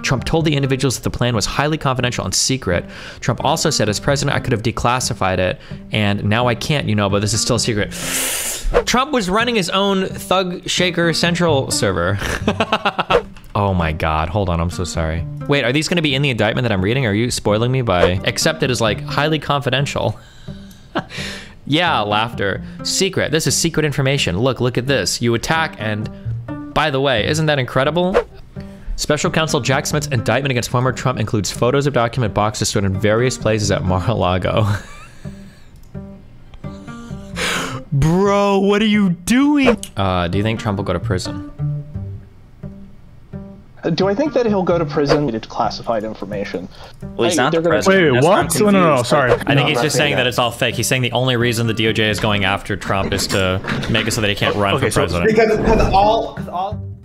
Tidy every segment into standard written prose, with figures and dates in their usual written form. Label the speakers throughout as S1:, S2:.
S1: Trump told the individuals that the plan was highly confidential and secret. Trump also said, as president, I could have declassified it, and now I can't, you know, but this is still a secret. Trump was running his own Thug Shaker Central server. Oh my God, hold on, I'm so sorry. Wait, are these gonna be in the indictment that I'm reading? Are you spoiling me by accepted as like highly confidential? Yeah, laughter. Secret, this is secret information. Look at this. You attack and, by the way, isn't that incredible? Special counsel Jack Smith's indictment against former Trump includes photos of document boxes stored in various places at Mar-a-Lago. Bro, what are you doing? Do you think Trump will go to prison?
S2: Do I think that he'll go to prison to classified information?
S3: Well, he's not the
S4: president. Wait, what? No, sorry.
S1: I think he's just saying that it's all fake. He's saying the only reason the DOJ is going after Trump is to make it so that he can't run for president.
S5: Because all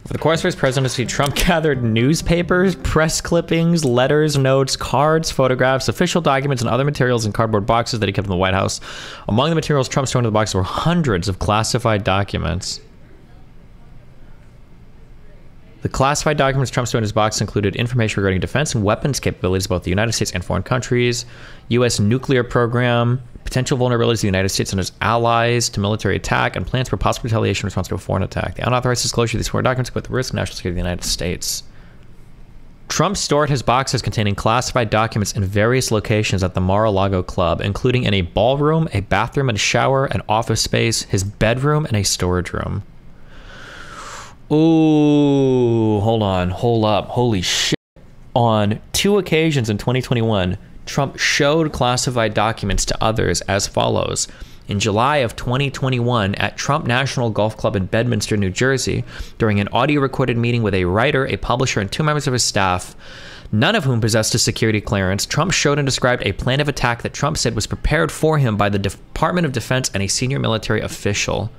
S1: For the course of his presidency, Trump gathered newspapers, press clippings, letters, notes, cards, photographs, official documents, and other materials in cardboard boxes that he kept in the White House. Among the materials Trump stored in the box were hundreds of classified documents. The classified documents Trump stored in his box included information regarding defense and weapons capabilities of both the United States and foreign countries, U.S. nuclear program, potential vulnerabilities of the United States and its allies to military attack, and plans for possible retaliation in response to a foreign attack. The unauthorized disclosure of these foreign documents put the risk of national security of the United States. Trump stored his boxes containing classified documents in various locations at the Mar-a-Lago club, including in a ballroom, a bathroom and a shower, an office space, his bedroom, and a storage room. Ooh, hold up, holy shit. On 2 occasions in 2021, Trump showed classified documents to others as follows. In July of 2021 at Trump National Golf Club in Bedminster, New Jersey, during an audio recorded meeting with a writer, a publisher, and 2 members of his staff, none of whom possessed a security clearance, Trump showed and described a plan of attack that Trump said was prepared for him by the Department of Defense and a senior military official.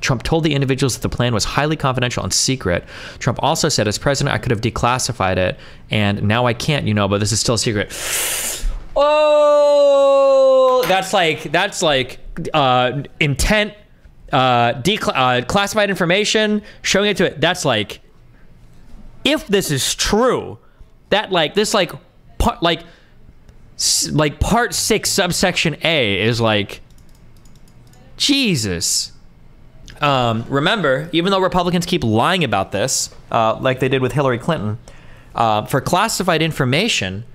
S1: Trump told the individuals that the plan was highly confidential and secret. Trump also said, as president, I could have declassified it, and now I can't, you know, but this is still a secret. Oh, that's like intent, classified information, showing it to it. That's like, if this is true, that like, this like, part 6 subsection A is like, Jesus. Remember, even though Republicans keep lying about this, like they did with Hilary Clinton, for classified information,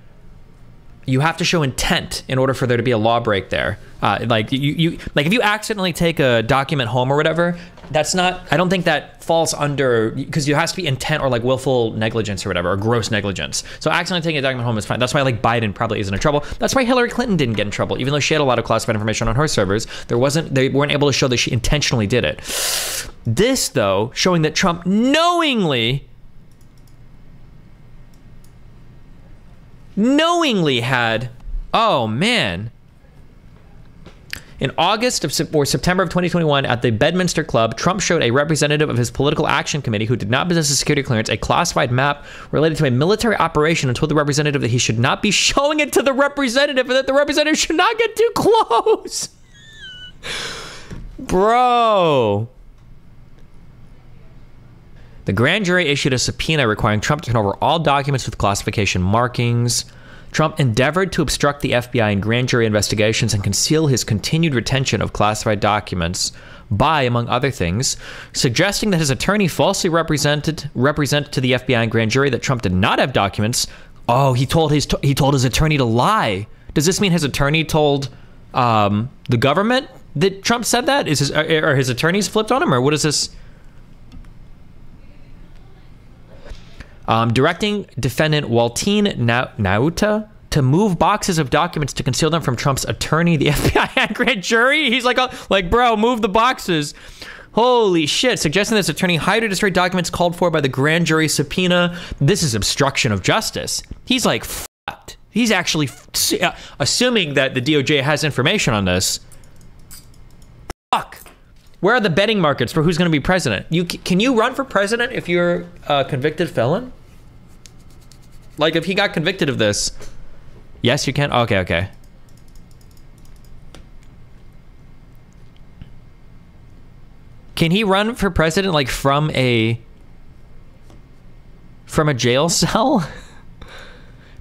S1: you have to show intent in order for there to be a law break there. Like if you accidentally take a document home or whatever, that's not, I don't think that falls under, because it has to be intent or like willful negligence or whatever, or gross negligence. So accidentally taking a document home is fine. That's why like Biden probably isn't in trouble. That's why Hilary Clinton didn't get in trouble, even though she had a lot of classified information on her servers. They weren't able to show that she intentionally did it. This though, showing that Trump knowingly had, oh man. In August or September of 2021 at the Bedminster Club, Trump showed a representative of his political action committee who did not possess a security clearance a classified map related to a military operation and told the representative that he should not be showing it to the representative and that the representative should not get too close. Bro. The grand jury issued a subpoena requiring Trump to turn over all documents with classification markings. Trump endeavored to obstruct the FBI and grand jury investigations and conceal his continued retention of classified documents by, among other things, suggesting that his attorney falsely represent to the FBI and grand jury that Trump did not have documents. Oh, he told his attorney to lie. Does this mean his attorney told the government that Trump said that? Are his attorneys flipped on him, or what is this? Directing defendant Waltine Nauta to move boxes of documents to conceal them from Trump's attorney, the FBI and grand jury. He's like, bro, move the boxes. Holy shit. Suggesting this attorney hide or destroy documents called for by the grand jury subpoena. This is obstruction of justice. He's like, fucked. He's actually assuming that the DOJ has information on this. Fuck. Where are the betting markets for who's going to be president? Can you run for president if you're a convicted felon? Like if he got convicted of this. Yes, you can. Okay. Can he run for president like from from a jail cell?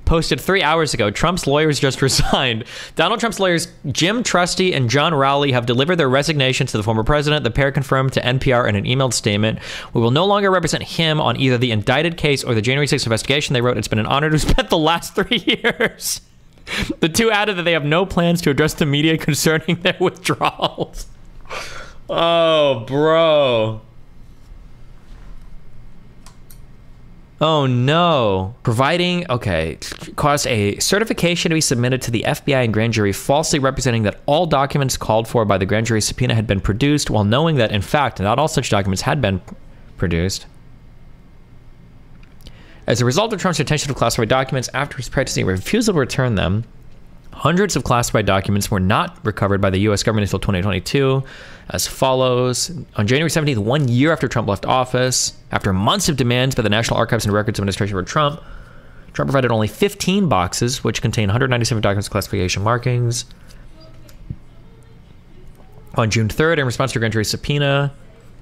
S1: Posted 3 hours ago. Trump's lawyers just resigned. Donald Trump's lawyers Jim Trusty and John Rowley have delivered their resignation to the former president. The pair confirmed to NPR in an emailed statement, "We will no longer represent him on either the indicted case or the January 6th investigation." They wrote, "It's been an honor to spend the last 3 years." The two added that they have no plans to address the media concerning their withdrawals. Oh, bro. Oh no. Caused a certification to be submitted to the FBI and grand jury falsely representing that all documents called for by the grand jury subpoena had been produced, while knowing that, in fact, not all such documents had been produced. As a result of Trump's retention of classified documents after his practicing a refusal to return them, hundreds of classified documents were not recovered by the U.S. government until 2022, as follows. On January 17th, 1 year after Trump left office, after months of demands by the National Archives and Records Administration for Trump provided only 15 boxes, which contain 197 documents with classification markings. On June 3rd, in response to a grand jury subpoena,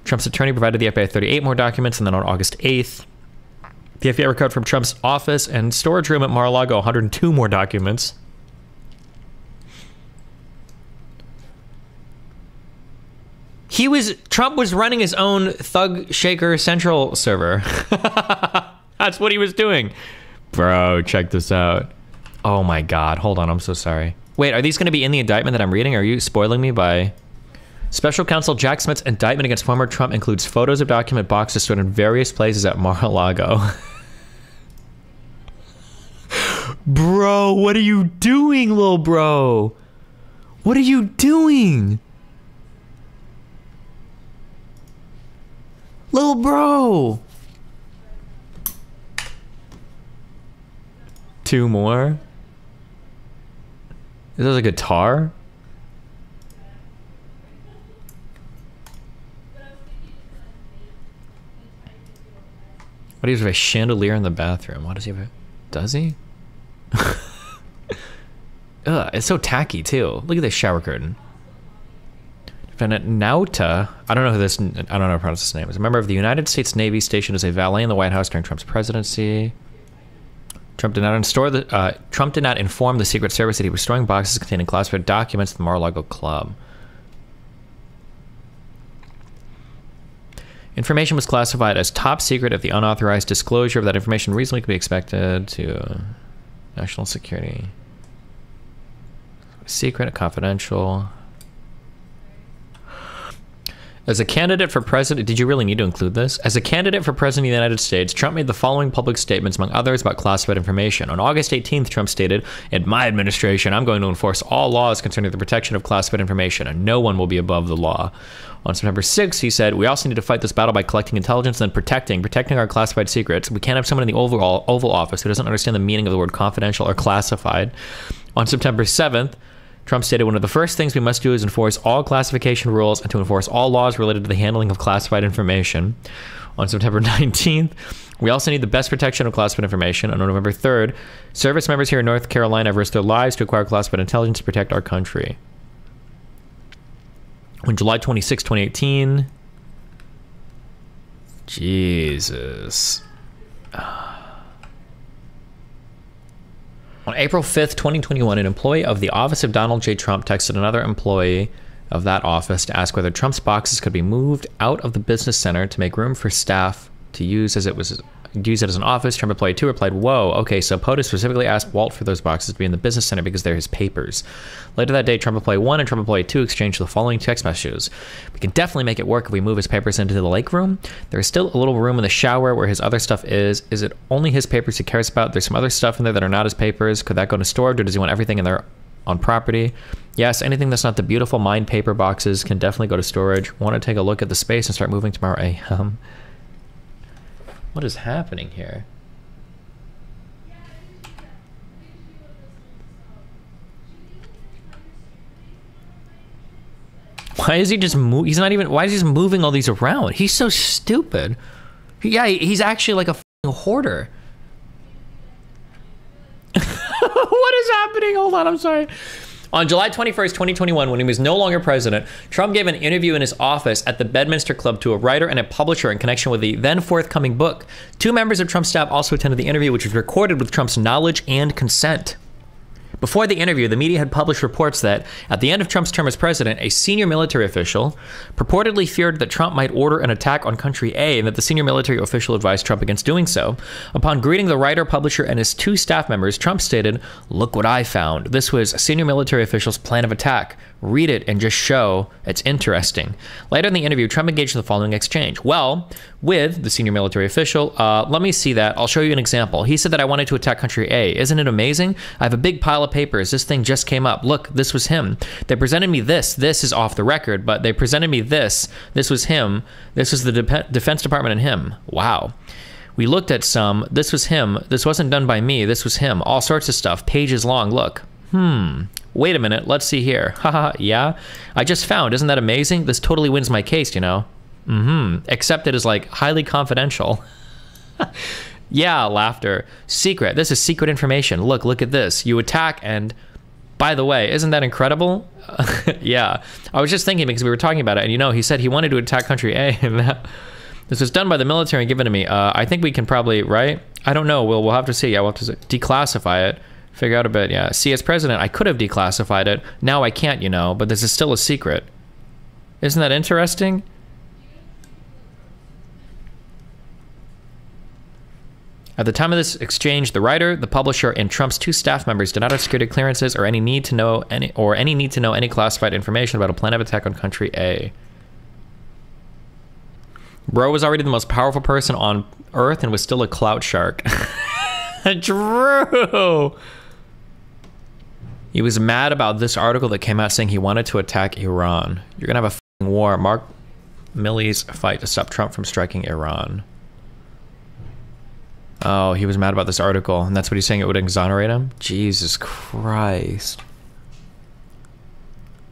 S1: Trump's attorney provided the FBI 38 more documents, and then on August 8th, the FBI recovered from Trump's office and storage room at Mar-a-Lago 102 more documents. Trump was running his own Thug Shaker Central server. That's what he was doing. Bro, check this out. Oh my God, hold on, I'm so sorry. Wait, are these gonna be in the indictment that I'm reading? Are you spoiling me by... Special counsel Jack Smith's indictment against former Trump includes photos of document boxes stored in various places at Mar-a-Lago. Bro, what are you doing, little bro? What are you doing? Little bro. 2 more. Is this a guitar? What, he has a chandelier in the bathroom? What does he have? Does he? Ugh, it's so tacky too. Look at this shower curtain. Defendant Nauta, I don't know how to pronounce his name, is a member of the United States Navy stationed as a valet in the White House during Trump's presidency. Trump did not inform the Secret Service that he was storing boxes containing classified documents at the Mar-a-Lago club. Information was classified as top secret if the unauthorized disclosure of that information reasonably could be expected to national security. Secret, confidential. As a candidate for president, did you really need to include this? As a candidate for president of the United States, Trump made the following public statements, among others, about classified information. On August 18th, Trump stated, "In my administration, I'm going to enforce all laws concerning the protection of classified information, and no one will be above the law." On September 6th, he said, "We also need to fight this battle by collecting intelligence and protecting our classified secrets. We can't have someone in the Oval Office who doesn't understand the meaning of the word confidential or classified." On September 7th, Trump stated, "One of the first things we must do is enforce all classification rules and to enforce all laws related to the handling of classified information." On September 19th, "We also need the best protection of classified information." On November 3rd, "Service members here in North Carolina have risked their lives to acquire classified intelligence to protect our country." On July 26, 2018, Jesus. On April 5th, 2021, an employee of the office of Donald J. Trump texted another employee of that office to ask whether Trump's boxes could be moved out of the business center to make room for staff to use as an office. Trump employee 2 replied, "Whoa, okay, so POTUS specifically asked Walt for those boxes to be in the business center because they're his papers." Later that day, Trump employee 1 and Trump employee 2 exchanged the following text messages. "We can definitely make it work if we move his papers into the lake room. There is still a little room in the shower where his other stuff is. Is it only his papers he cares about? There's some other stuff in there that are not his papers. Could that go into storage, or does he want everything in there on property? Yes, anything that's not the beautiful Mind paper boxes can definitely go to storage. Want to take a look at the space and start moving tomorrow a.m." What is happening here? Why is he just why is he just moving all these around? He's so stupid. Yeah, he's actually like a f***ing hoarder. What is happening? Hold on, I'm sorry. On July 21st, 2021, when he was no longer president, Trump gave an interview in his office at the Bedminster Club to a writer and a publisher in connection with the then forthcoming book. 2 members of Trump's staff also attended the interview, which was recorded with Trump's knowledge and consent. Before the interview, the media had published reports that at the end of Trump's term as president, a senior military official purportedly feared that Trump might order an attack on country A and that the senior military official advised Trump against doing so. Upon greeting the writer, publisher, and his 2 staff members, Trump stated, "Look what I found. This was a senior military official's plan of attack. Read it and just show it's interesting." Later in the interview, Trump engaged in the following exchange. Well, with the senior military official, let me see that. I'll show you an example. He said that I wanted to attack country A. Isn't it amazing? I have a big pile of papers. This thing just came up. Look, this was him. They presented me this. This is off the record, but they presented me this. This was him. This was the Defense Department and him. Wow. We looked at some. This was him. This wasn't done by me. This was him. All sorts of stuff. Pages long. Look. Wait a minute, let's see here. Haha, yeah? I just found, isn't that amazing? This totally wins my case, you know? Except it is like highly confidential. Yeah, laughter. Secret, this is secret information. Look at this. You attack and, by the way, isn't that incredible? Yeah, I was just thinking because we were talking about it and you know, he said he wanted to attack country A and that, this was done by the military and given to me. I think we can probably, right? I don't know, we'll have to see. Yeah, we'll have to declassify it. Figure out a bit, yeah. See, as president, I could have declassified it. Now I can't, you know, but this is still a secret. Isn't that interesting? At the time of this exchange, the writer, the publisher, and Trump's 2 staff members did not have security clearances or any need to know any classified information about a plan of attack on country A. Bro was already the most powerful person on Earth and was still a clout shark. Drew! He was mad about this article that came out saying he wanted to attack Iran. You're gonna have a f***ing war. Mark Milley's fight to stop Trump from striking Iran. Oh, he was mad about this article, and that's what he's saying it would exonerate him? Jesus Christ.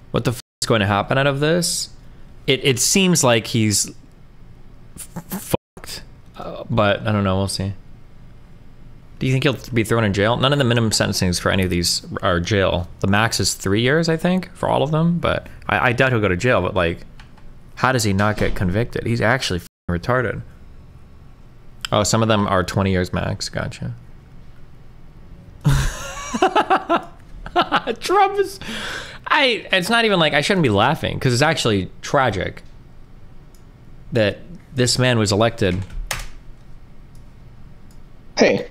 S1: What the f*** is going to happen out of this? It seems like he's fucked, but I don't know, we'll see. Do you think he'll be thrown in jail? None of the minimum sentencings for any of these are jail. The max is 3 years, I think, for all of them. But I doubt he'll go to jail. But like, how does he not get convicted? He's actually f***ing retarded. Oh, some of them are 20 years max. Gotcha. Trump is... It's not even like I shouldn't be laughing because it's actually tragic that this man was elected.
S2: Hey.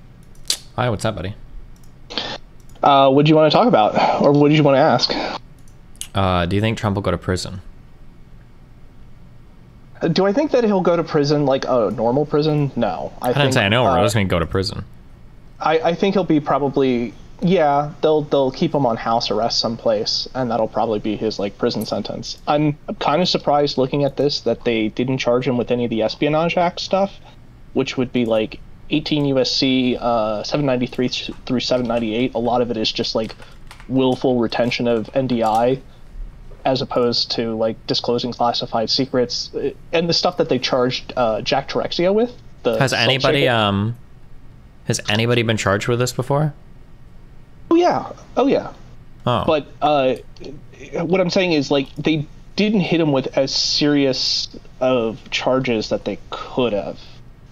S1: Hi, what's up, buddy?
S2: What do you want to talk about? Or what did you want to ask?
S1: Do you think Trump will go to prison?
S2: Do I think that he'll go to prison like a normal prison? No. I
S1: didn't say I know. I was going to go to prison.
S2: I think he'll be probably... Yeah, they'll keep him on house arrest someplace, and that'll probably be his like prison sentence. I'm kind of surprised looking at this that they didn't charge him with any of the Espionage Act stuff, which would be like 18 USC 793 through 798. A lot of it is just like willful retention of NDI, as opposed to like disclosing classified secrets and the stuff that they charged Jack Terexia with.
S1: Has anybody been charged with this before?
S2: Oh yeah.
S1: Oh.
S2: But what I'm saying is like they didn't hit him with as serious of charges that they could have,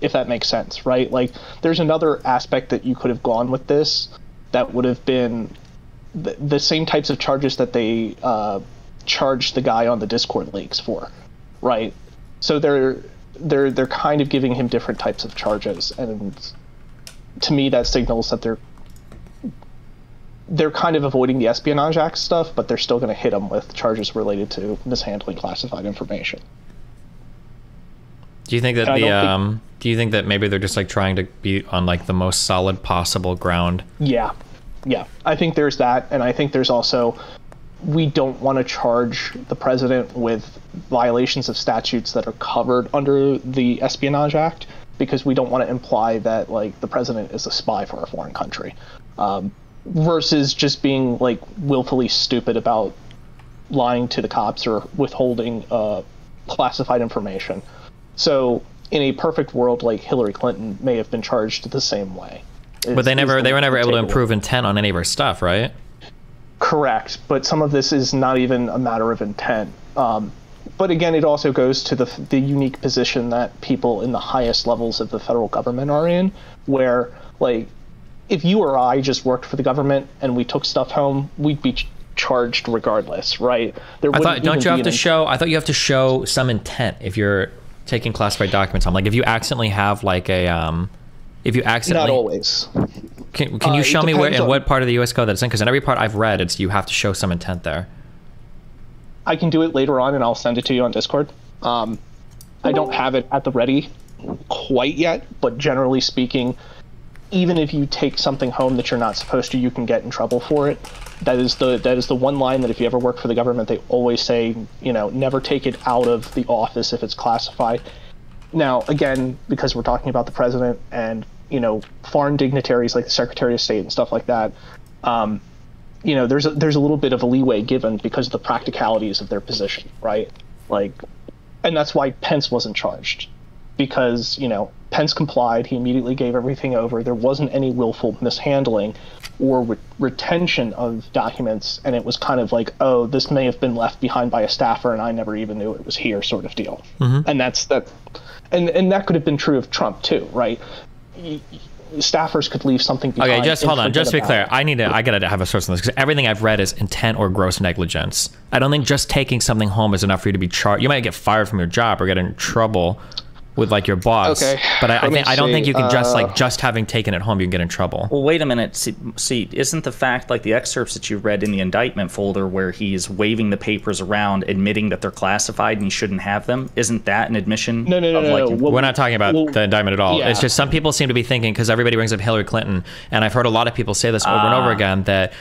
S2: if that makes sense, right? Like there's another aspect that you could have gone with this that would have been the same types of charges that they charged the guy on the Discord leaks for, right? So they're kind of giving him different types of charges, and to me that signals that they're kind of avoiding the Espionage Act stuff, but they're still going to hit him with charges related to mishandling classified information.
S1: Do you think that do you think that maybe they're just like trying to be on like the most solid possible ground?
S2: Yeah. I think there's that, and I think there's also, we don't want to charge the president with violations of statutes that are covered under the Espionage Act, because we don't want to imply that like the president is a spy for a foreign country. Versus just being like willfully stupid about lying to the cops or withholding classified information. So in a perfect world, like Hilary Clinton may have been charged the same way.
S1: But they were never able to improve intent on any of her stuff, right?
S2: Correct, but some of this is not even a matter of intent. But again, it also goes to the unique position that people in the highest levels of the federal government are in, where, like, if you or I just worked for the government and we took stuff home, we'd be charged regardless, right?
S1: I thought you have to show some intent if you're taking classified documents home. Like, if you accidentally have like a not
S2: always.
S1: Can you show me what part of the U.S. code that's in? Because in every part I've read, you have to show some intent there.
S2: I can do it later on, and I'll send it to you on Discord. I don't have it at the ready quite yet, but generally speaking, even if you take something home that you're not supposed to, you can get in trouble for it. That is the one line that if you ever work for the government, they always say, never take it out of the office if it's classified. Now, again, because we're talking about the president and, foreign dignitaries like the Secretary of State and stuff like that, there's a little bit of a leeway given because of the practicalities of their position, right? Like, and that's why Pence wasn't charged, because, Pence complied. He immediately gave everything over. There wasn't any willful mishandling or retention of documents, and it was kind of like, oh, this may have been left behind by a staffer and I never even knew it was here, sort of deal. Mm-hmm. And that's that, and that could have been true of Trump too, right? Staffers could leave something behind.
S1: Okay, just hold on. Just to be clear, I gotta have a source on this, because everything I've read is intent or gross negligence. I don't think just taking something home is enough for you to be charged. You might get fired from your job or get in trouble with like your boss. Okay. But I don't think you can just having taken it home, you can get in trouble.
S3: Well, wait a minute. See, isn't the fact, like the excerpts that you read in the indictment folder where he's waving the papers around, admitting that they're classified and he shouldn't have them, isn't that an admission?
S2: No.
S1: We're not talking about the indictment at all. Yeah. It's just some people seem to be thinking, because everybody brings up Hilary Clinton, and I've heard a lot of people say this over and over again, that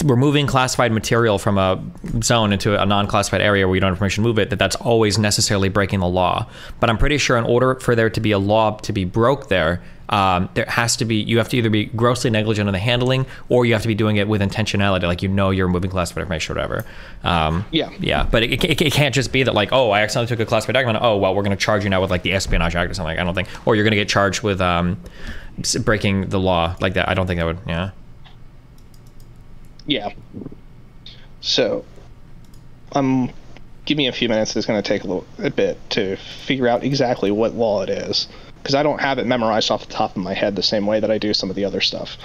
S1: removing classified material from a zone into a non-classified area where you don't have permission to move it, that's always necessarily breaking the law. But I'm pretty sure in order for there to be a law to be broke there has to be, you have to either be grossly negligent in the handling, or you have to be doing it with intentionality, like you're removing classified information or whatever. Yeah. But it can't just be that, like, oh, I accidentally took a classified document. Oh, well, we're going to charge you now with like the Espionage Act or something. I don't think, or you're going to get charged with breaking the law like that. I don't think that would. Yeah.
S2: Yeah. So, give me a few minutes. It's going to take a bit to figure out exactly what law it is, because I don't have it memorized off the top of my head the same way that I do some of the other stuff.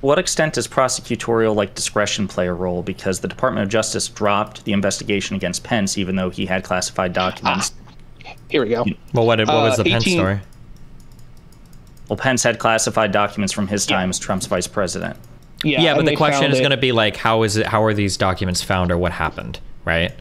S3: What extent does prosecutorial discretion play a role? Because the Department of Justice dropped the investigation against Pence, even though he had classified documents.
S2: Here we go.
S1: Well, what was the Pence story?
S3: Well, Pence had classified documents from his time as Trump's vice president.
S1: Yeah, but the question is going to be like, how are these documents found, or what happened, right?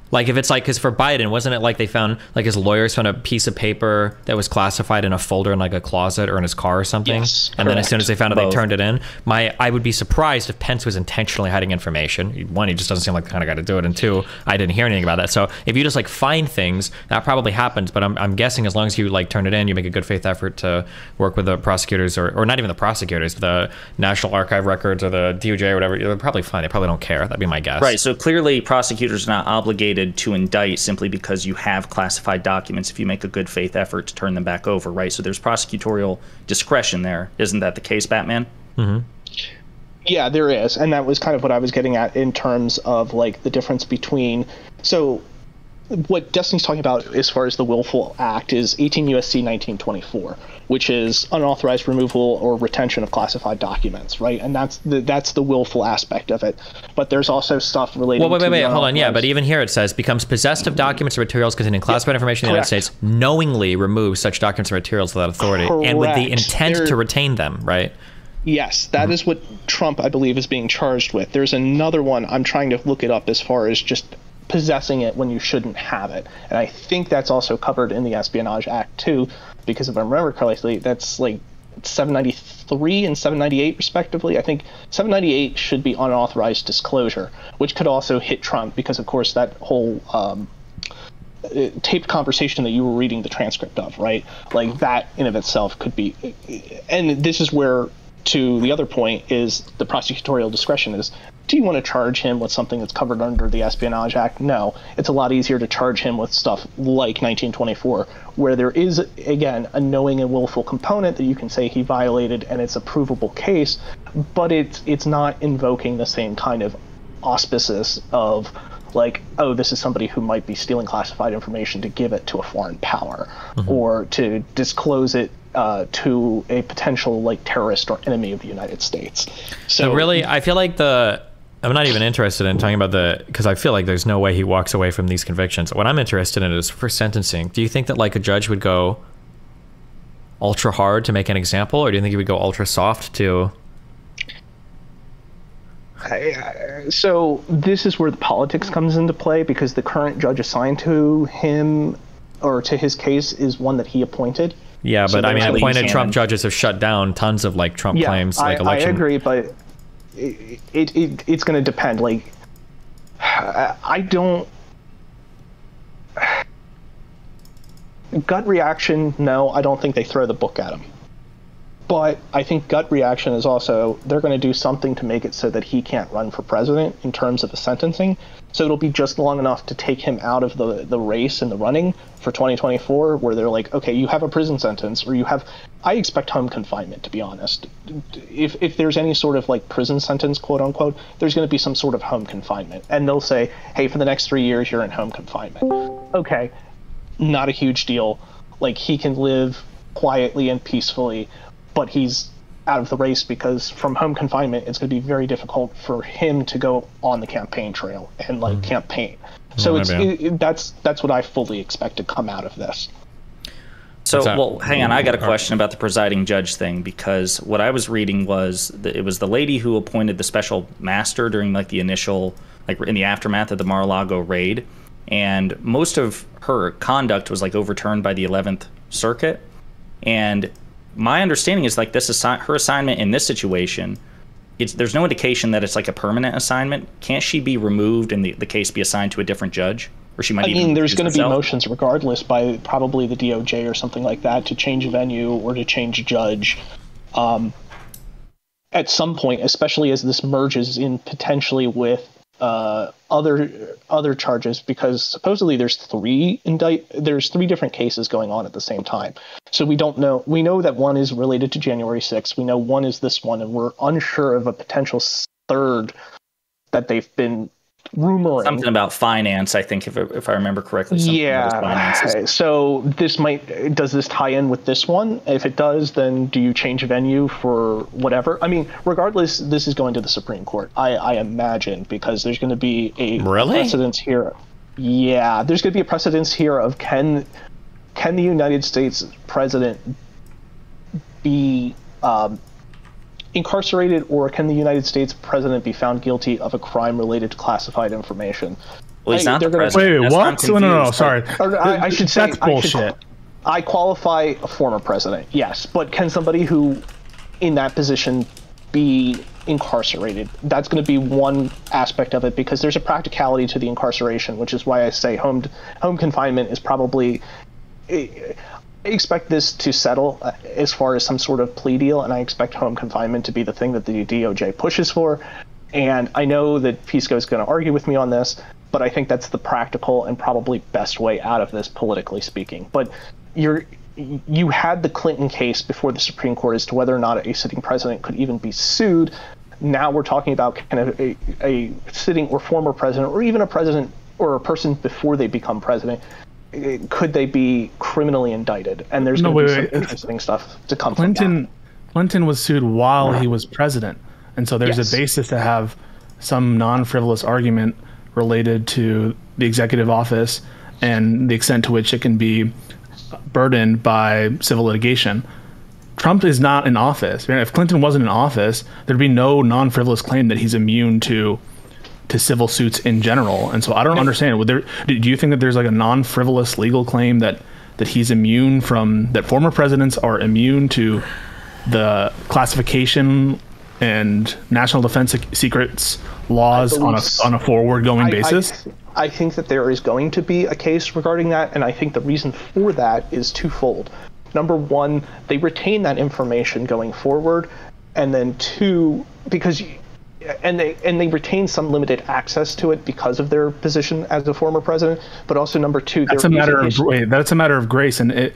S1: Like, if it's like, because for Biden, wasn't it like they found, like, his lawyers found a piece of paper that was classified in a folder in like a closet or in his car or something?
S2: Yes,
S1: and then as soon as they found it, they turned it in. I would be surprised if Pence was intentionally hiding information. One, he just doesn't seem like the kind of guy to do it, and two, I didn't hear anything about that. So if you just like find things, that probably happens. But I'm guessing as long as you like turn it in, you make a good faith effort to work with the prosecutors, or not even the prosecutors, the National Archive records or the DOJ or whatever, they're probably fine. They probably don't care. That'd be my guess.
S3: Right. So clearly, prosecutors are not obligated to indict simply because you have classified documents if you make a good faith effort to turn them back over, right? So there's prosecutorial discretion there. Isn't that the case, Batman?
S1: Mm-hmm.
S2: Yeah, there is. And that was kind of what I was getting at in terms of like the difference between, so what Destiny's talking about as far as the willful act is 18 U.S.C. 1924, which is unauthorized removal or retention of classified documents, right? And that's the willful aspect of it. But there's also stuff related to...
S1: Wait, hold on. Yeah, but even here it says, becomes possessed of documents or materials containing classified information in the United States, knowingly removes such documents or materials without authority, and with the intent to retain them, right?
S2: Yes, that is what Trump, I believe, is being charged with. There's another one, I'm trying to look it up as far as just possessing it when you shouldn't have it. And I think that's also covered in the Espionage Act too, because if I remember correctly, that's like 793 and 798 respectively. I think 798 should be unauthorized disclosure, which could also hit Trump because, of course, that whole taped conversation that you were reading the transcript of, right? Like that in of itself could be, and this is where, to the other point, is the prosecutorial discretion is Do you want to charge him with something that's covered under the Espionage Act? No. It's a lot easier to charge him with stuff like 1924, where there is, again, a knowing and willful component that you can say he violated, and it's a provable case, but it's not invoking the same kind of auspices of, like, oh, this is somebody who might be stealing classified information to give it to a foreign power, or to disclose it to a potential, like, terrorist or enemy of the United States.
S1: So really, I feel like I'm not even interested in talking about because I feel like there's no way he walks away from these convictions. What I'm interested in is for sentencing. Do you think that, like, a judge would go ultra hard to make an example, or do you think he would go ultra soft to?
S2: So this is where the politics comes into play, because the current judge assigned to him or to his case is one that he appointed.
S1: Yeah, but I mean, appointed Trump judges have shut down tons of, like, Trump claims, like election.
S2: I agree, but it's going to depend. Like, I don't. Gut reaction, no, I don't think they throw the book at him. But I think gut reaction is also, they're going to do something to make it so that he can't run for president in terms of the sentencing. So it'll be just long enough to take him out of the race and the running for 2024, where they're like, okay, you have a prison sentence, or you have, I expect home confinement, to be honest. If there's any sort of, like, prison sentence, quote unquote, there's going to be some sort of home confinement. And they'll say, hey, for the next 3 years, you're in home confinement. Okay, not a huge deal. Like, he can live quietly and peacefully, but he's out of the race, because from home confinement, it's going to be very difficult for him to go on the campaign trail and, like, campaign. So that's what I fully expect to come out of this.
S3: So, well, hang on. I got a question about the presiding judge thing, because what I was reading was that it was the lady who appointed the special master during, like, the initial, like, in the aftermath of the Mar-a-Lago raid, and most of her conduct was, like, overturned by the 11th Circuit. And my understanding is, like, this her assignment in this situation, there's no indication that it's, like, a permanent assignment. Can't she be removed and the case be assigned to a different judge? Or she might. I mean,
S2: there's going to be motions regardless by probably the DOJ or something like that to change venue or to change judge at some point, especially as this merges in potentially with other charges, because supposedly there's three different cases going on at the same time. So we don't know. We know that one is related to January 6th. We know one is this one, and we're unsure of a potential third that they've been rumoring.
S3: Something about finance, I think, if I remember correctly.
S2: Yeah. So does this tie in with this one? If it does, then do you change venue for whatever? I mean, regardless, this is going to the Supreme Court, I imagine, because there's going to be a precedence here. Yeah, there's going to be a precedence here of can the United States president be incarcerated, or can the United States president be found guilty of a crime related to classified information?
S3: Well, he's not the president.
S4: Wait, what? No, sorry.
S2: I should say
S4: that's bullshit.
S2: I qualify a former president, yes, but can somebody who in that position be incarcerated? That's going to be one aspect of it, because there's a practicality to the incarceration, which is why I say home confinement is probably. I expect this to settle as far as some sort of plea deal, and I expect home confinement to be the thing that the DOJ pushes for. And I know that Pisco is going to argue with me on this, but I think that's the practical and probably best way out of this, politically speaking. But you had the Clinton case before the Supreme Court as to whether or not a sitting president could even be sued. Now we're talking about kind of a sitting or former president, or even a president or a person before they become president. Could they be criminally indicted? And there's going to be some interesting stuff to come from that.
S4: Clinton was sued while he was president, and so there's a basis to have some non-frivolous argument related to the executive office and the extent to which it can be burdened by civil litigation. Trump is not in office. If Clinton wasn't in office, there'd be no non-frivolous claim that he's immune to civil suits in general. And so I don't understand. Do you think that there's, like, a non-frivolous legal claim that he's immune from, that former presidents are immune to the classification and national defense secrets laws on a forward-going basis?
S2: I think that there is going to be a case regarding that, and I think the reason for that is twofold. Number one, they retain that information going forward, and then two, because and they retain some limited access to it because of their position as a former president. But also, number two,
S4: that's a matter of grace. And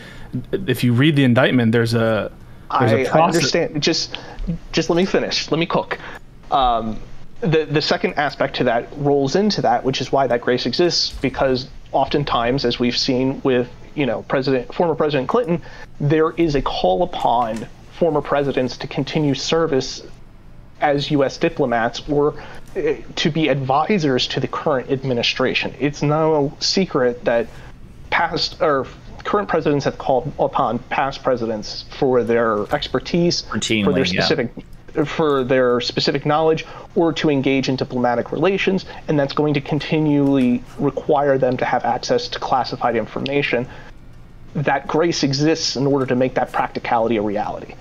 S4: if you read the indictment, there's a process.
S2: I understand. Just let me finish. Let me cook. The second aspect to that rolls into that, which is why that grace exists, because oftentimes, as we've seen with former President Clinton, there is a call upon former presidents to continue service as U.S. diplomats or to be advisors to the current administration. It's no secret that current presidents have called upon past presidents for their expertise, routinely, for their specific knowledge, or to engage in diplomatic relations, and that's going to continually require them to have access to classified information. That grace exists in order to make that practicality a reality.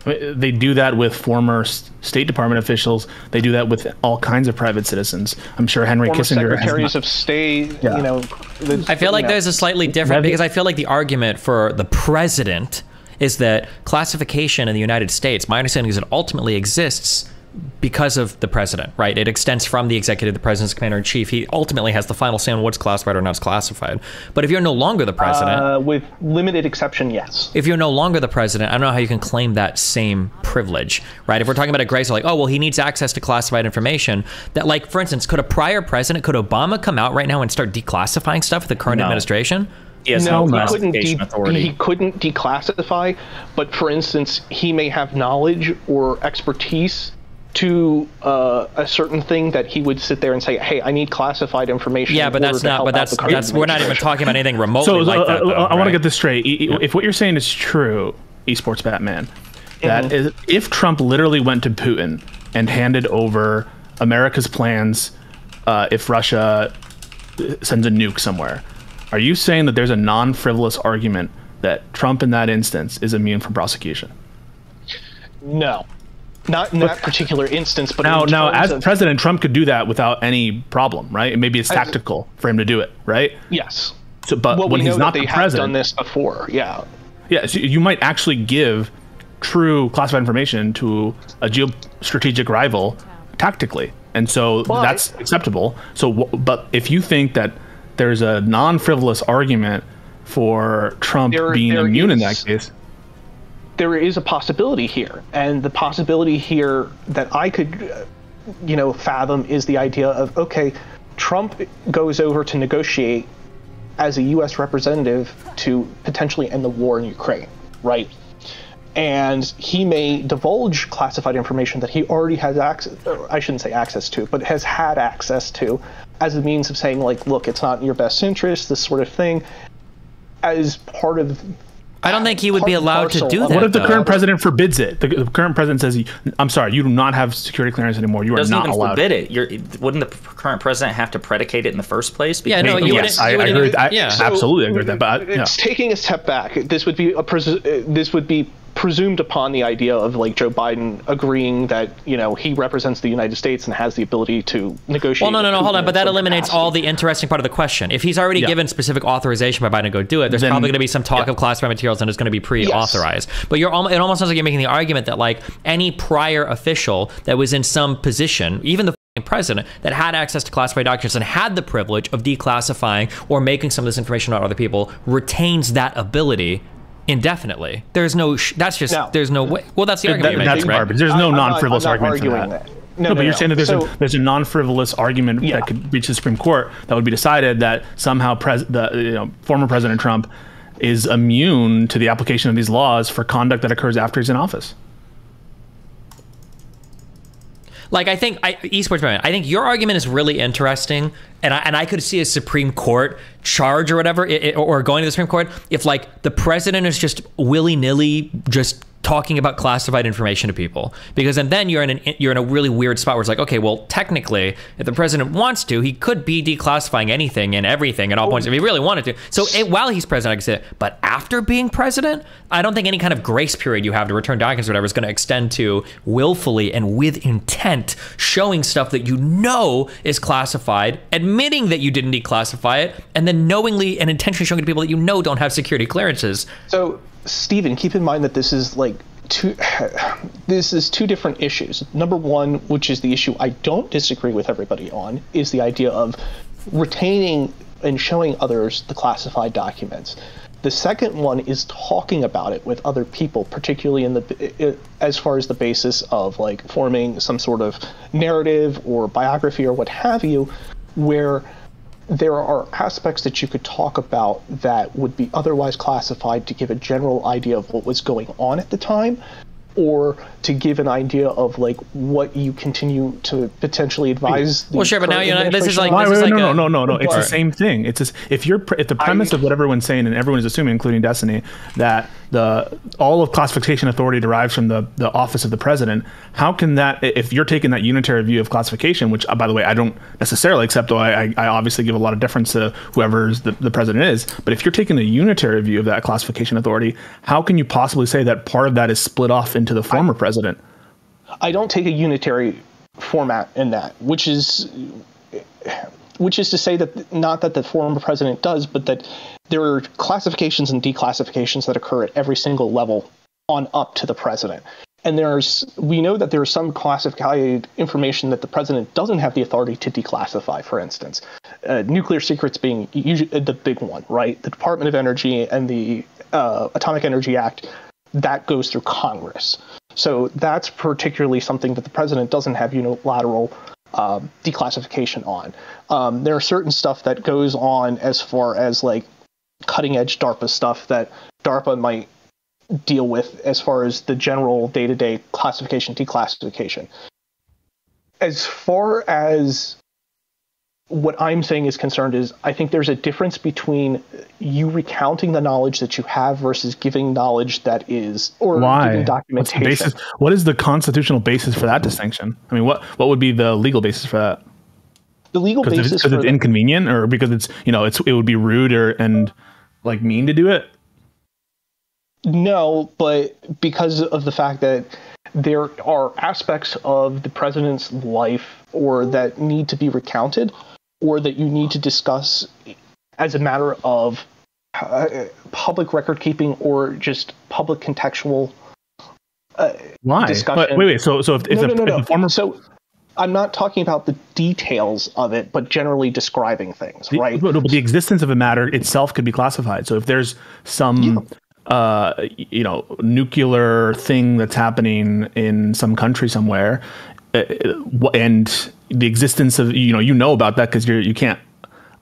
S4: They do that with former State Department officials. They do that with all kinds of private citizens. I'm sure Henry Kissinger,
S2: secretaries of state. Yeah.
S1: I feel like there's a slightly different, because I feel like the argument for the president is that classification in the United States, my understanding is it ultimately exists because of the president, right? It extends from the executive, the president's commander-in-chief. He ultimately has the final say on what's classified or not classified. But if you're no longer the president...
S2: with limited exception, yes.
S1: If you're no longer the president, I don't know how you can claim that same privilege, right? If we're talking about a grace, like, oh, well, he needs access to classified information, that, like, for instance, could a prior president, could Obama come out right now and start declassifying stuff with the current administration?
S2: No, he couldn't declassify, but for instance, he may have knowledge or expertise to a certain thing that he would sit there and say, hey, I need classified information.
S1: Yeah, but that's not, we're not even talking about anything remotely like that, though,
S4: I want to get this straight. If what you're saying is true, EsportsBatman, that is, if Trump literally went to Putin and handed over America's plans if Russia sends a nuke somewhere, are you saying that there's a non-frivolous argument that Trump in that instance is immune from prosecution?
S2: No. Not in that particular instance, but
S4: now as president, Trump could do that without any problem, right? Maybe it's tactical for him to do it, right?
S2: Yes.
S4: So, but when he's not the president,
S2: have done this before, yeah.
S4: Yeah, so you might actually give true classified information to a geostrategic rival tactically, and so that's acceptable. So, but if you think that there's a non-frivolous argument for Trump being immune in that case,
S2: there is a possibility here, and the possibility here that I could, fathom is the idea of, okay, Trump goes over to negotiate as a U.S. representative to potentially end the war in Ukraine, right? And he may divulge classified information that he already has access, or I shouldn't say access to, but has had access to, as a means of saying, like, look, it's not in your best interest, this sort of thing, as part of...
S1: I don't think he would be allowed to do that.
S4: What if the current president forbids it? The current president says, I'm sorry, you do not have security clearance anymore. You are not allowed.
S3: Doesn't even forbid it. Wouldn't the current president have to predicate it in the first place?
S1: Yeah, no,
S4: I agree with that. Absolutely agree with that. But
S2: it's taking a step back. This would be presumed upon the idea of, like, Joe Biden agreeing that, he represents the United States and has the ability to negotiate.
S1: Well, no, hold on. But that eliminates all the interesting part of the question. If he's already given specific authorization by Biden to go do it, there's probably going to be some talk of classified materials and it's going to be pre-authorized. Yes. But it almost sounds like you're making the argument that, like, any prior official that was in some position, even the president, that had access to classified documents and had the privilege of declassifying or making some of this information about other people, retains that ability indefinitely. There's no there's no way. Well, that's the argument.
S4: That's garbage. There's no non-frivolous argument for that. No, but you're saying that there's a non-frivolous argument that could reach the Supreme Court that would be decided that somehow former President Trump is immune to the application of these laws for conduct that occurs after he's in office.
S1: Like, I think EsportsBatman, I think your argument is really interesting, and I could see a Supreme Court charge or whatever, or going to the Supreme Court, if, like, the president is just willy-nilly just talking about classified information to people, because then you're in a really weird spot where it's like, okay, well, technically, if the president wants to, he could be declassifying anything and everything at all points if he really wanted to. So while he's president, I can say it, but after being president, I don't think any kind of grace period you have to return documents or whatever is going to extend to willfully and with intent showing stuff that is classified, admitting that you didn't declassify it, and then knowingly and intentionally showing it to people that don't have security clearances.
S2: So, Stephen, keep in mind that this is, like, this is two different issues. Number one, which is the issue I don't disagree with everybody on, is the idea of retaining and showing others the classified documents. The second one is talking about it with other people, particularly as far as the basis of like forming some sort of narrative or biography or what have you, where there are aspects that you could talk about that would be otherwise classified to give a general idea of what was going on at the time, or to give an idea of like what you continue to potentially advise.
S1: Well, sure, but now this is like
S4: no. It's the same thing. It's just, if the premise of what everyone's saying, and everyone is assuming, including Destiny, that all of classification authority derives from the office of the president. How can that, if you're taking that unitary view of classification, which by the way I don't necessarily accept, though I obviously give a lot of deference to whoever's the president is, but if you're taking a unitary view of that classification authority, how can you possibly say that part of that is split off into the former president?
S2: I don't take a unitary format in that, which is to say that not that the former president does, but that there are classifications and declassifications that occur at every single level on up to the president. And we know that there is some classified information that the president doesn't have the authority to declassify, for instance. Nuclear secrets being usually the big one, right? The Department of Energy and the Atomic Energy Act, that goes through Congress. So that's particularly something that the president doesn't have unilateral declassification on. There are certain stuff that goes on as far as like cutting edge DARPA stuff that DARPA might deal with as far as the general day-to-day classification, declassification. As far as what I'm saying is concerned is, I think there's a difference between you recounting the knowledge that you have versus giving knowledge that is, or giving documentation.
S4: What is the constitutional basis for that distinction? I mean, what would be the legal basis for that?
S2: The legal basis
S4: because it's inconvenient, or because it's, it would be rude and like mean to do it?
S2: No, but because of the fact that there are aspects of the president's life or that need to be recounted, or that you need to discuss as a matter of public record keeping or just public contextual discussion.
S4: Wait. So if the former...
S2: So I'm not talking about the details of it, but generally describing things, right?
S4: But the existence of a matter itself could be classified. So if there's some... nuclear thing that's happening in some country somewhere, and the existence of, about that because you can't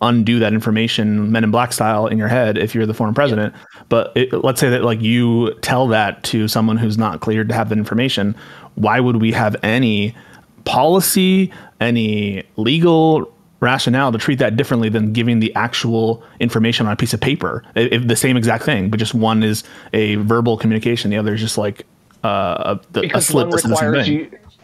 S4: undo that information Men in Black style in your head if you're the former president. But let's say that like you tell that to someone who's not cleared to have that information. Why would we have any policy, any legal rationale to treat that differently than giving the actual information on a piece of paper? If the same exact thing, but just one is a verbal communication, the other is just like a slip.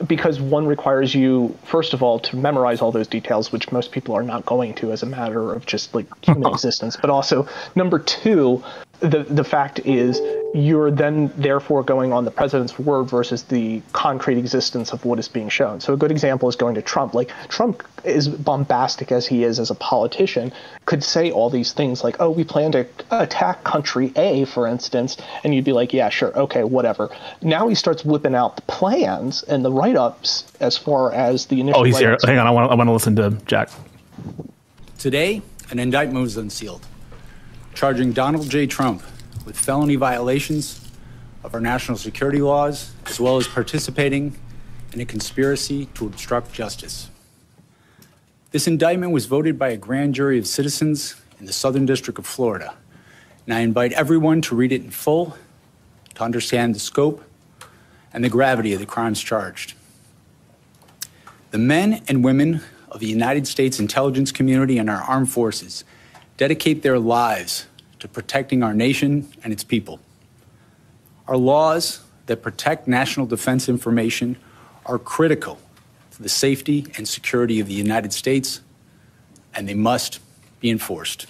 S2: Because one requires you, first of all, to memorize all those details, which most people are not going to as a matter of just like human existence. But also, number two, the fact is you're then therefore going on the president's word versus the concrete existence of what is being shown. So a good example is going to Trump. Like, Trump, as bombastic as he is as a politician, could say all these things like, oh, we plan to attack country A, for instance, and you'd be like, yeah, sure, okay, whatever. Now he starts whipping out the plans and the write-ups as far as the initial...
S4: Oh, he's here. Hang on, I want to listen to Jack.
S5: Today, an indictment was unsealed, charging Donald J. Trump with felony violations of our national security laws, as well as participating in a conspiracy to obstruct justice. This indictment was voted by a grand jury of citizens in the Southern District of Florida, and I invite everyone to read it in full to understand the scope and the gravity of the crimes charged. The men and women of the United States intelligence community and our armed forces dedicate their lives to protecting our nation and its people. Our laws that protect national defense information are critical to the safety and security of the United States, and they must be enforced.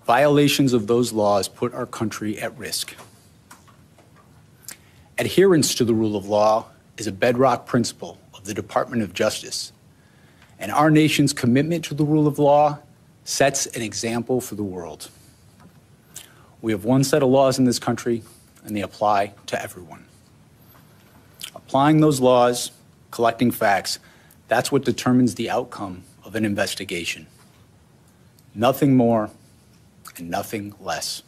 S5: Violations of those laws put our country at risk. Adherence to the rule of law is a bedrock principle of the Department of Justice, and our nation's commitment to the rule of law sets an example for the world. We have one set of laws in this country, and they apply to everyone. Applying those laws, collecting facts, that's what determines the outcome of an investigation. Nothing more and nothing less.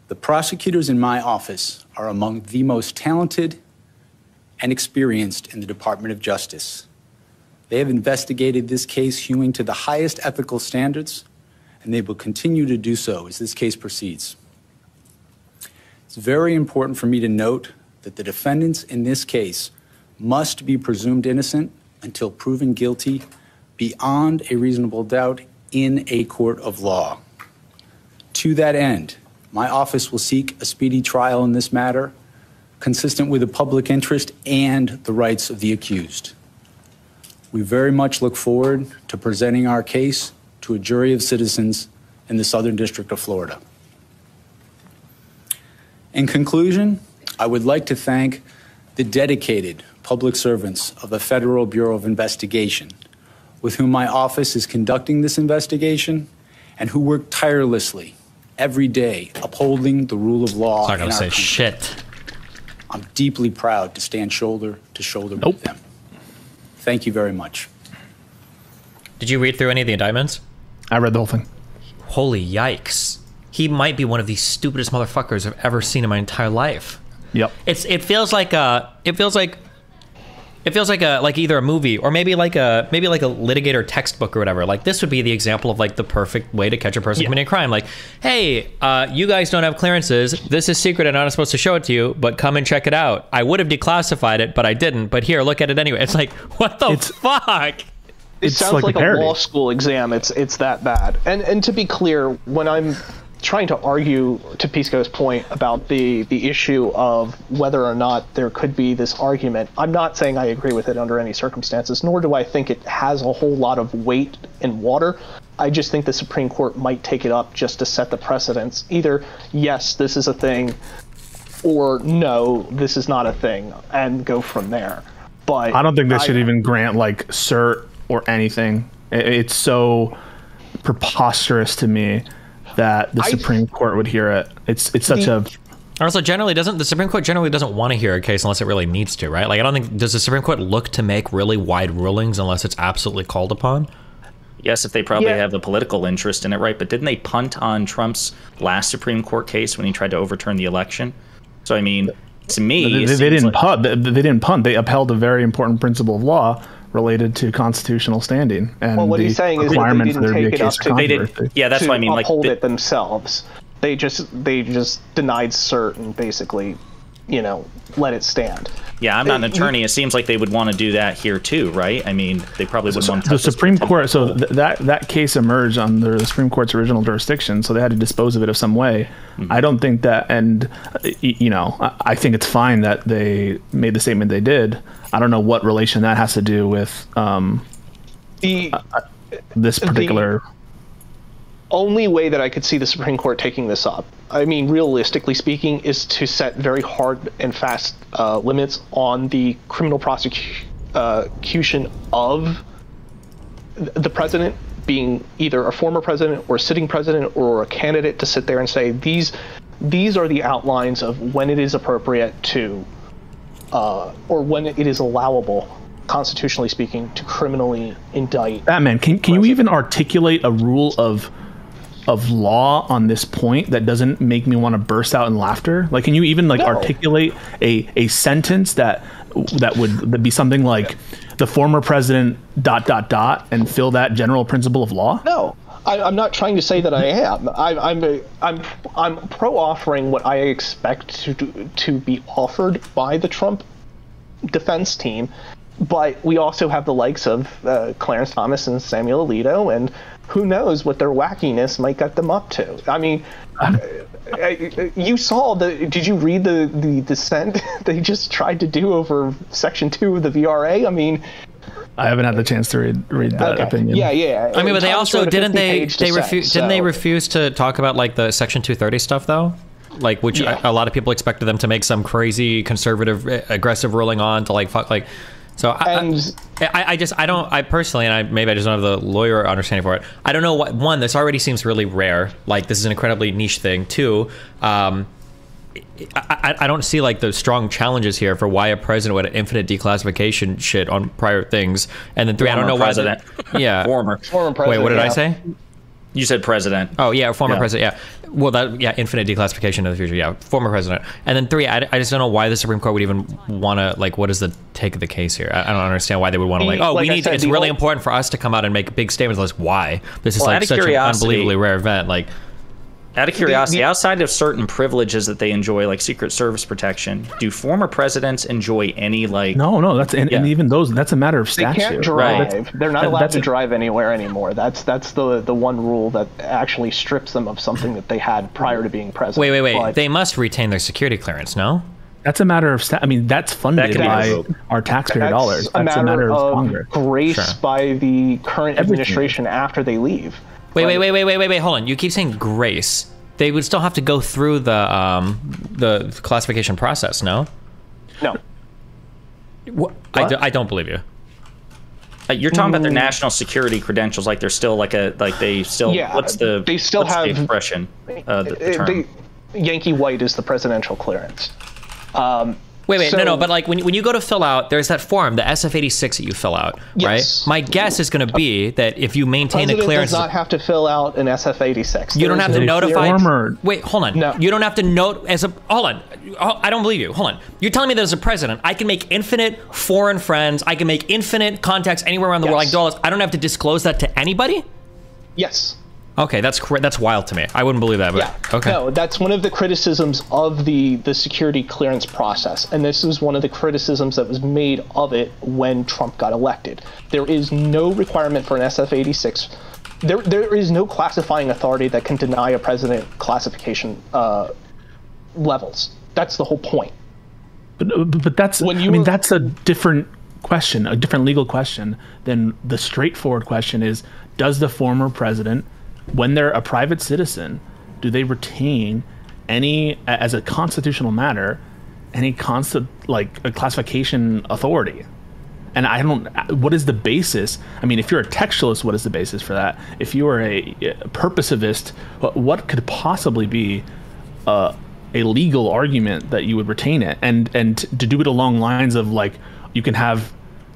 S5: The prosecutors in my office are among the most talented and experienced in the Department of Justice. They have investigated this case hewing to the highest ethical standards, and they will continue to do so as this case proceeds. It's very important for me to note that the defendants in this case must be presumed innocent until proven guilty beyond a reasonable doubt in a court of law. To that end, my office will seek a speedy trial in this matter, consistent with the public interest and the rights of the accused. We very much look forward to presenting our case to a jury of citizens in the Southern District of Florida. In conclusion, I would like to thank the dedicated public servants of the Federal Bureau of Investigation, with whom my office is conducting this investigation and who work tirelessly every day upholding the rule of law.
S1: It's not
S5: in
S1: gonna
S5: our
S1: say
S5: country.
S1: shit.
S5: I'm deeply proud to stand shoulder to shoulder with them. Thank you very much.
S1: Did you read through any of the indictments?
S4: I read the whole thing.
S1: Holy yikes. He might be one of the stupidest motherfuckers I've ever seen in my entire life.
S4: Yep.
S1: It feels like either a movie or maybe like a litigator textbook or whatever. Like, this would be the example of like the perfect way to catch a person committing a crime. Like, hey, you guys don't have clearances. This is secret and I'm not supposed to show it to you, but come and check it out. I would have declassified it, but I didn't. But here, look at it anyway. It's like, what the fuck?
S2: It sounds like a law school exam. It's that bad. And to be clear, when I'm trying to argue to Pisco's point about the issue of whether or not there could be this argument, I'm not saying I agree with it under any circumstances, nor do I think it has a whole lot of weight in water. I just think the Supreme Court might take it up just to set the precedence. Either, yes, this is a thing, or no, this is not a thing, and go from there. But
S4: I don't think they should even grant like cert or anything. It's so preposterous to me that the Supreme Court would hear it. It's such a...
S1: Also, the Supreme Court generally doesn't want to hear a case unless it really needs to, right? Like, I don't think, does the Supreme Court look to make really wide rulings unless it's absolutely called upon?
S3: Yes, if they probably have a political interest in it, right? But didn't they punt on Trump's last Supreme Court case when he tried to overturn the election? So, I mean, to me...
S4: They didn't punt. They didn't punt. They upheld a very important principle of law related to constitutional standing and
S2: what he's saying is that they didn't take it up
S3: that's what I mean.
S2: Uphold it themselves. They just denied cert and basically, let it stand.
S3: Yeah, I'm not an attorney. It seems like they would want to do that here too, right? I mean, they probably would want to.
S4: The Supreme Court. So that case emerged under the Supreme Court's original jurisdiction, so they had to dispose of it of some way. Mm-hmm. I don't think that, and I think it's fine that they made the statement they did. I don't know what relation that has to do with this particular.
S2: The only way that I could see the Supreme Court taking this up, I mean, realistically speaking, is to set very hard and fast limits on the criminal prosecution of the president being either a former president or a sitting president or a candidate, to sit there and say these are the outlines of when it is appropriate to or when it is allowable, constitutionally speaking, to criminally indict.
S4: Batman, can you even articulate a rule of law on this point that doesn't make me want to burst out in laughter? Like, can you even articulate a sentence that would be something like the former president ... and fill that general principle of law?
S2: No. I'm not trying to say that I am. I'm pro-offering what I expect to be offered by the Trump defense team, but we also have the likes of Clarence Thomas and Samuel Alito, and who knows what their wackiness might get them up to. I mean, you saw did you read the dissent they just tried to do over Section 2 of the VRA? I mean,
S4: I haven't had the chance to read that opinion.
S2: Yeah.
S1: I mean, but they also didn't they refuse to talk about like the Section 230 stuff though? Like, which a lot of people expected them to make some crazy conservative aggressive ruling on to like fuck like. So I personally, and maybe I just don't have the lawyer understanding for it. I don't know what, one, this already seems really rare. Like, this is an incredibly niche thing. Two, I don't see like the strong challenges here for why a president would have infinite declassification shit on prior things. And then 3, I don't know
S3: president.
S1: why. Yeah.
S3: Former
S2: president.
S1: Wait, what did I say?
S3: You said president.
S1: Oh yeah, former president. Yeah. Well, infinite declassification in the future. Yeah, former president. And then 3, I just don't know why the Supreme Court would even want to like. What is the take of the case here? I don't understand why they would want to it's really important for us to come out and make big statements. Like why? This is like such an unbelievably rare event. Like.
S3: Out of curiosity, outside of certain privileges that they enjoy, like Secret Service protection, do former presidents enjoy any like?
S4: No. That's and even those. That's a matter of statute.
S2: They can't drive. Right. They're not allowed to drive anywhere anymore. That's the one rule that actually strips them of something that they had prior to being president.
S1: Wait. But they must retain their security clearance. No.
S4: That's a matter of I mean, that's funded by our taxpayer dollars. That's a matter of Congress.
S2: Grace by the current administration after they leave.
S1: Wait, hold on. You keep saying grace. They would still have to go through the classification process, no?
S2: No.
S1: What? I don't believe you.
S3: You're talking about their national security credentials, like they're still what's the expression? The term?
S2: Yankee White is the presidential clearance.
S1: Wait, no, but like when you go to fill out, there's that form, the SF-86 that you fill out, right? My guess is going to be that if you maintain a clearance,
S2: does not have to fill out an SF-86.
S1: You don't have to notify. Wait, hold on.
S2: No.
S1: You don't have to note as a. Hold on. I don't believe you. Hold on. You're telling me that as a president, I can make infinite foreign friends. I can make infinite contacts anywhere around the world, like dollars. I don't have to disclose that to anybody.
S2: Yes.
S1: Okay, that's wild to me. I wouldn't believe that. But,
S2: yeah.
S1: Okay.
S2: No, that's one of the criticisms of the security clearance process, and this is one of the criticisms that was made of it when Trump got elected. There is no requirement for an SF-86. There is no classifying authority that can deny a president classification levels. That's the whole point.
S4: But that's that's a different question, a different legal question than the straightforward question is: does the former president, when they're a private citizen, do they retain any, as a constitutional matter, any a classification authority? And I don't. What is the basis? I mean, if you're a textualist, what is the basis for that? If you are a purposivist, what could possibly be a legal argument that you would retain it? And to do it along lines of like, you can have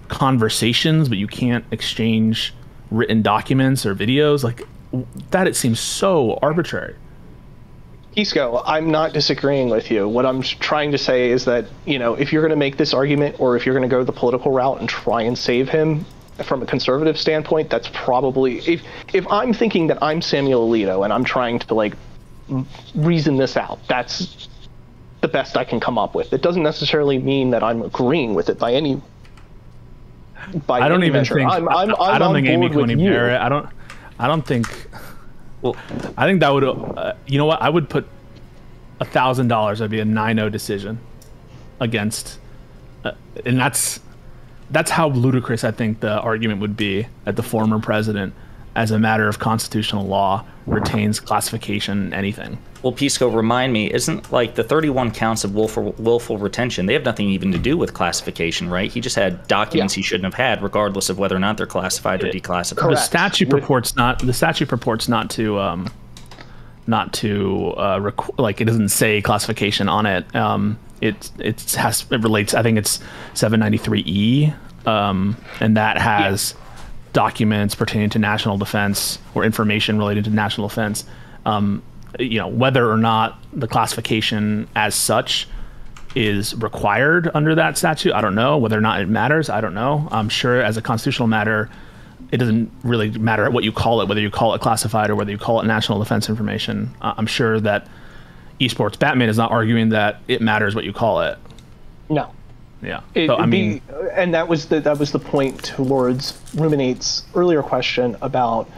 S4: conversations, but you can't exchange written documents or videos, like that. It seems so arbitrary.
S2: Pisco, I'm not disagreeing with you. What I'm trying to say is that, if you're going to make this argument, or if you're going to go the political route and try and save him from a conservative standpoint, that's probably, if I'm thinking that I'm Samuel Alito and I'm trying to reason this out, that's the best I can come up with. It doesn't necessarily mean that I'm agreeing with it by any
S4: I don't even think. I don't think Amy Coney Barrett. I don't think. Well, I think that would. You know what? I would put $1,000. That'd be a 9-0 decision against, and that's how ludicrous I think the argument would be that the former president, as a matter of constitutional law, retains classification anything.
S3: Well, Pisco, remind me, isn't like the 31 counts of willful retention, they have nothing even to do with classification, right? He just had documents he shouldn't have had, regardless of whether or not they're classified or declassified.
S4: Correct. The statute purports not to it doesn't say classification on it. It relates. I think it's 793E, and that has documents pertaining to national defense or information related to national defense. Whether or not the classification as such is required under that statute, I don't know. Whether or not it matters, I don't know. I'm sure as a constitutional matter, it doesn't really matter what you call it, whether you call it classified or whether you call it national defense information. I'm sure that EsportsBatman is not arguing that it matters what you call it.
S2: No.
S4: Yeah.
S2: And that was the point towards Ruminate's earlier question about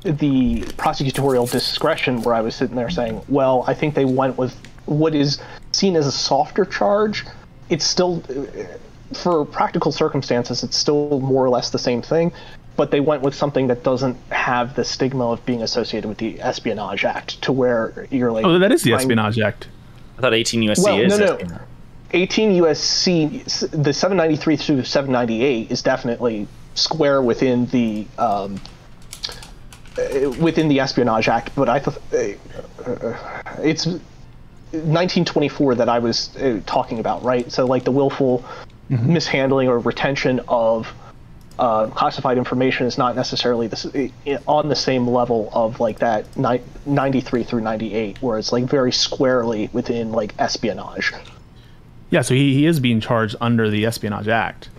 S2: the prosecutorial discretion, where I was sitting there saying, well, I think they went with what is seen as a softer charge. It's still, for practical circumstances, it's still more or less the same thing, but they went with something that doesn't have the stigma of being associated with the Espionage Act, to where you're like...
S4: Oh, that is the Espionage Act.
S3: I thought 18 U.S.C. is Espionage.
S2: 18 U.S.C., the 793 through 798 is definitely square within the Espionage Act, but I thought 1924 that I was talking about, right? So like the willful mishandling or retention of classified information is not necessarily on the same level of like that 93 through 98, where it's like very squarely within like espionage.
S4: Yeah, so he is being charged under the Espionage Act,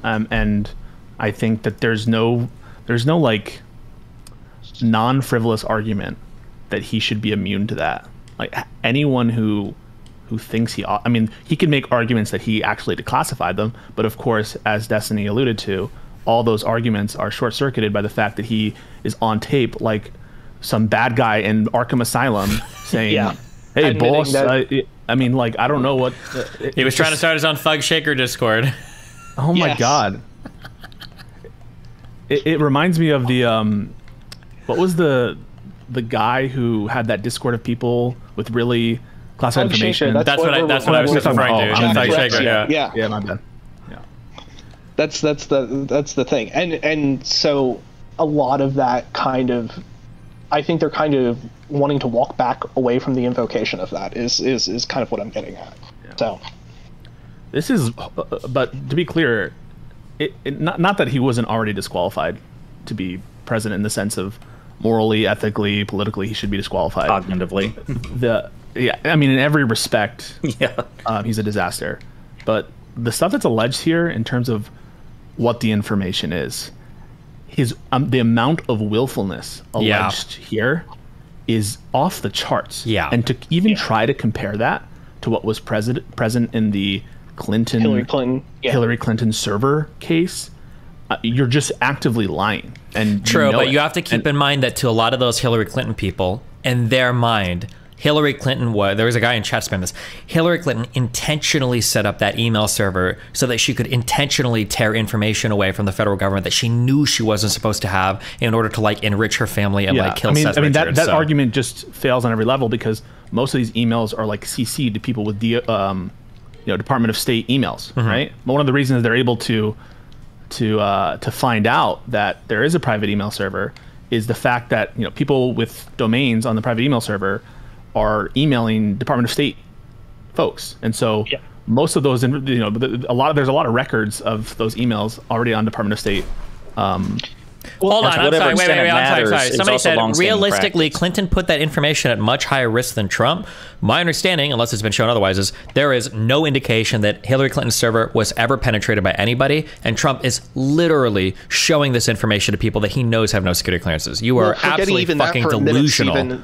S4: and I think that there's no like non-frivolous argument that he should be immune to that. Like anyone who thinks he can make arguments that he actually declassified them, but of course, as Destiny alluded to, all those arguments are short-circuited by the fact that he is on tape like some bad guy in Arkham Asylum saying, "Hey, boss, I mean, like, I don't know what..."
S1: He was trying to start his own Thug Shaker Discord.
S4: Oh my God. It reminds me of the, what was the guy who had that Discord of people with really classified information?
S2: That's what I was just referring to. Thug Shaker, yeah, my bad. That's the thing, and so a lot of that kind of, I think they're kind of wanting to walk back away from the invocation of that is kind of what I'm getting at. Yeah. So
S4: this is, but to be clear, not that he wasn't already disqualified to be president in the sense of morally, ethically, politically, he should be disqualified.
S3: Cognitively,
S4: I mean, in every respect, he's a disaster. But the stuff that's alleged here in terms of what the information is, the amount of willfulness alleged here is off the charts.
S1: Yeah.
S4: And to even try to compare that to what was present in the Hillary Clinton server case, you're just actively lying. And
S1: true, but you have to keep in mind that to a lot of those Hillary Clinton people, in their mind, Hillary Clinton there was a guy in chat spamming this. Hillary Clinton intentionally set up that email server so that she could intentionally tear information away from the federal government that she knew she wasn't supposed to have in order to like enrich her family and like kill Seth Richards.
S4: That argument just fails on every level, because most of these emails are like CC'd to people with the Department of State emails, right? But one of the reasons they're able to find out that there is a private email server is the fact that people with domains on the private email server are emailing Department of State folks, and so most of those, there's a lot of records of those emails already on Department of State.
S1: Hold on, I'm sorry. Wait. I'm sorry. Somebody said realistically, Clinton put that information at much higher risk than Trump. My understanding, unless it's been shown otherwise, is there is no indication that Hillary Clinton's server was ever penetrated by anybody, and Trump is literally showing this information to people that he knows have no security clearances. You are absolutely fucking delusional.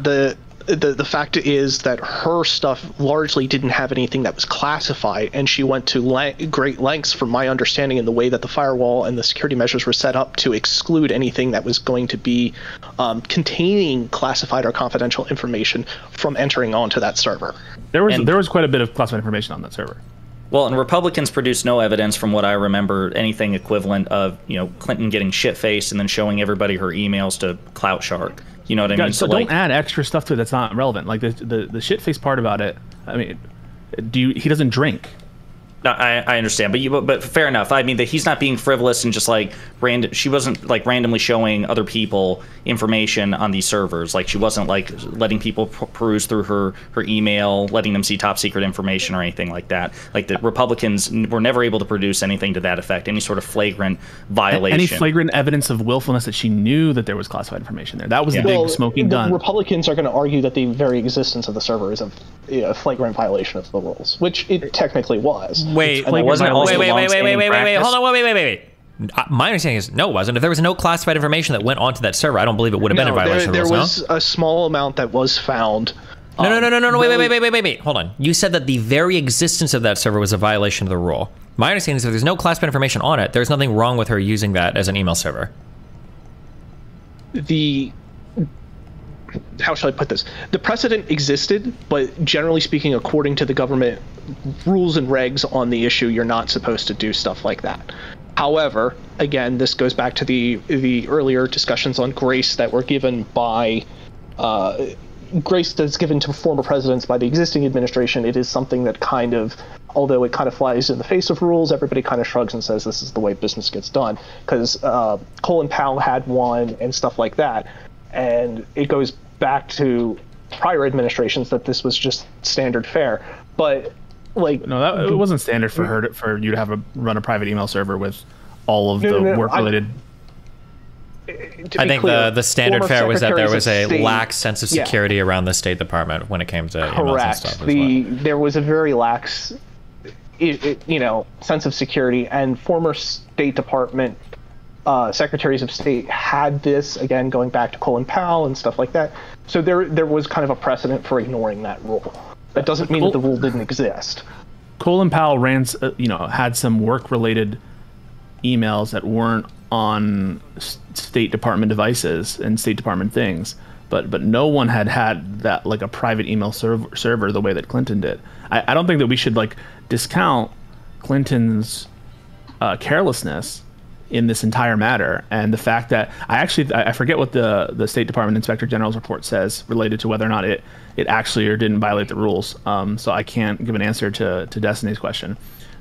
S2: The fact is that her stuff largely didn't have anything that was classified, and she went to great lengths, from my understanding, in the way that the firewall and the security measures were set up to exclude anything that was going to be containing classified or confidential information from entering onto that server.
S4: There was quite a bit of classified information on that server.
S3: Well, and Republicans produced no evidence, from what I remember, anything equivalent of Clinton getting shit-faced and then showing everybody her emails to Clout Shark. You know what I mean?
S4: So don't add extra stuff to it that's not relevant. Like the shit-faced part about it. I mean, he doesn't drink.
S3: No, I understand, but fair enough. I mean, that he's not being frivolous and just like random. She wasn't like randomly showing other people information on these servers. Like she wasn't like letting people peruse through her email, letting them see top secret information or anything like that. Like the Republicans were never able to produce anything to that effect. Any sort of flagrant violation.
S4: Any flagrant evidence of willfulness that she knew that there was classified information there. That was the big smoking gun.
S2: Republicans are going to argue that the very existence of the server is a flagrant violation of the rules, which it technically was.
S1: Wait. Hold on. Wait. My understanding is no, it wasn't. If there was no classified information that went onto that server, I don't believe it would have been a violation of the rules.
S2: There was a small amount that was found.
S1: No. Wait. Hold on. You said that the very existence of that server was a violation of the rule. My understanding is if there's no classified information on it, there's nothing wrong with her using that as an email server.
S2: How shall I put this? The precedent existed, but generally speaking, according to the government rules and regs on the issue, you're not supposed to do stuff like that. However, again, this goes back to the earlier discussions on grace that were given by grace that's given to former presidents by the existing administration. It is something that kind of, although it kind of flies in the face of rules, everybody kind of shrugs and says this is the way business gets done, because Colin Powell had one and stuff like that. And it goes back to prior administrations that this was just standard fare. But like,
S4: no, it wasn't standard for you to have run a private email server with all of the work related.
S1: I think the standard fare was that there was a lax sense of security around the State Department when it came to emails and stuff.
S2: There was a very lax, sense of security, and former State Department secretaries of state had this, again, going back to Colin Powell and stuff like that. So there was kind of a precedent for ignoring that rule. That doesn't mean that the rule didn't exist.
S4: Colin Powell had some work-related emails that weren't on State Department devices and State Department things, but no one had that, like, a private email server the way that Clinton did. I don't think that we should discount Clinton's carelessness in this entire matter, and the fact that I forget what the State Department Inspector General's report says related to whether or not it actually or didn't violate the rules. So I can't give an answer to Destiny's question.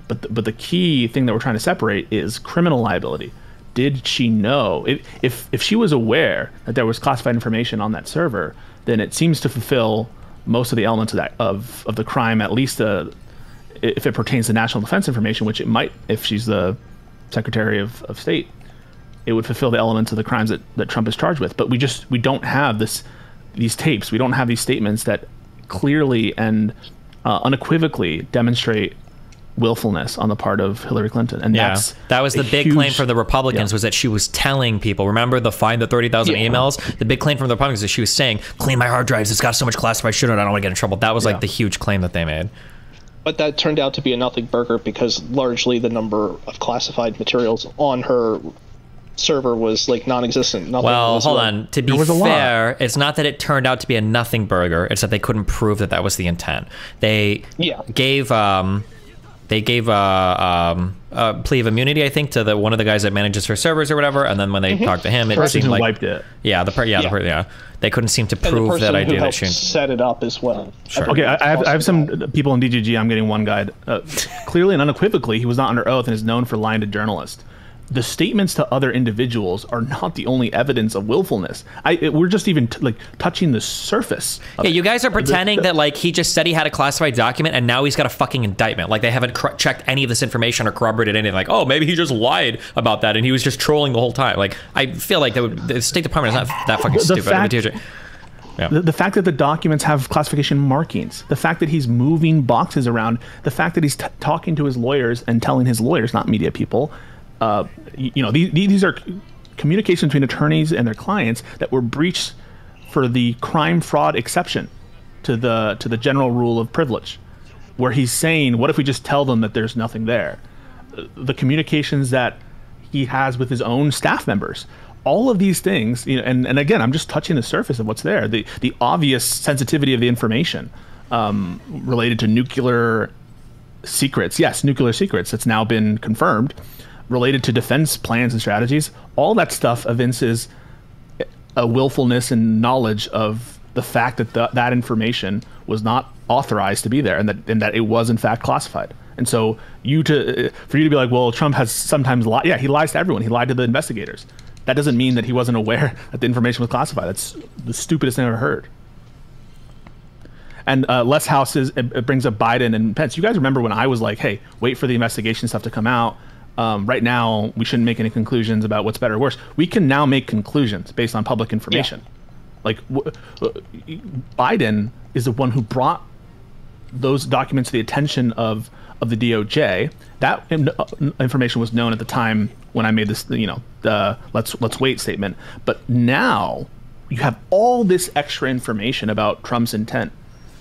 S4: But the key thing that we're trying to separate is criminal liability. Did she know? If she was aware that there was classified information on that server, then it seems to fulfill most of the elements of the crime, at least if it pertains to national defense information, which it might if she's the Secretary of State. It would fulfill the elements of the crimes that Trump is charged with. But we don't have these tapes. We don't have these statements that clearly and unequivocally demonstrate willfulness on the part of Hillary Clinton. And
S1: that was the big claim from the Republicans, was that she was telling people, remember the find the 30,000 emails? The big claim from the Republicans is she was saying, clean my hard drives, it's got so much classified shit on it, I don't want to get in trouble. That was like the huge claim that they made.
S2: But that turned out to be a nothing burger, because largely the number of classified materials on her server was non-existent.
S1: Well, hold on. To be fair, it's not that it turned out to be a nothing burger. It's that they couldn't prove that was the intent. They gave a plea of immunity, I think, to one of the guys that manages her servers or whatever. And then when they talked to him, it seemed like
S4: wiped it.
S1: They couldn't seem to prove that idea that she
S2: set it up as well.
S4: Sure. Okay, I have some people in DGG. I'm getting one guide. Clearly and unequivocally, he was not under oath and is known for lying to journalists. The statements to other individuals are not the only evidence of willfulness. We're just even touching the surface.
S1: You guys are pretending that he just said he had a classified document and now he's got a fucking indictment. They haven't checked any of this information or corroborated anything. Oh, maybe he just lied about that and he was just trolling the whole time. I feel like the State Department is not that fucking stupid.
S4: The fact that the documents have classification markings, the fact that he's moving boxes around, the fact that he's talking to his lawyers and telling his lawyers, not media people, these are communications between attorneys and their clients that were breached for the crime fraud exception to the general rule of privilege, where he's saying, what if we just tell them that there's nothing there? The communications that he has with his own staff members, all of these things, and again, I'm just touching the surface of what's there. The obvious sensitivity of the information related to nuclear secrets. Yes, nuclear secrets. That's now been confirmed. Related to defense plans and strategies, all that stuff evinces a willfulness and knowledge of the fact that that information was not authorized to be there, and that it was in fact classified. And so for you to be like, well, Trump has sometimes lied. Yeah, he lies to everyone. He lied to the investigators. That doesn't mean that he wasn't aware that the information was classified. That's the stupidest thing I've ever heard. And Lesshouses, it brings up Biden and Pence. You guys remember when I was like, hey, wait for the investigation stuff to come out. Right now, we shouldn't make any conclusions about what's better or worse. We can now make conclusions based on public information. Biden is the one who brought those documents to the attention of the DOJ. That information was known at the time when I made this, let's wait statement. But now you have all this extra information about Trump's intent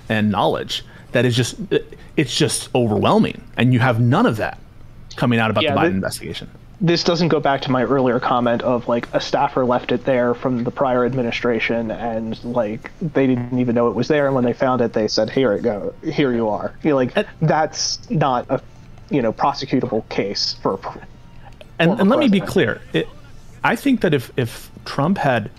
S4: and knowledge that is just overwhelming, and you have none of that coming out about the Biden investigation.
S2: This doesn't go back to my earlier comment of a staffer left it there from the prior administration, and they didn't even know it was there, and when they found it, they said, "Here it go, here you are." That's not a prosecutable case for.
S4: And let me be clear. I think that if Trump had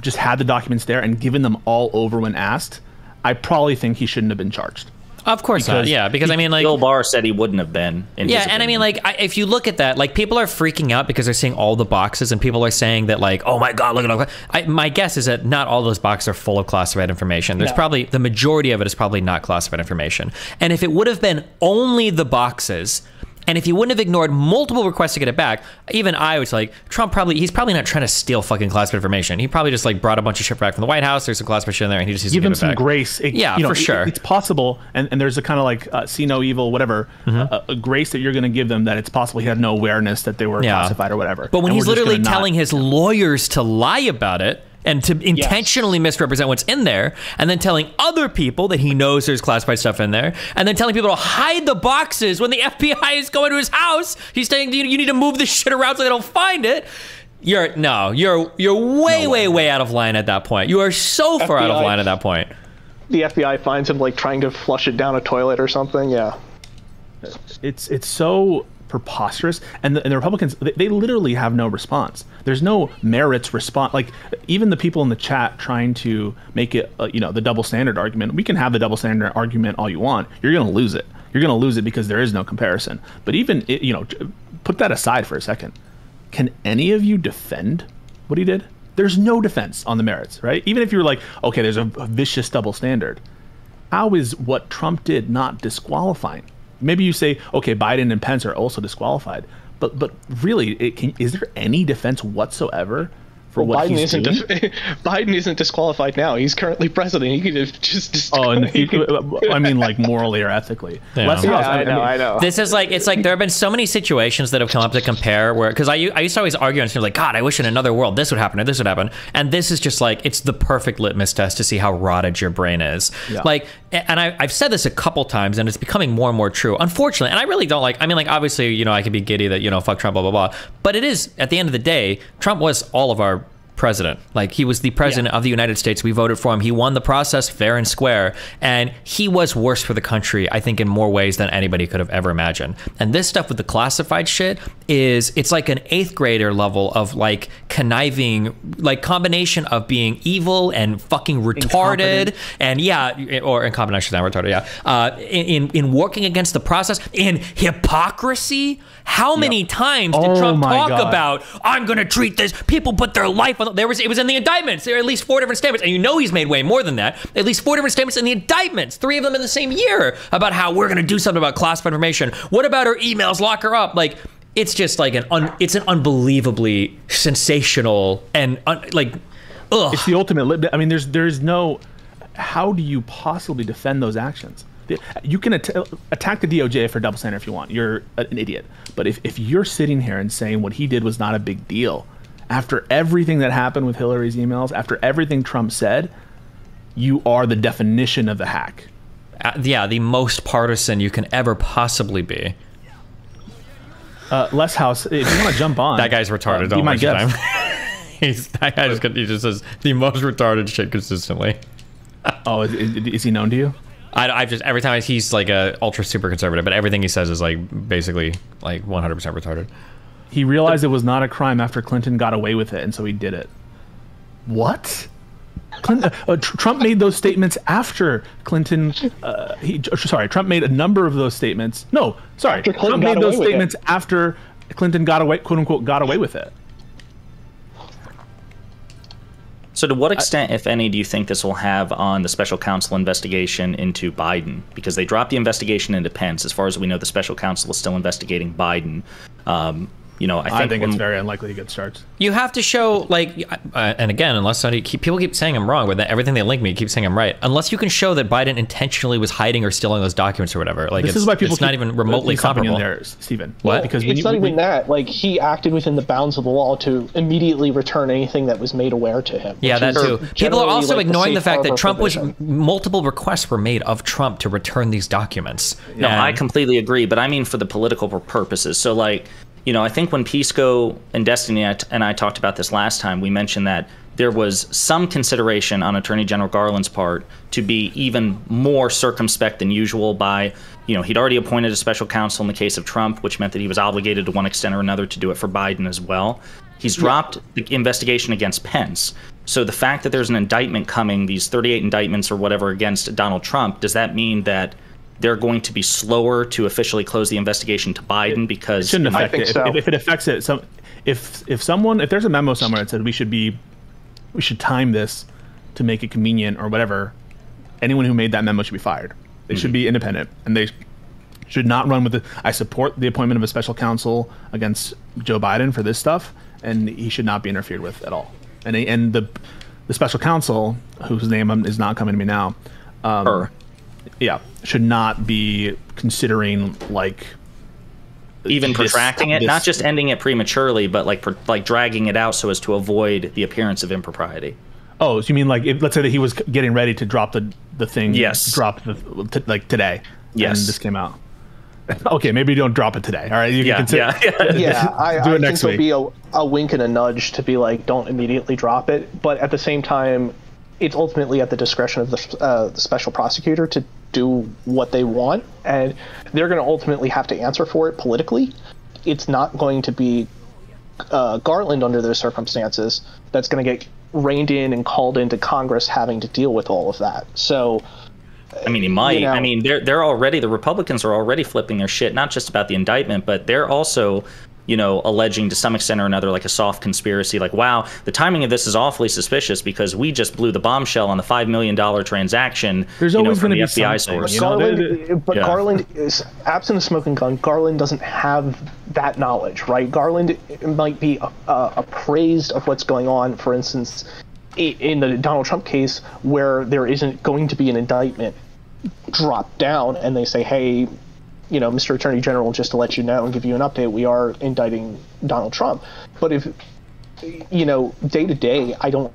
S4: just had the documents there and given them all over when asked, I probably think he shouldn't have been charged.
S1: Of course not. Yeah, because I mean, like,
S3: Bill Barr said he wouldn't have been.
S1: Yeah, and I mean, like, if you look at that, like, people are freaking out because they're seeing all the boxes, and people are saying that, like, oh my God, look at all. My guess is that not all those boxes are full of classified information. There's probably the majority of it is probably not classified information. And if it would have been only the boxes, and if you wouldn't have ignored multiple requests to get it back, even I was like, he's probably not trying to steal fucking classified information. He probably just like brought a bunch of shit back from the White House. There's some classified shit in there, and he just needs to give
S4: him
S1: it
S4: some
S1: back.
S4: Grace.
S1: For sure.
S4: It's possible, and there's a kind of like see no evil, whatever, a grace that you're going to give them that it's possible he had no awareness that they were classified or whatever.
S1: But when he's literally telling his lawyers to lie about it, and to intentionally misrepresent what's in there, and then telling other people that he knows there's classified stuff in there, and then telling people to hide the boxes when the FBI is going to his house. He's saying you need to move this shit around so they don't find it. You're way out of line at that point. You are so far out of line at that point.
S2: The FBI finds him like trying to flush it down a toilet or something. Yeah,
S4: it's so preposterous, and the Republicans, they literally have no response. There's no merits response. Like, even the people in the chat trying to make it the double standard argument. We can have the double standard argument all you want. You're going to lose it. You're going to lose it because there is no comparison. But even put that aside for a second. Can any of you defend what he did? There's no defense on the merits, right? Even if you're like, okay, there's a vicious double standard. How is what Trump did not disqualifying? Maybe you say, okay, Biden and Pence are also disqualified, but really, is there any defense whatsoever for what he's doing?
S2: Biden isn't disqualified now. He's currently president. He could have just.
S4: I mean, like morally or ethically.
S2: I know.
S1: This is like, it's like there have been so many situations that have come up to compare where, because I used to always argue and like, God, I wish in another world this would happen or this would happen, and this is just like, it's the perfect litmus test to see how rotted your brain is. Yeah. Like, and I've said this a couple times, and it's becoming more and more true, unfortunately. And I really don't like. I mean, like, obviously, I could be giddy that fuck Trump, blah blah blah. But it is, at the end of the day, Trump was all of our president. Like, he was the president of the United States. We voted for him. He won the process fair and square, and he was worse for the country, I think, in more ways than anybody could have ever imagined. And this stuff with the classified shit it's like an 8th grader level of like conniving, like combination of being evil and fucking retarded, or incompetent, I should say, retarded, in working against the process, in hypocrisy. How many times did Trump talk about, I'm gonna treat this, people put their life on, it was in the indictments. There are at least 4 different statements, and he's made way more than that. At least 4 different statements in the indictments, 3 of them in the same year, about how we're gonna do something about classified information. What about her emails? Lock her up. Like, it's just like it's an unbelievably sensational and
S4: It's the ultimate. I mean, there's no. How do you possibly defend those actions? You can attack the DOJ for double standard if you want. You're an idiot. But if you're sitting here and saying what he did was not a big deal, after everything that happened with Hillary's emails, after everything Trump said, you are the definition of the hack.
S1: The most partisan you can ever possibly be.
S4: Lesshoues, if you want to jump on,
S1: that guy's retarded. Don't waste your time. That guy he just says the most retarded shit consistently.
S4: Oh, is he known to you?
S1: I just, every time he's like a ultra super conservative, but everything he says is like basically like 100% retarded.
S4: He realized it was not a crime after Clinton got away with it, and so he did it. What? Trump made those statements after Clinton. Trump made a number of those statements. No, sorry, Trump made those statements after Clinton got away, quote unquote, got away with it.
S3: So to what extent, if any, do you think this will have on the special counsel investigation into Biden? Because they dropped the investigation into Pence. As far as we know, the special counsel is still investigating Biden. I think
S4: it's very unlikely to get starts.
S1: You have to show, like, and again, unless people keep saying I'm wrong, but everything they link me keep saying I'm right. Unless you can show that Biden intentionally was hiding or stealing those documents or whatever. Like,
S4: this is why people
S1: it's not even remotely comparable.
S4: There, Stephen.
S1: What?
S2: Because it's not even that. Like, he acted within the bounds of the law to immediately return anything that was made aware to him.
S1: Yeah, that too. People are also ignoring the fact that multiple requests were made of Trump to return these documents.
S3: No, I completely agree, but I mean for the political purposes. So, like, I think when Pisco and Destiny and I talked about this last time, we mentioned that there was some consideration on Attorney General Garland's part to be even more circumspect than usual by, he'd already appointed a special counsel in the case of Trump, which meant that he was obligated to one extent or another to do it for Biden as well. He's dropped the investigation against Pence. So the fact that there's an indictment coming, these 38 indictments or whatever against Donald Trump, does that mean that they're going to be slower to officially close the investigation to Biden because
S4: shouldn't affect it.
S2: So.
S4: If it affects it, if there's a memo somewhere that said we should time this to make it convenient or whatever, anyone who made that memo should be fired. They should be independent, and they should not run with it. I support the appointment of a special counsel against Joe Biden for this stuff, and he should not be interfered with at all. And the special counsel, whose name is not coming to me now, should not be considering like
S3: even protracting it, not just ending it prematurely, but like dragging it out so as to avoid the appearance of impropriety.
S4: Oh, so you mean like let's say that he was getting ready to drop the thing?
S3: Yes.
S4: Drop like today.
S3: Yes.
S4: And this came out. Okay, maybe you don't drop it today. All right. You can consider.
S2: I think there'll be a wink and a nudge to be like, don't immediately drop it. But at the same time, it's ultimately at the discretion of the special prosecutor to do what they want, and they're going to ultimately have to answer for it politically. It's not going to be Garland under those circumstances that's going to get reined in and called into Congress having to deal with all of that. So
S3: I mean, he might. I mean, they're already, the Republicans are already flipping their shit, not just about the indictment, but they're also, alleging to some extent or another like a soft conspiracy. Like, wow, the timing of this is awfully suspicious because we just blew the bombshell on the $5 million transaction.
S4: There's always
S3: from
S4: going
S3: the
S4: to be
S3: FBI
S4: something.
S3: source.
S2: Garland is absent of smoking gun. Garland doesn't have that knowledge, right? Garland might be appraised of what's going on. For instance, in the Donald Trump case, where there isn't going to be an indictment dropped down, and they say, hey, Mr. Attorney General, just to let you know and give you an update, we are indicting Donald Trump. But if, day to day, I don't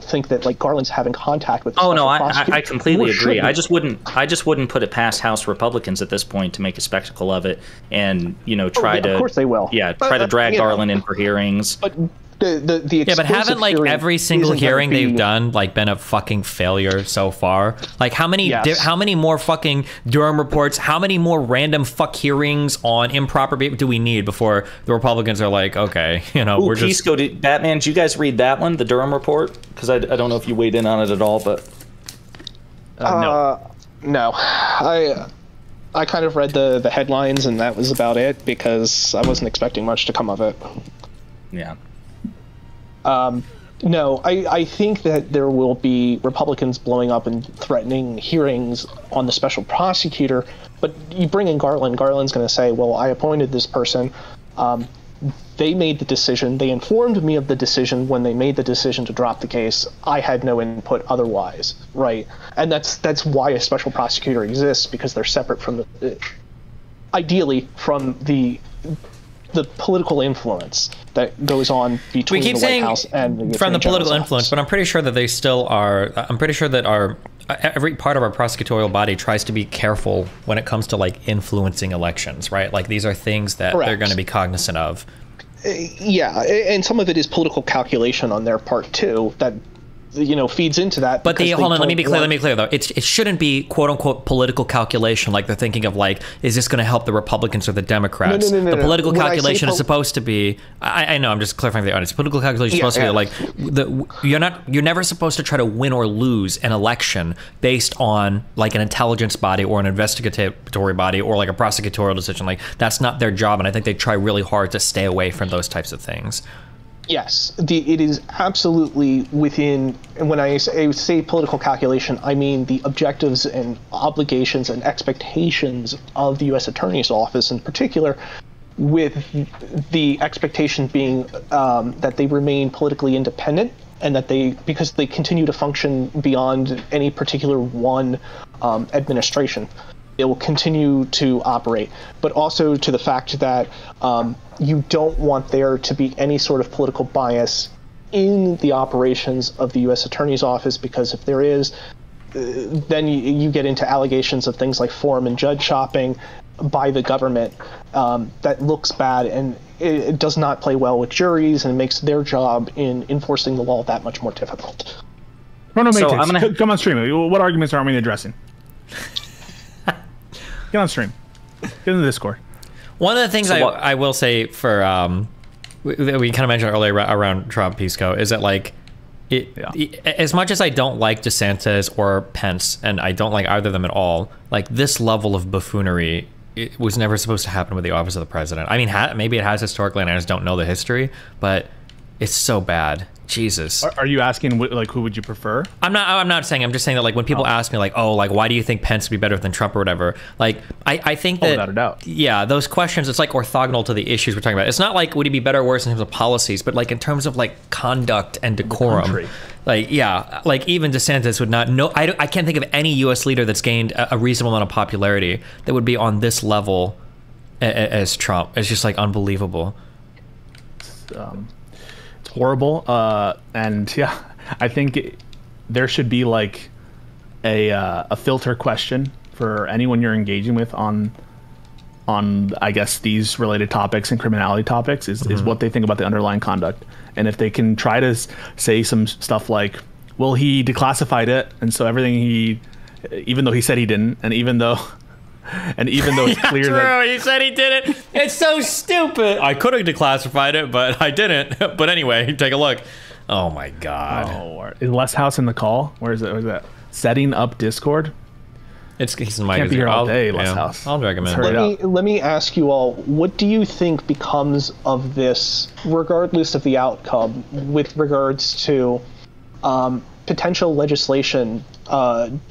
S2: think that like Garland's having contact with the
S3: no, I completely agree.
S2: I just
S3: wouldn't put it past House Republicans at this point to make a spectacle of it and try to.
S2: Of course they will.
S3: Yeah, try to drag Garland in for hearings.
S2: But but
S1: haven't like every single hearing they've done like been a fucking failure so far? Like how many more fucking Durham reports, how many more random fuck hearings on improper do we need before the Republicans are like, okay, we're just
S3: Pisco, Batman, did you guys read that one, the Durham report? Because I don't know if you weighed in on it at all, but
S2: no. I kind of read the headlines and that was about it because I wasn't expecting much to come of it.
S3: Yeah.
S2: No, I think that there will be Republicans blowing up and threatening hearings on the special prosecutor, but you bring in Garland. Garland's going to say, well, I appointed this person. They made the decision. They informed me of the decision when they made the decision to drop the case. I had no input otherwise, right? And that's why a special prosecutor exists, because they're separate from ideally from the political influence that goes on between the White House and the
S1: from the political
S2: General's
S1: influence,
S2: office.
S1: but I'm pretty sure that they still are. I'm pretty sure that every part of our prosecutorial body tries to be careful when it comes to like influencing elections, right? Like these are things that they're going to be cognizant of.
S2: Yeah, and some of it is political calculation on their part too. That feeds into that.
S1: But hold on, let me be clear though. It shouldn't be quote unquote political calculation like they're thinking of like, is this going to help the Republicans or the Democrats?
S2: No.
S1: The political calculation is supposed to be. I know. I'm just clarifying for the audience. Political calculation is supposed to be like you're never supposed to try to win or lose an election based on like an intelligence body or an investigatory body or like a prosecutorial decision. Like that's not their job, and I think they try really hard to stay away from those types of things.
S2: Yes, it is absolutely within, and when I say political calculation, I mean the objectives and obligations and expectations of the U.S. Attorney's Office in particular, with the expectation being that they remain politically independent and that because they continue to function beyond any particular one administration. It will continue to operate, but also to the fact that you don't want there to be any sort of political bias in the operations of the U.S. Attorney's Office, because if there is, then you get into allegations of things like forum and judge shopping by the government that looks bad, and it does not play well with juries and makes their job in enforcing the law that much more difficult.
S4: Come on stream. What arguments are we addressing? Get on stream. Get in the Discord.
S1: One of the things I will say for we kind of mentioned earlier around Trump, Pisco, is that like As much as I don't like DeSantis or Pence, and I don't like either of them at all, like this level of buffoonery, it was never supposed to happen with the office of the president. I mean, maybe it has historically, and I just don't know the history, but it's so bad. Jesus.
S4: Are you asking like who would you prefer?
S1: I'm not saying. I'm just saying that like when people ask me like, oh, like why do you think Pence would be better than Trump or whatever? Like I think that
S4: without a doubt.
S1: Yeah, those questions, it's like orthogonal to the issues we're talking about. It's not like would he be better or worse in terms of policies, but like in terms of like conduct and decorum. Like yeah, like even DeSantis would not know. I can't think of any U.S. leader that's gained a reasonable amount of popularity that would be on this level as Trump. It's just like unbelievable.
S4: Horrible, and yeah, I think there should be like a filter question for anyone you're engaging with on I guess these related topics and criminality topics is what they think about the underlying conduct. And if they can try to say some stuff like, well, he declassified it, and so everything even though he said he didn't, and even though it's clear that
S1: he said he did it. It's so stupid. I could have declassified it, but I didn't. But anyway, take a look. Oh my God.
S4: Oh, is Lesshoues in the call? Where is it? Where is that? Setting up Discord.
S1: He's in my.
S4: Can't be here all day, Lesshoues.
S1: I'll drag him in.
S2: Let me ask you all: what do you think becomes of this, regardless of the outcome, with regards to potential legislation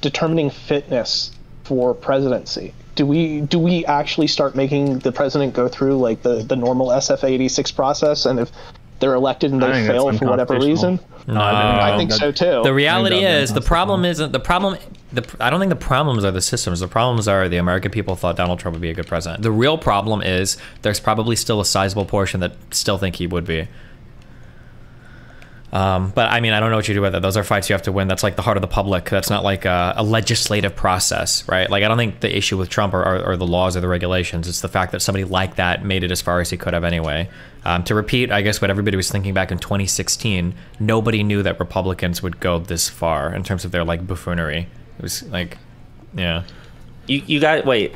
S2: determining fitness for presidency? Do we actually start making the president go through like the normal SF 86 process, and if they're elected and they fail for whatever reason?
S1: No,
S2: I think so too.
S1: The reality is the problem isn't the problem. I don't think the problems are the systems. The problems are the American people thought Donald Trump would be a good president. The real problem is there's probably still a sizable portion that still think he would be. But I mean, I don't know what you do with it. Those are fights you have to win. That's like the heart of the public. That's not like a legislative process, right? Like, I don't think the issue with Trump are the laws or the regulations. It's the fact that somebody like that made it as far as he could have anyway. To repeat, I guess what everybody was thinking back in 2016, nobody knew that Republicans would go this far in terms of their like buffoonery. It was like, yeah.
S3: You got, wait,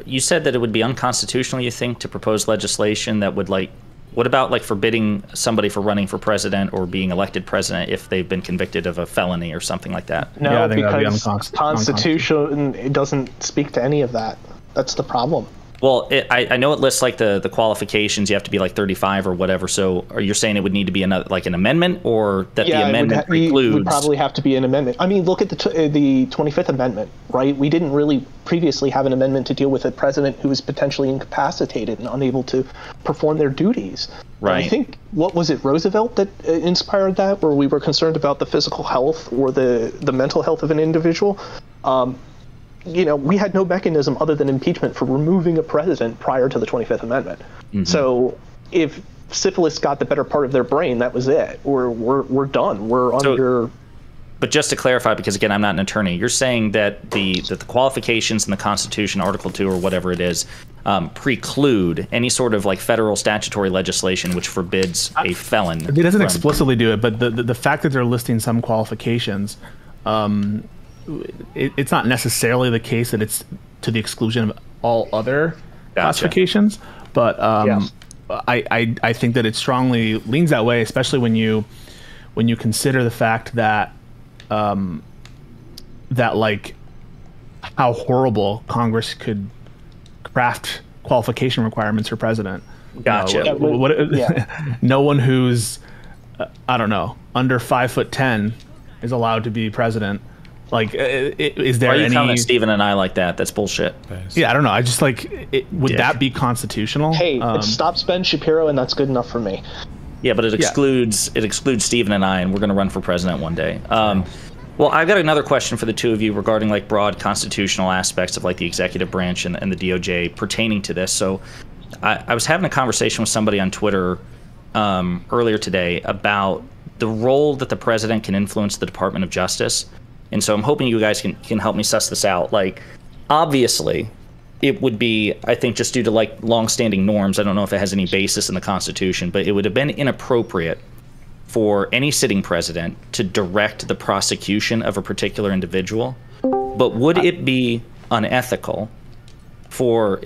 S3: you said that it would be unconstitutional, you think, to propose legislation that would like, what about like forbidding somebody for running for president or being elected president if they've been convicted of a felony or something like that?
S2: No, because Constitution, it doesn't speak to any of that. That's the problem.
S3: Well, I know it lists like the qualifications. You have to be like 35 or whatever. So are you saying it would need to be another like an amendment, or that the amendment precludes?
S2: It would probably have to be an amendment. I mean, look at the 25th Amendment, right? We didn't really previously have an amendment to deal with a president who was potentially incapacitated and unable to perform their duties.
S3: Right.
S2: And I think, what was it, Roosevelt that inspired that, where we were concerned about the physical health or the mental health of an individual? You know, we had no mechanism other than impeachment for removing a president prior to the 25th Amendment. Mm-hmm. So if syphilis got the better part of their brain, that was it. We're done. We're under...
S3: But just to clarify, because again, I'm not an attorney, you're saying that the qualifications in the Constitution, Article 2 or whatever it is, preclude any sort of like federal statutory legislation which forbids a felon.
S4: It doesn't explicitly do it, but the fact that they're listing some qualifications, it's not necessarily the case that it's to the exclusion of all other classifications, but I think that it strongly leans that way, especially when you consider the fact that that like how horrible Congress could craft qualification requirements for president.
S3: Gotcha.
S4: No one who's I don't know, under 5'10" is allowed to be president. Like, is there any...
S3: Why are you coming at Stephen and I like that? That's bullshit.
S4: Yeah, I don't know. I just like... would that be constitutional?
S2: Hey, it stops Ben Shapiro, and that's good enough for me.
S3: Yeah, but it excludes Stephen and I, and we're going to run for president one day. Well, I've got another question for the two of you regarding like broad constitutional aspects of like the executive branch and the DOJ pertaining to this. So I was having a conversation with somebody on Twitter earlier today about the role that the president can influence the Department of Justice. And so I'm hoping you guys can help me suss this out. Like, obviously, it would be, I think, just due to like longstanding norms. I don't know if it has any basis in the Constitution, but it would have been inappropriate for any sitting president to direct the prosecution of a particular individual. But would it be unethical for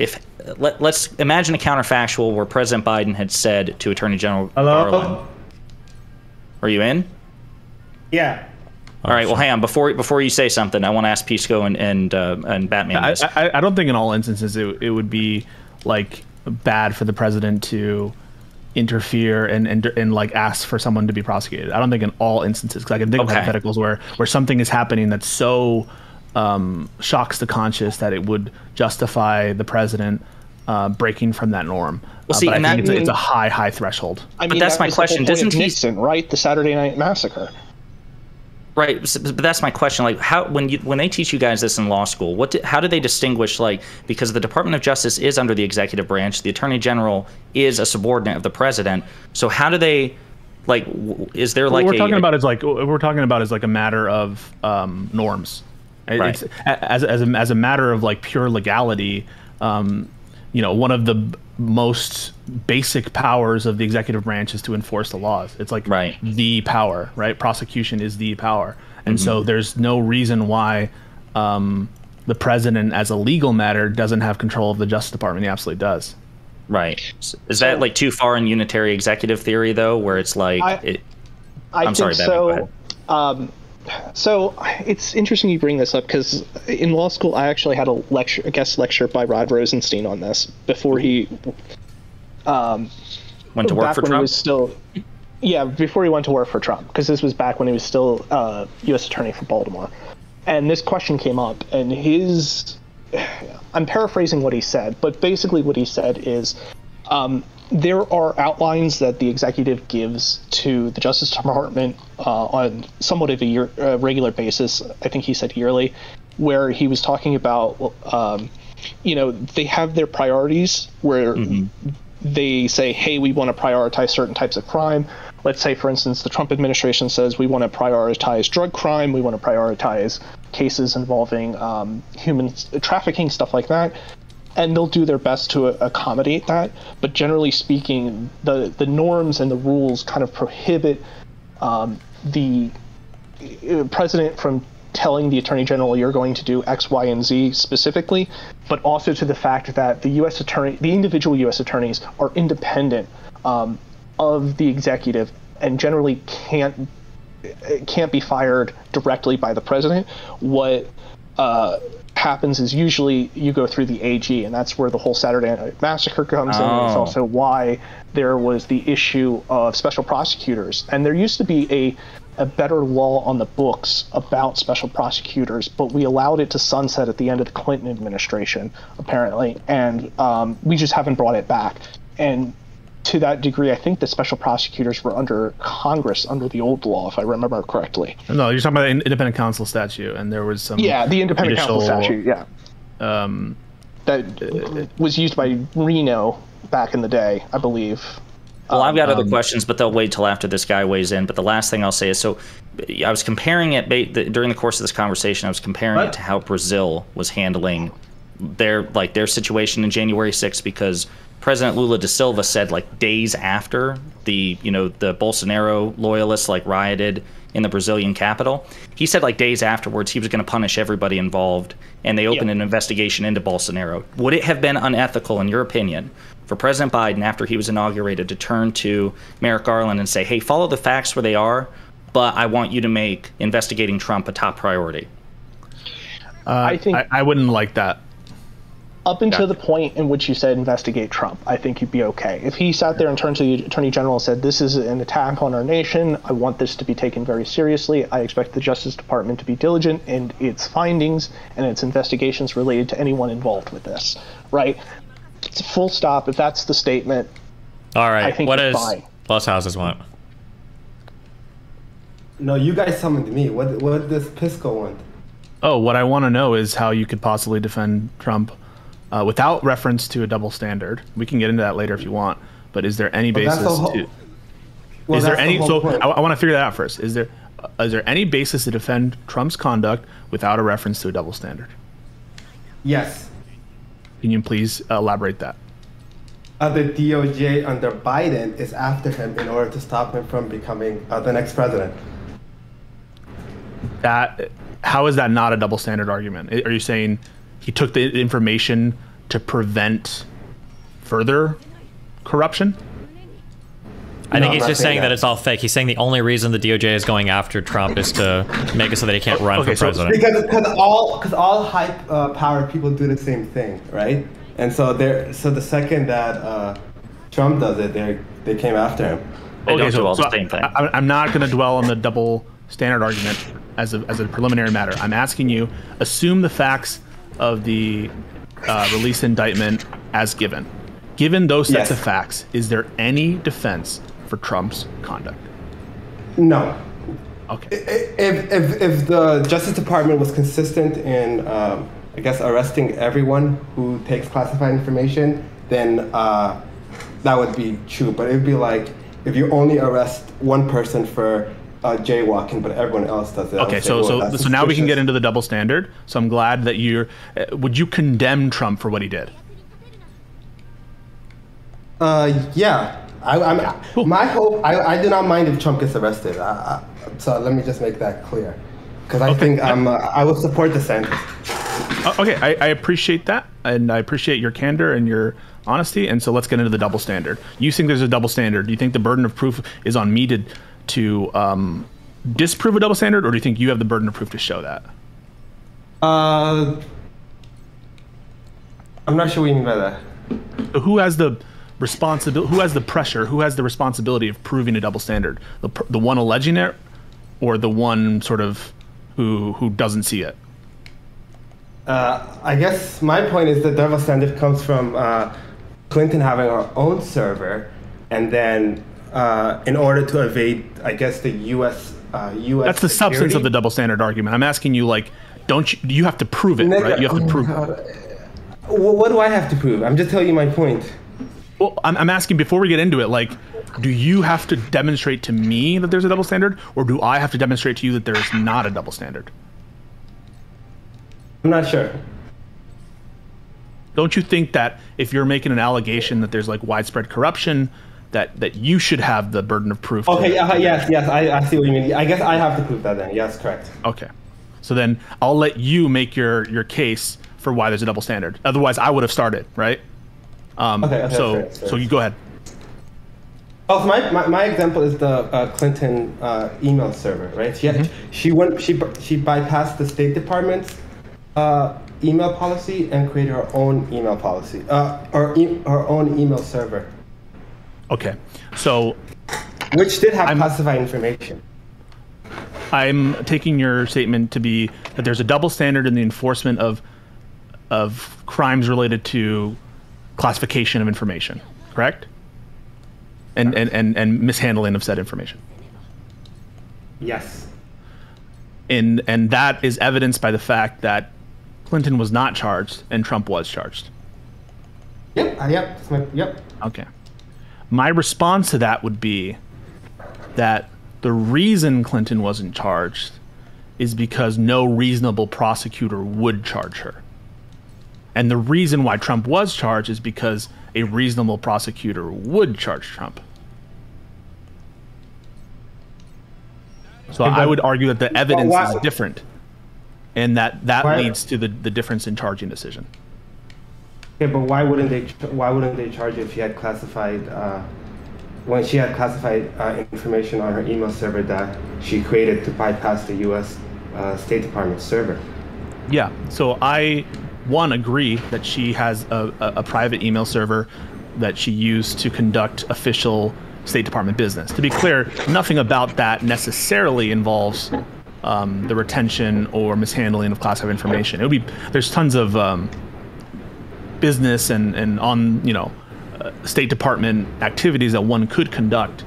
S3: let's imagine a counterfactual where President Biden had said to Attorney General Garland, "Are you in?"
S6: Yeah.
S3: All right. Well, hang on. Before you say something, I want to ask Pisco and Batman this.
S4: I don't think in all instances it would be like bad for the president to interfere and like ask for someone to be prosecuted. I don't think in all instances, because I can think of hypotheticals where something is happening that so shocks the conscience that it would justify the president breaking from that norm.
S3: Well, see,
S4: but I think it's a high threshold.
S2: I mean,
S3: but that's my question. Doesn't
S2: Nixon, right? The Saturday Night Massacre.
S3: Right, but that's my question. Like, how when they teach you guys this in law school, how do they distinguish? Like, because the Department of Justice is under the executive branch, the Attorney General is a subordinate of the president. So how do they, like, is there like
S4: what we're talking about is like a matter of norms.
S3: Right.
S4: It's, as a matter of like pure legality. One of the most basic powers of the executive branch is to enforce the laws. It's like the power, right? Prosecution is the power. And so there's no reason why the president, as a legal matter, doesn't have control of the Justice Department. He absolutely does.
S3: Right. Is that like too far in unitary executive theory, though, where it's like... I'm sorry, Batman, go ahead.
S2: So it's interesting you bring this up, because in law school I actually had a guest lecture by Rod Rosenstein on this before he
S3: went to work for Trump.
S2: Before he went to work for Trump, because this was back when he was still U.S. Attorney for Baltimore, and this question came up, and I'm paraphrasing what he said, but basically what he said is there are outlines that the executive gives to the Justice Department on somewhat of a regular basis. I think he said yearly, where he was talking about, they have their priorities where they say, hey, we want to prioritize certain types of crime. Let's say, for instance, the Trump administration says we want to prioritize drug crime. We want to prioritize cases involving human trafficking, stuff like that. And they'll do their best to accommodate that. But generally speaking, the norms and the rules kind of prohibit the president from telling the attorney general you're going to do X, Y, and Z specifically, but also to the fact that the individual U.S. attorneys are independent of the executive and generally can't be fired directly by the president. What happens is usually you go through the AG, and that's where the whole Saturday Night Massacre comes in. And it's also why there was the issue of special prosecutors. And there used to be a better law on the books about special prosecutors, but we allowed it to sunset at the end of the Clinton administration, apparently, and we just haven't brought it back. And to that degree, I think the special prosecutors were under Congress under the old law, if I remember correctly.
S4: No, you're talking about the independent counsel statute, and there was some...
S2: Yeah, the independent counsel statute, yeah. That was used by Reno back in the day, I believe.
S3: Well, I've got other questions, but they'll wait till after this guy weighs in. But the last thing I'll say is, so I was comparing it during the course of this conversation. I was comparing it to how Brazil was handling their situation in January 6th, because President Lula da Silva said like days after the Bolsonaro loyalists like rioted in the Brazilian capital, he said like days afterwards he was going to punish everybody involved, and they opened an investigation into Bolsonaro. Would it have been unethical, in your opinion, for President Biden, after he was inaugurated, to turn to Merrick Garland and say, hey, follow the facts where they are, but I want you to make investigating Trump a top priority?
S2: I think
S4: I wouldn't like that.
S2: Up until the point in which you said investigate Trump, I think you'd be okay. If he sat there and turned to the Attorney General and said, this is an attack on our nation, I want this to be taken very seriously, I expect the Justice Department to be diligent in its findings and its investigations related to anyone involved with this, right? It's a full stop. If that's the statement,
S1: all right,
S2: I think
S1: what
S2: it's
S1: does
S2: fine.
S1: Lesshoues want?
S6: No, you guys summoned me. What does Pisco want?
S4: Oh, what I want to know is how you could possibly defend Trump without reference to a double standard. We can get into that later if you want, but is there any basis to... Is there any... So I want to figure that out first. Is there any basis to defend Trump's conduct without a reference to a double standard?
S6: Yes.
S4: Can you please elaborate that?
S6: The DOJ under Biden is after him in order to stop him from becoming the next president.
S4: How is that not a double standard argument? Are you saying he took the information to prevent further corruption?
S1: I think he's just saying that it's all fake. He's saying the only reason the DOJ is going after Trump is to make it so that he can't run for president.
S6: Because all high-powered people do the same thing, right? And so the second that Trump does it, they came after him.
S3: They don't do all the same thing.
S4: I'm not going to dwell on the double standard argument as a preliminary matter. I'm asking you, assume the facts of the release indictment as given. Given those sets of facts, is there any defense for Trump's conduct?
S6: No.
S4: Okay.
S6: If the Justice Department was consistent in, I guess, arresting everyone who takes classified information, then that would be true. But it would be like if you only arrest one person for jaywalking, but everyone else does it.
S4: Okay, so now we can get into the double standard. So I'm glad that would you condemn Trump for what he did?
S6: Yeah.
S4: Cool.
S6: My hope, I do not mind if Trump gets arrested. So let me just make that clear. Because I think I will support DeSantis.
S4: Okay, I appreciate that. And I appreciate your candor and your honesty. And so let's get into the double standard. You think there's a double standard. Do you think the burden of proof is on me to disprove a double standard, or do you think you have the burden of proof to show that?
S6: I'm not sure what you mean by that.
S4: So who has the responsibility? Who has the pressure? Who has the responsibility of proving a double standard? The one alleging it, or the one sort of who doesn't see it?
S6: I guess my point is the double standard comes from Clinton having her own server, and then in order to evade, I guess, the U.S.
S4: That's the substance of the double standard argument. I'm asking you, like, you have to prove it, right? You have to prove it.
S6: What do I have to prove? I'm just telling you my point.
S4: Well, I'm asking, before we get into it, like, do you have to demonstrate to me that there's a double standard, or do I have to demonstrate to you that there's not a double standard?
S6: I'm not sure.
S4: Don't you think that if you're making an allegation that there's like widespread corruption, that you should have the burden of proof?
S6: Okay, yes, I see what you mean. I guess I have to prove that then. Yes, correct.
S4: Okay. So then I'll let you make your case for why there's a double standard. Otherwise, I would have started, right?
S6: Okay,
S4: so you go ahead.
S6: Oh, so my example is the Clinton email server, right? She bypassed the State Department's email policy and created her own email policy, her own email server.
S4: Okay, so
S6: which did have classified information.
S4: I'm taking your statement to be that there's a double standard in the enforcement of crimes related to classification of information, correct? And mishandling of said information.
S6: Yes.
S4: And that is evidenced by the fact that Clinton was not charged and Trump was charged.
S6: Yep.
S4: Okay. My response to that would be that the reason Clinton wasn't charged is because no reasonable prosecutor would charge her. And the reason why Trump was charged is because a reasonable prosecutor would charge Trump. So I would argue that the evidence is different, and that leads to the difference in charging decision.
S6: Okay, but why wouldn't they charge her if she had classified when she had classified information on her email server that she created to bypass the U.S. State Department server?
S4: Yeah. So I agree that she has a private email server that she used to conduct official State Department business. To be clear, nothing about that necessarily involves the retention or mishandling of classified information. There's tons of business and on State Department activities that one could conduct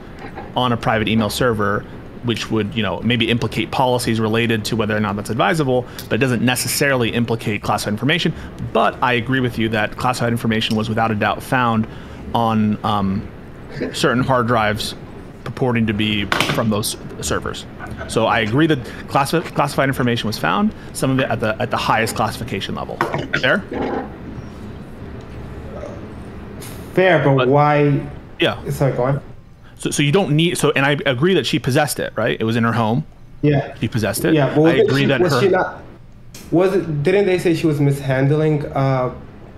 S4: on a private email server, which would maybe implicate policies related to whether or not that's advisable, but it doesn't necessarily implicate classified information. But I agree with you that classified information was without a doubt found on certain hard drives purporting to be from those servers. So I agree that classified information was found, some of it at the highest classification level. Fair?
S6: Fair, but why?
S4: Yeah.
S6: Sorry, go on.
S4: So you don't need, and I agree that she possessed it, right? It was in her home.
S6: Yeah.
S4: She possessed it.
S6: Yeah, but
S4: I agree that
S6: didn't they say she was mishandling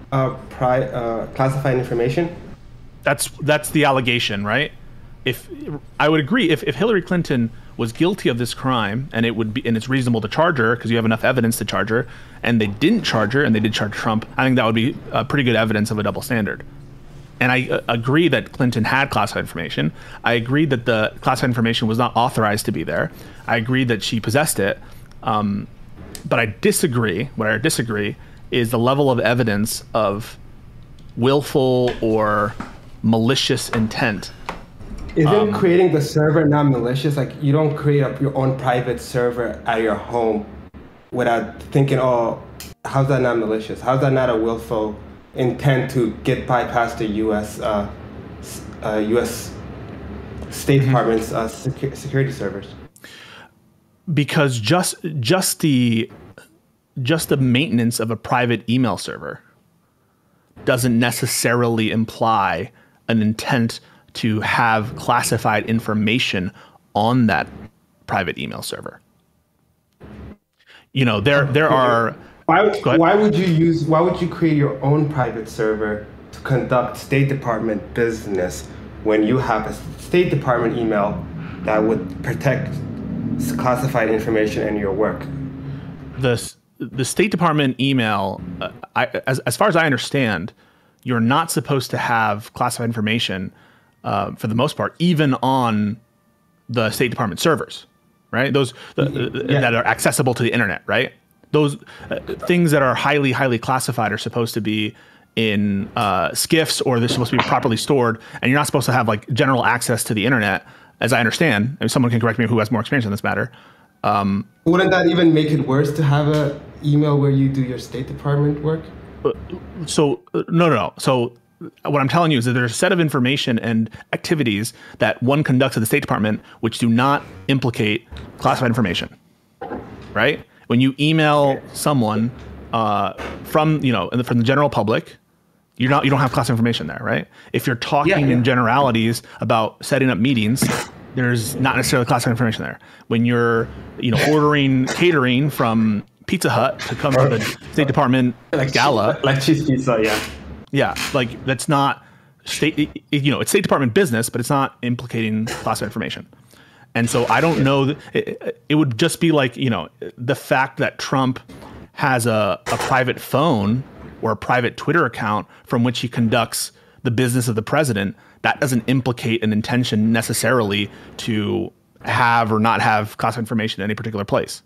S6: classified information?
S4: That's the allegation, right? if I would agree if Hillary Clinton was guilty of this crime and it's reasonable to charge her because you have enough evidence to charge her, and they didn't charge her and they did charge Trump, I think that would be pretty good evidence of a double standard. And I agree that Clinton had classified information. I agree that the classified information was not authorized to be there. I agree that she possessed it. But I disagree. What I disagree is the level of evidence of willful or malicious intent.
S6: Isn't creating the server not malicious? Like, you don't create your own private server at your home without thinking, oh, how's that not malicious? How's that not a willful intent to get bypassed the U.S. State Department's security servers?
S4: Because just the maintenance of a private email server doesn't necessarily imply an intent to have classified information on that private email server. You know, there are.
S6: Why would you create your own private server to conduct State Department business when you have a State Department email that would protect classified information in your work?
S4: The State Department email, as far as I understand, you're not supposed to have classified information for the most part, even on the State Department servers, right? Those that are accessible to the internet, right? Those things that are highly classified are supposed to be in SCIFs, or they're supposed to be properly stored, and you're not supposed to have like general access to the internet, as I understand. If someone can correct me who has more experience in this matter.
S6: Wouldn't that even make it worse to have an email where you do your State Department work?
S4: So no. So what I'm telling you is that there's a set of information and activities that one conducts at the State Department which do not implicate classified information, right? When you email someone from the general public, you don't have classified information there, right? If you're talking in generalities about setting up meetings, there's not necessarily classified information there. When you're ordering catering from Pizza Hut to come to the State Department gala,
S6: like cheese pizza,
S4: like that's not it's State Department business, but it's not implicating classified information. And so I don't know it would just be like, the fact that Trump has a private phone or a private Twitter account from which he conducts the business of the president, that doesn't implicate an intention necessarily to have or not have classified information in any particular place.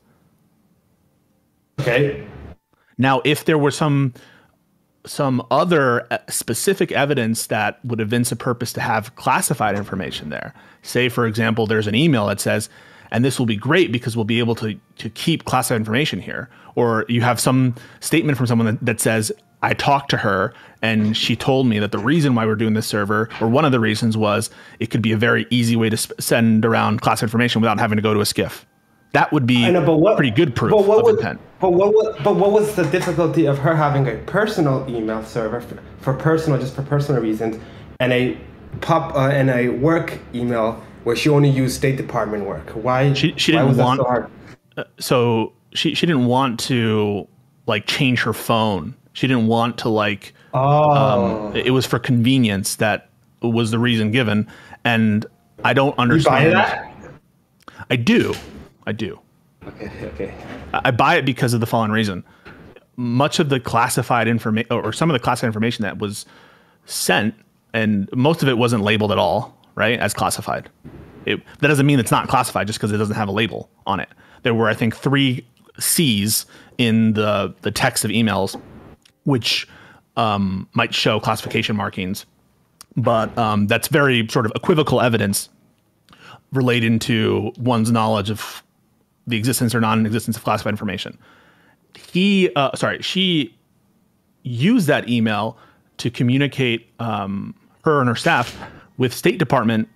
S6: Okay.
S4: Now, if there were some other specific evidence that would evince a purpose to have classified information there, say, for example, there's an email that says, and this will be great because we'll be able to keep classified information here, or you have some statement from someone that says, I talked to her and she told me that the reason why we're doing this server, or one of the reasons, was it could be a very easy way to send around classified information without having to go to a SCIF. That would be pretty good proof of intent.
S6: But what was the difficulty of her having a personal email server for personal reasons, and a work email where she only used State Department work? Why
S4: she didn't
S6: was
S4: want
S6: that so hard?
S4: So she didn't want to change her phone. She didn't want to it was for convenience. That was the reason given, and I don't understand.
S6: You buy that?
S4: I do.
S6: Okay.
S4: I buy it because of the following reason. Much of the classified information, or some of the classified information that was sent, and most of it wasn't labeled at all, right, as classified. That doesn't mean it's not classified just because it doesn't have a label on it. There were, I think, 3 C's in the text of emails, which might show classification markings, but that's very sort of equivocal evidence relating to one's knowledge of the existence or non-existence of classified information. She used that email to communicate her and her staff with State Department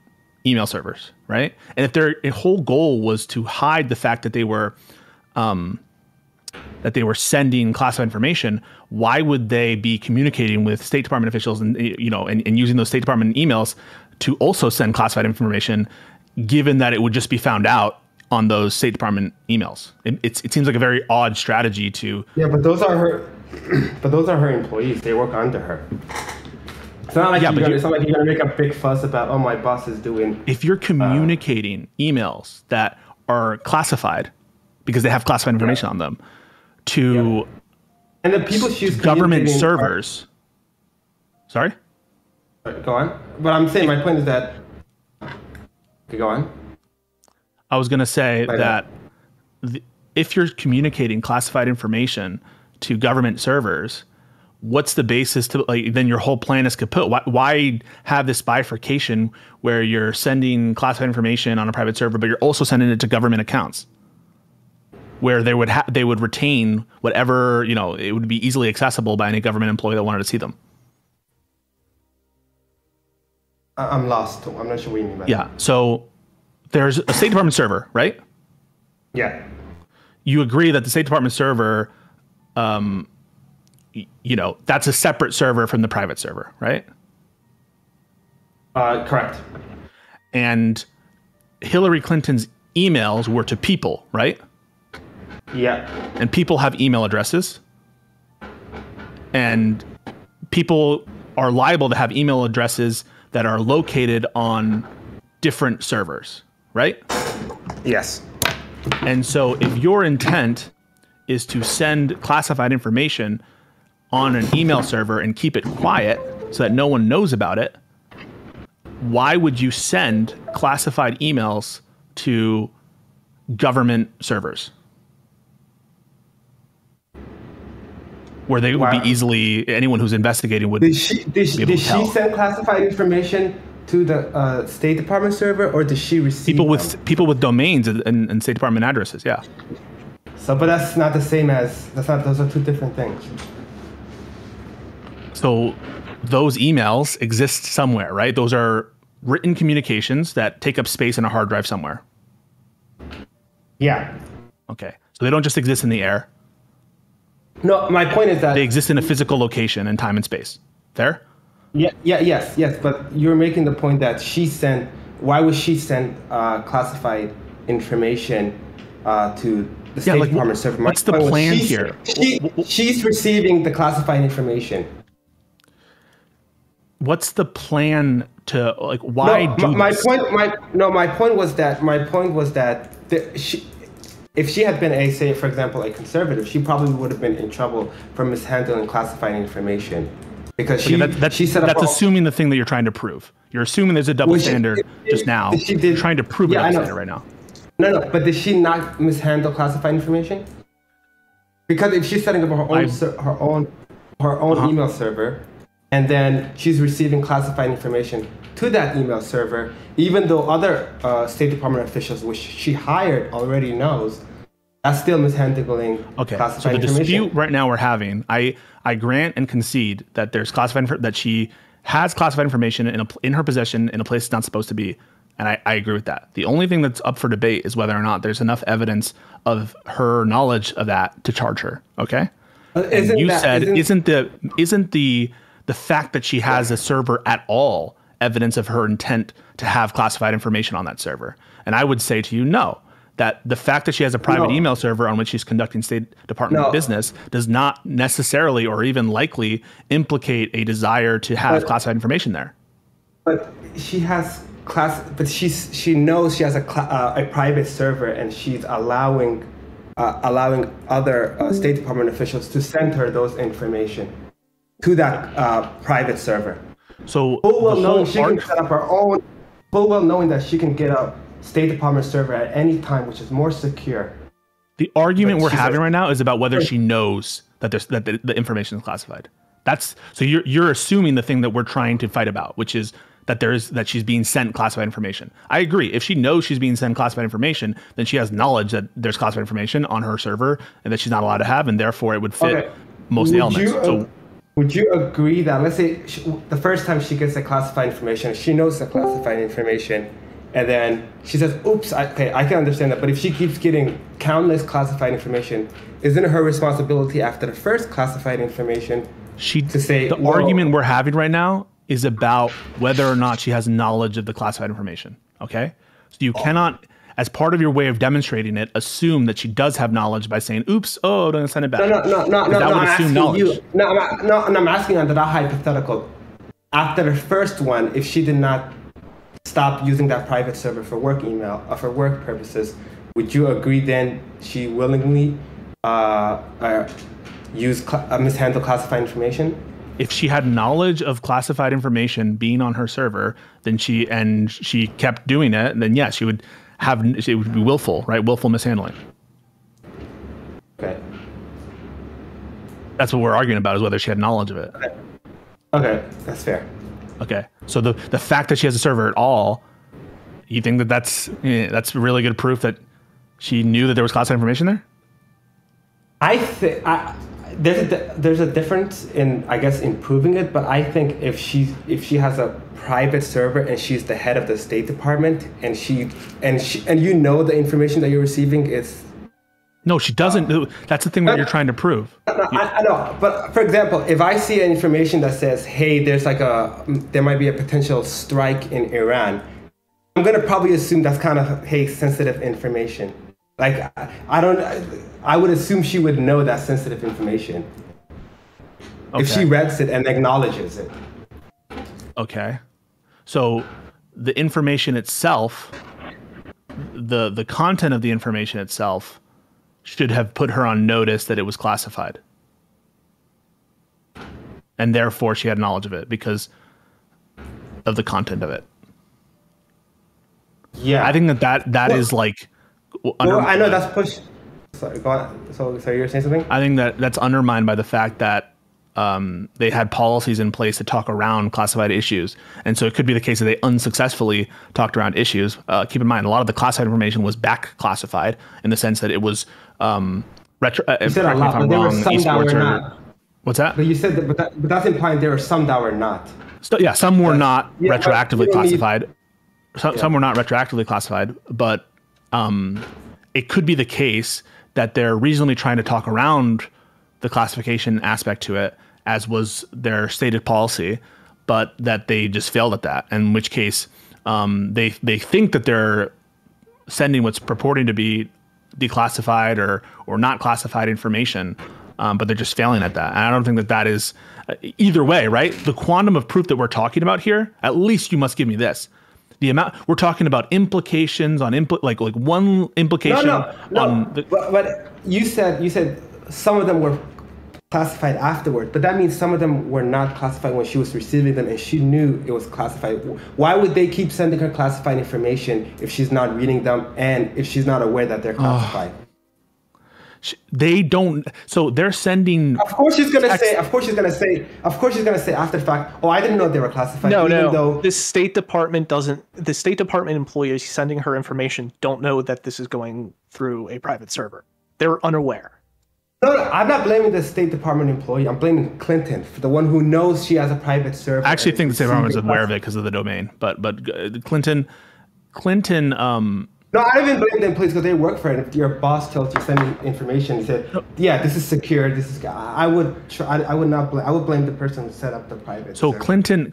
S4: email servers, right? And if their whole goal was to hide the fact that they were sending classified information, why would they be communicating with State Department officials and using those State Department emails to also send classified information, given that it would just be found out on those State Department emails? It seems like a very odd strategy to.
S6: Yeah, but those are her. But those are her employees. They work under her. It's not like it's not like you're gonna make a big fuss about, oh, my boss is doing.
S4: If you're communicating emails that are classified because they have classified information on them to
S6: and the people choose
S4: government servers. Sorry?
S6: Go on. But I'm saying my point is that. Okay, go on.
S4: I was gonna say that if you're communicating classified information to government servers, what's the basis to then your whole plan is kaput? Why have this bifurcation where you're sending classified information on a private server, but you're also sending it to government accounts where they would retain whatever, it would be easily accessible by any government employee that wanted to see them.
S6: I'm lost. I'm not sure what you mean by that.
S4: Yeah. So there's a State Department server, right?
S6: Yeah.
S4: You agree that the State Department server, that's a separate server from the private server, right?
S6: Correct.
S4: And Hillary Clinton's emails were to people, right?
S6: Yeah.
S4: And people have email addresses. And people are liable to have email addresses that are located on different servers, right?
S6: Yes.
S4: And so if your intent is to send classified information on an email server and keep it quiet so that no one knows about it, why would you send classified emails to government servers where they would be easily, anyone who's investigating would
S6: did she send classified information to the State Department server, or did she receive
S4: people with domains and State Department addresses? Yeah.
S6: So, but that's not the same as those are two different things.
S4: So those emails exist somewhere, right? Those are written communications that take up space in a hard drive somewhere.
S6: Yeah.
S4: Okay. So they don't just exist in the air.
S6: No, my point is that
S4: they exist in a physical location in time and space. Fair?
S6: Yes. But you're making the point that why would she send classified information to the State Department server?
S4: What's the plan here?
S6: She's receiving the classified information.
S4: What's the plan to why do
S6: my
S4: this?
S6: My point was that if she had been say for example a conservative, she probably would have been in trouble for mishandling classified information because
S4: that's assuming the thing that you're trying to prove. You're assuming there's a double standard just now. You're trying to prove a double standard right now.
S6: No, but did she not mishandle classified information? Because if she's setting up her own email server, and then she's receiving classified information to that email server, even though other State Department officials, which she hired, already knows, that's still mishandling classified information.
S4: So the dispute right now we're having, I grant and concede that there's that she has classified information in her possession in a place it's not supposed to be, and I agree with that. The only thing that's up for debate is whether or not there's enough evidence of her knowledge of that to charge her. Okay? Isn't the fact that she has a server at all evidence of her intent to have classified information on that server? And I would say to you, no, that the fact that she has a private email server on which she's conducting State Department business does not necessarily or even likely implicate a desire to have classified information there.
S6: But she has she knows she has a private server, and she's allowing other State Department officials to send her those information to that private server.
S4: So
S6: full well knowing she can set up her own, full well knowing that she can get a State Department server at any time, which is more secure.
S4: The argument we're having right now is about whether she knows that the information is classified. So you're assuming the thing that we're trying to fight about, which is that she's being sent classified information. I agree. If she knows she's being sent classified information, then she has knowledge that there's classified information on her server and that she's not allowed to have, and therefore it would fit most of the elements.
S6: Would you agree that, let's say, the first time she gets the classified information, she knows the classified information, and then she says, oops, I can understand that, but if she keeps getting countless classified information, isn't it her responsibility after the first classified information to say...
S4: The argument we're having right now is about whether or not she has knowledge of the classified information, okay? So you cannot, as part of your way of demonstrating it, assume that she does have knowledge by saying, oops, don't send it back.
S6: No, I'm asking you. No, I'm asking under that hypothetical. after the first one, if she did not stop using that private server for work email or for work purposes, would you agree then she willingly mishandle classified information?
S4: If she had knowledge of classified information being on her server, then she kept doing it, then yes, it would be willful, right? Willful mishandling.
S6: Okay.
S4: That's what we're arguing about, is whether she had knowledge of it.
S6: Okay, that's fair.
S4: Okay, so the fact that she has a server at all, you think that's really good proof that she knew that there was classified information there?
S6: I think there's a difference in, I guess, in proving it, but I think if she has a private server and she's the head of the State Department and you know the information that you're receiving is.
S4: No, she doesn't. That's the thing that you're trying to prove.
S6: I know, but for example, if I see information that says, "Hey, there might be a potential strike in Iran," I'm gonna probably assume that's kind of sensitive information. Like I would assume she would know that sensitive information if she reads it and acknowledges it.
S4: Okay, so the information itself, the content of the information itself, should have put her on notice that it was classified. And therefore she had knowledge of it because of the content of it.
S6: Yeah.
S4: I think that is like...
S6: I know that's push... Sorry, go on. So you were saying something?
S4: I think that's undermined by the fact that they had policies in place to talk around classified issues. And so it could be the case that they unsuccessfully talked around issues. Keep in mind, a lot of the classified information was back classified in the sense that it was you said a lot, but there were some that were not. What's that?
S6: But you said that, but that's implying there were some that were not.
S4: So, yeah, some were not retroactively classified. Some were not retroactively classified, but it could be the case that they're reasonably trying to talk around the classification aspect to it, as was their stated policy, but that they just failed at that. In which case, they think that they're sending what's purporting to be declassified or not classified information, but they're just failing at that. And I don't think that is either way, right? The quantum of proof that we're talking about here, at least you must give me this. The amount we're talking about implications on like one implication.
S6: No. But you said some of them were classified afterward, but that means some of them were not classified when she was receiving them and she knew it was classified. Why would they keep sending her classified information if she's not reading them and if she's not aware that they're classified?
S4: They don't. So they're sending.
S6: Of course she's gonna say after the fact, "Oh, I didn't know they were classified."
S2: No. The State Department doesn't. The State Department employees sending her information don't know that this is going through a private server. They're unaware.
S6: No, I'm not blaming the State Department employee. I'm blaming Clinton, for the one who knows she has a private server.
S4: I actually think the State Department is aware of it because of the domain, but Clinton.
S6: No, I don't even blame the employees because they work for it. If your boss tells you sending information, he said, "Yeah, this is secure. This is." I would blame the person who set up the private.
S4: So
S6: server.
S4: Clinton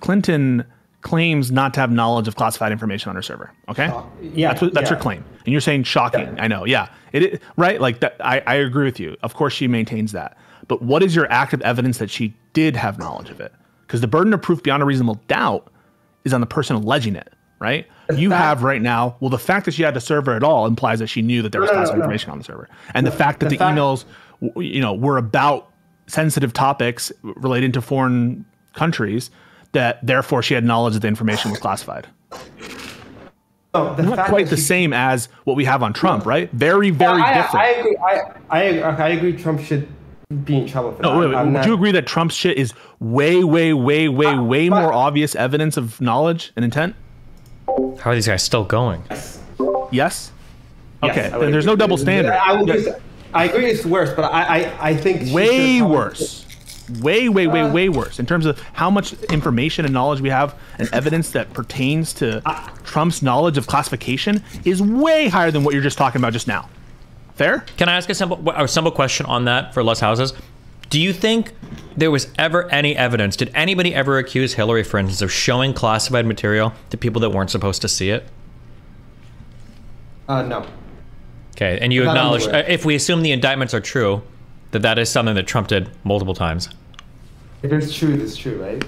S4: claims not to have knowledge of classified information on her server. Okay, that's her claim, and you're saying shocking. I know, right? Like that. I agree with you. Of course, she maintains that. But what is your active evidence that she did have knowledge of it? Because the burden of proof beyond a reasonable doubt is on the person alleging it. Right? Have right now, the fact that she had the server at all implies that she knew that there was classified information on the server. And the fact that the emails, were about sensitive topics relating to foreign countries, that therefore she had knowledge that the information was classified. Not quite the same as what we have on Trump, right? Very, very different.
S6: I agree Trump should be in trouble for that.
S4: Would you agree that Trump's shit is way more obvious evidence of knowledge and intent?
S1: How are these guys still going?
S4: Yes? Okay, then there's no double standard.
S6: I agree it's worse, but I think...
S4: Way worse. Way worse. In terms of how much information and knowledge we have and evidence that pertains to Trump's knowledge of classification is way higher than what you're just talking about just now. Fair?
S1: Can I ask a simple question on that for Lesshouses? Do you think there was ever any evidence? Did anybody ever accuse Hilary, for instance, of showing classified material to people that weren't supposed to see it?
S6: No.
S1: Okay, and you acknowledge, if we assume the indictments are true, that is something that Trump did multiple times.
S6: If it's true, it's true, right?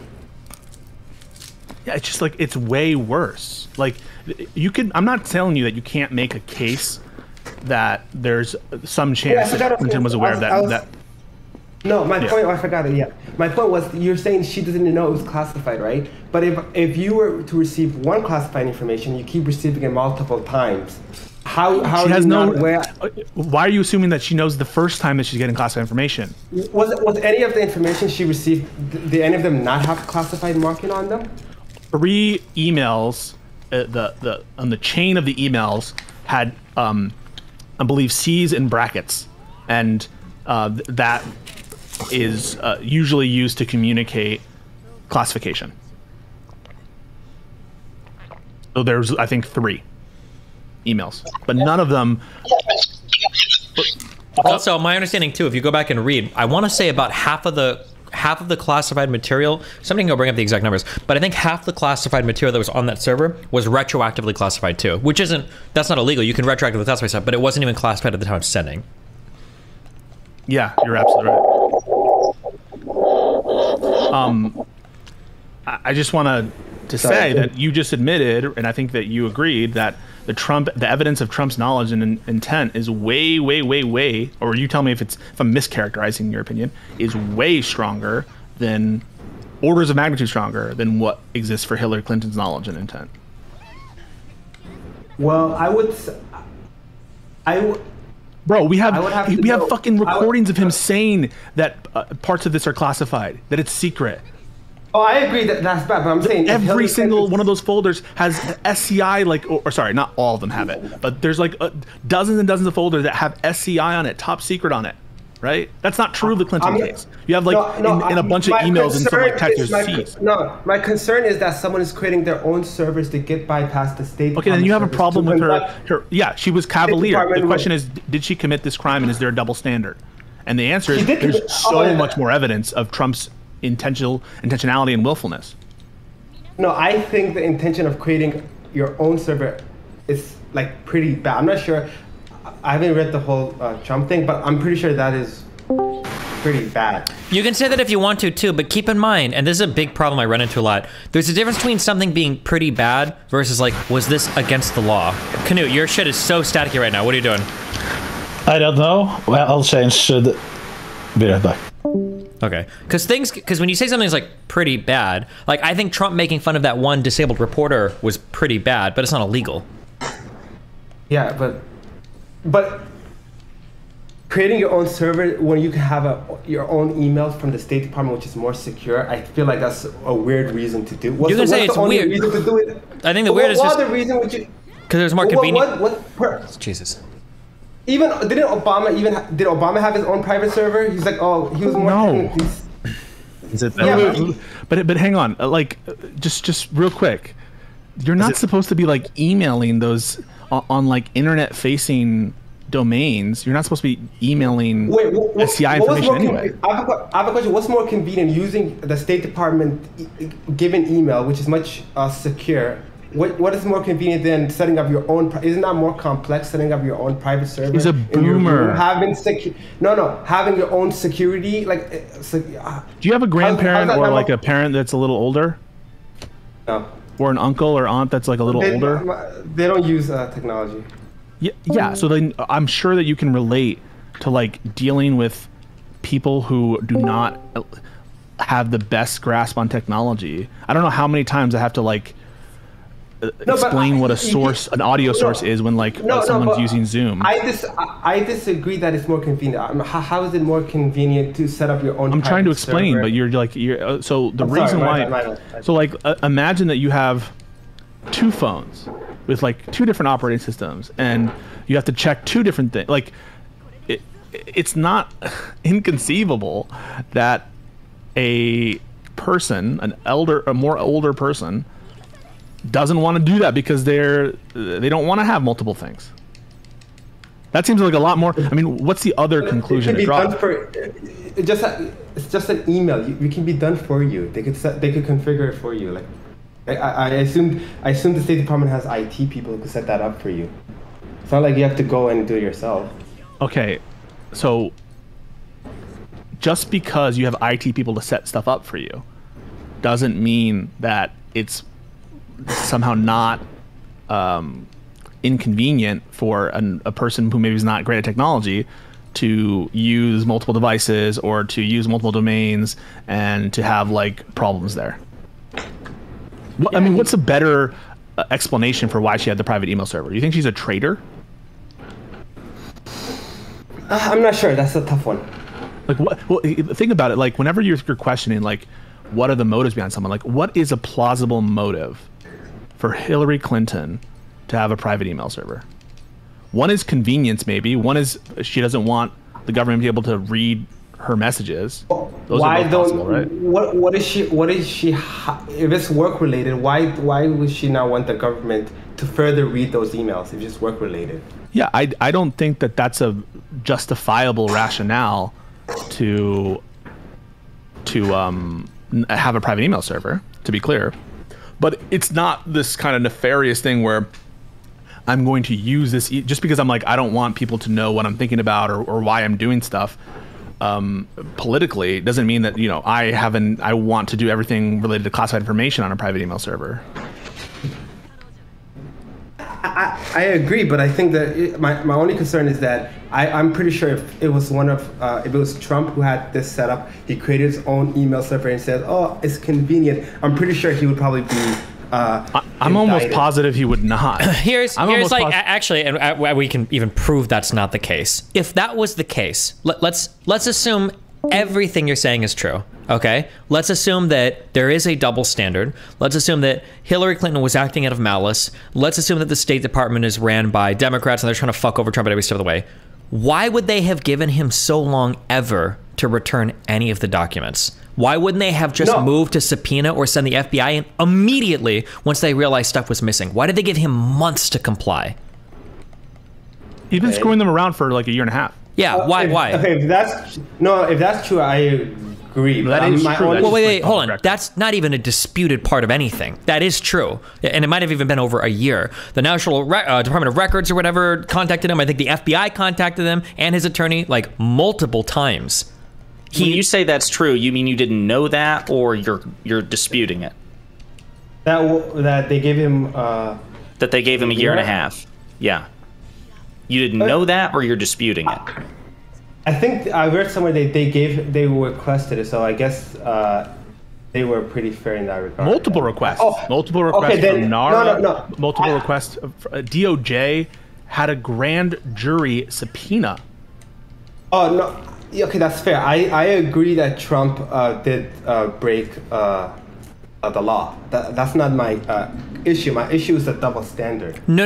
S4: Yeah, it's just like it's way worse. Like you could. I'm not telling you that you can't make a case that there's some chance that Clinton was aware of that.
S6: No, my point. I forgot it. Yeah, my point was you're saying she doesn't know it was classified, right? But if you were to receive one classified information, you keep receiving it multiple times. How
S4: she has no. Why are you assuming that she knows the first time that she's getting classified information?
S6: Was any of the information she received? Did any of them not have classified marking on them?
S4: 3 emails. On the chain of the emails had I believe C's in brackets, and that is usually used to communicate classification. So there's, I think, 3 emails, but none of them.
S1: Also, my understanding too, if you go back and read, I want to say about half of the classified material. Somebody can go bring up the exact numbers, but I think half the classified material that was on that server was retroactively classified too, which that's not illegal. You can retroactively classify stuff, but it wasn't even classified at the time of sending.
S4: Yeah, you're absolutely right. I just want to say that you just admitted, and I think that you agreed, that the evidence of Trump's knowledge and intent is way, or you tell me if I'm mischaracterizing your opinion, is way stronger than, orders of magnitude stronger than what exists for Hillary Clinton's knowledge and intent.
S6: Well,
S4: Bro, we have fucking recordings of him saying that parts of this are classified, that it's secret.
S6: Oh, I agree that that's bad, but I'm saying
S4: every single one of those folders has SCI, like, or sorry, not all of them have it, but there's like dozens and dozens of folders that have SCI on it, top secret on it, right? That's not true of the Clinton case. You have like in a bunch of emails and some like text, there's C's.
S6: No, my concern is that someone is creating their own servers to get bypassed the state.
S4: Okay, then you have a problem with her. Yeah, she was cavalier. The question is, did she commit this crime, and is there a double standard? And the answer is, there's so much more evidence of Trump's intentionality and willfulness.
S6: No, I think the intention of creating your own server is like pretty bad. I'm not sure. I haven't read the whole Trump thing, but I'm pretty sure that is pretty bad.
S1: You can say that if you want to too, but keep in mind, and this is a big problem I run into a lot, there's a difference between something being pretty bad versus like, was this against the law? Canute, your shit is so staticky right now. What are you doing?
S7: I don't know. Well, I'll change the... Be right back.
S1: Okay, because when you say something's like pretty bad, like I think Trump making fun of that one disabled reporter was pretty bad, but it's not illegal.
S6: Yeah, but creating your own server when you can have your own emails from the State Department, which is more secure, I feel like that's a weird reason to do.
S1: You can say it's weird.
S6: Reason to do it?
S1: I think the weird is just...
S6: What other reason would you...
S1: Because it was more convenient. Jesus.
S6: Even did Obama have his own private server? He's like, oh, he was more.
S4: No. Is it that? Yeah, but hang on, like, just real quick, you're not supposed to be like emailing those on like internet-facing domains. You're not supposed to be emailing SCI information anyway.
S6: I have a question. What's more convenient, using the State Department given email, which is much secure? What is more convenient than setting up your own? Isn't that more complex, setting up your own private server?
S4: He's a boomer.
S6: Having your own security. Like, do
S4: you have a grandparent or like a parent that's a little older?
S6: No.
S4: Or an uncle or aunt that's like a little older?
S6: They don't use technology.
S4: Yeah. So then I'm sure that you can relate to like dealing with people who do not have the best grasp on technology. I don't know how many times I have to like explain what an audio source is when like someone's using Zoom.
S6: I disagree that it's more convenient. How is it more convenient to set up your own?
S4: I'm trying to explain, server? But you're so the reason why. So like imagine that you have 2 phones with like 2 different operating systems, and you have to check 2 different things. Like it's not inconceivable that a more older person doesn't want to do that because they don't want to have multiple things. That seems like a lot more. I mean, what's the other conclusion to draw?
S6: It's just an email. You can be done for you. They could configure it for you. Like, I assume the State Department has IT people who could set that up for you. It's not like you have to go and do it yourself.
S4: Okay, so just because you have IT people to set stuff up for you doesn't mean that it's somehow not inconvenient for a person who maybe is not great at technology to use multiple devices or to use multiple domains and to have like problems there. I mean, what's a better explanation for why she had the private email server? Do you think she's a traitor?
S6: I'm not sure. That's a tough one.
S4: Like, what? Well, think about it. Like, whenever you're questioning, like, what are the motives behind someone? Like, what is a plausible motive for Hilary Clinton to have a private email server? One is convenience, maybe. One is she doesn't want the government to be able to read her messages. Those
S6: why
S4: are both possible, right?
S6: What is she? If it's work related, why would she not want the government to further read those emails if it's work related?
S4: Yeah, I don't think that that's a justifiable rationale to have a private email server, to be clear. But it's not this kind of nefarious thing where I'm going to use this just because I'm like, I don't want people to know what I'm thinking about or why I'm doing stuff politically. Doesn't mean that, you know, I want to do everything related to classified information on a private email server.
S6: I agree, but I think that my only concern is that I'm pretty sure if it was if it was Trump who had this set up, he created his own email server and said, "Oh, it's convenient." I'm pretty sure he would probably be.
S4: I'm almost positive he would not.
S1: Here's like actually, and we can even prove that's not the case. If that was the case, let's assume everything you're saying is true. Okay, let's assume that there is a double standard. Let's assume that Hillary Clinton was acting out of malice. Let's assume that the State Department is ran by Democrats and they're trying to fuck over Trump at every step of the way. Why would they have given him so long ever to return any of the documents? Why wouldn't they have just moved to subpoena or send the FBI in immediately once they realized stuff was missing? Why did they give him months to comply?
S4: He's been screwing them around for like a year and a half.
S1: Yeah, why?
S6: Okay, if that's true, I agree.
S4: That is true.
S1: Well, wait, hold on. That's not even a disputed part of anything. That is true, and it might have even been over a year. The National Department of Records or whatever contacted him. I think the FBI contacted him and his attorney like multiple times.
S3: When you say that's true, you mean you didn't know that, or you're disputing it?
S6: That they gave him.
S3: That they gave him a year and a half. Yeah. You didn't know that, or you're disputing it?
S6: I think I read somewhere they requested it, so I guess they were pretty fair in that regard.
S4: Multiple requests. Multiple requests from NARA.
S6: No.
S4: Multiple requests. DOJ had a grand jury subpoena.
S6: Oh no. Okay, that's fair. I agree that Trump did break the law. That's not my issue. My issue is the double standard.
S1: No.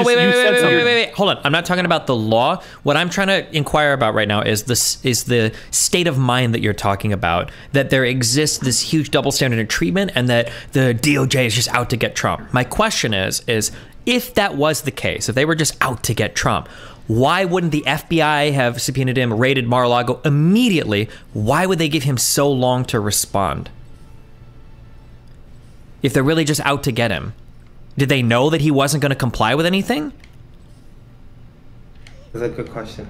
S1: Wait. Hold on. I'm not talking about the law. What I'm trying to inquire about right now is the state of mind that you're talking about. That there exists this huge double standard of treatment, and that the DOJ is just out to get Trump. My question is if that was the case, if they were just out to get Trump, why wouldn't the FBI have subpoenaed him, raided Mar-a-Lago immediately? Why would they give him so long to respond? If they're really just out to get him, did they know that he wasn't going to comply with anything?
S6: That's a good question.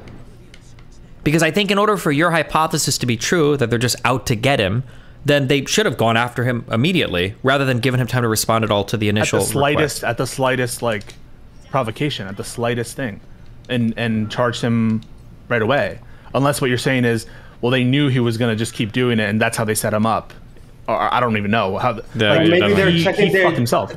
S1: Because I think in order for your hypothesis to be true, that they're just out to get him, then they should have gone after him immediately, rather than giving him time to respond at all to the initial request.
S4: At the slightest like provocation, at the slightest thing, and charged him right away. Unless what you're saying is, well, they knew he was going to just keep doing it, and that's how they set him up. Or I don't even know how.
S6: Maybe they were checking
S4: he fucked himself.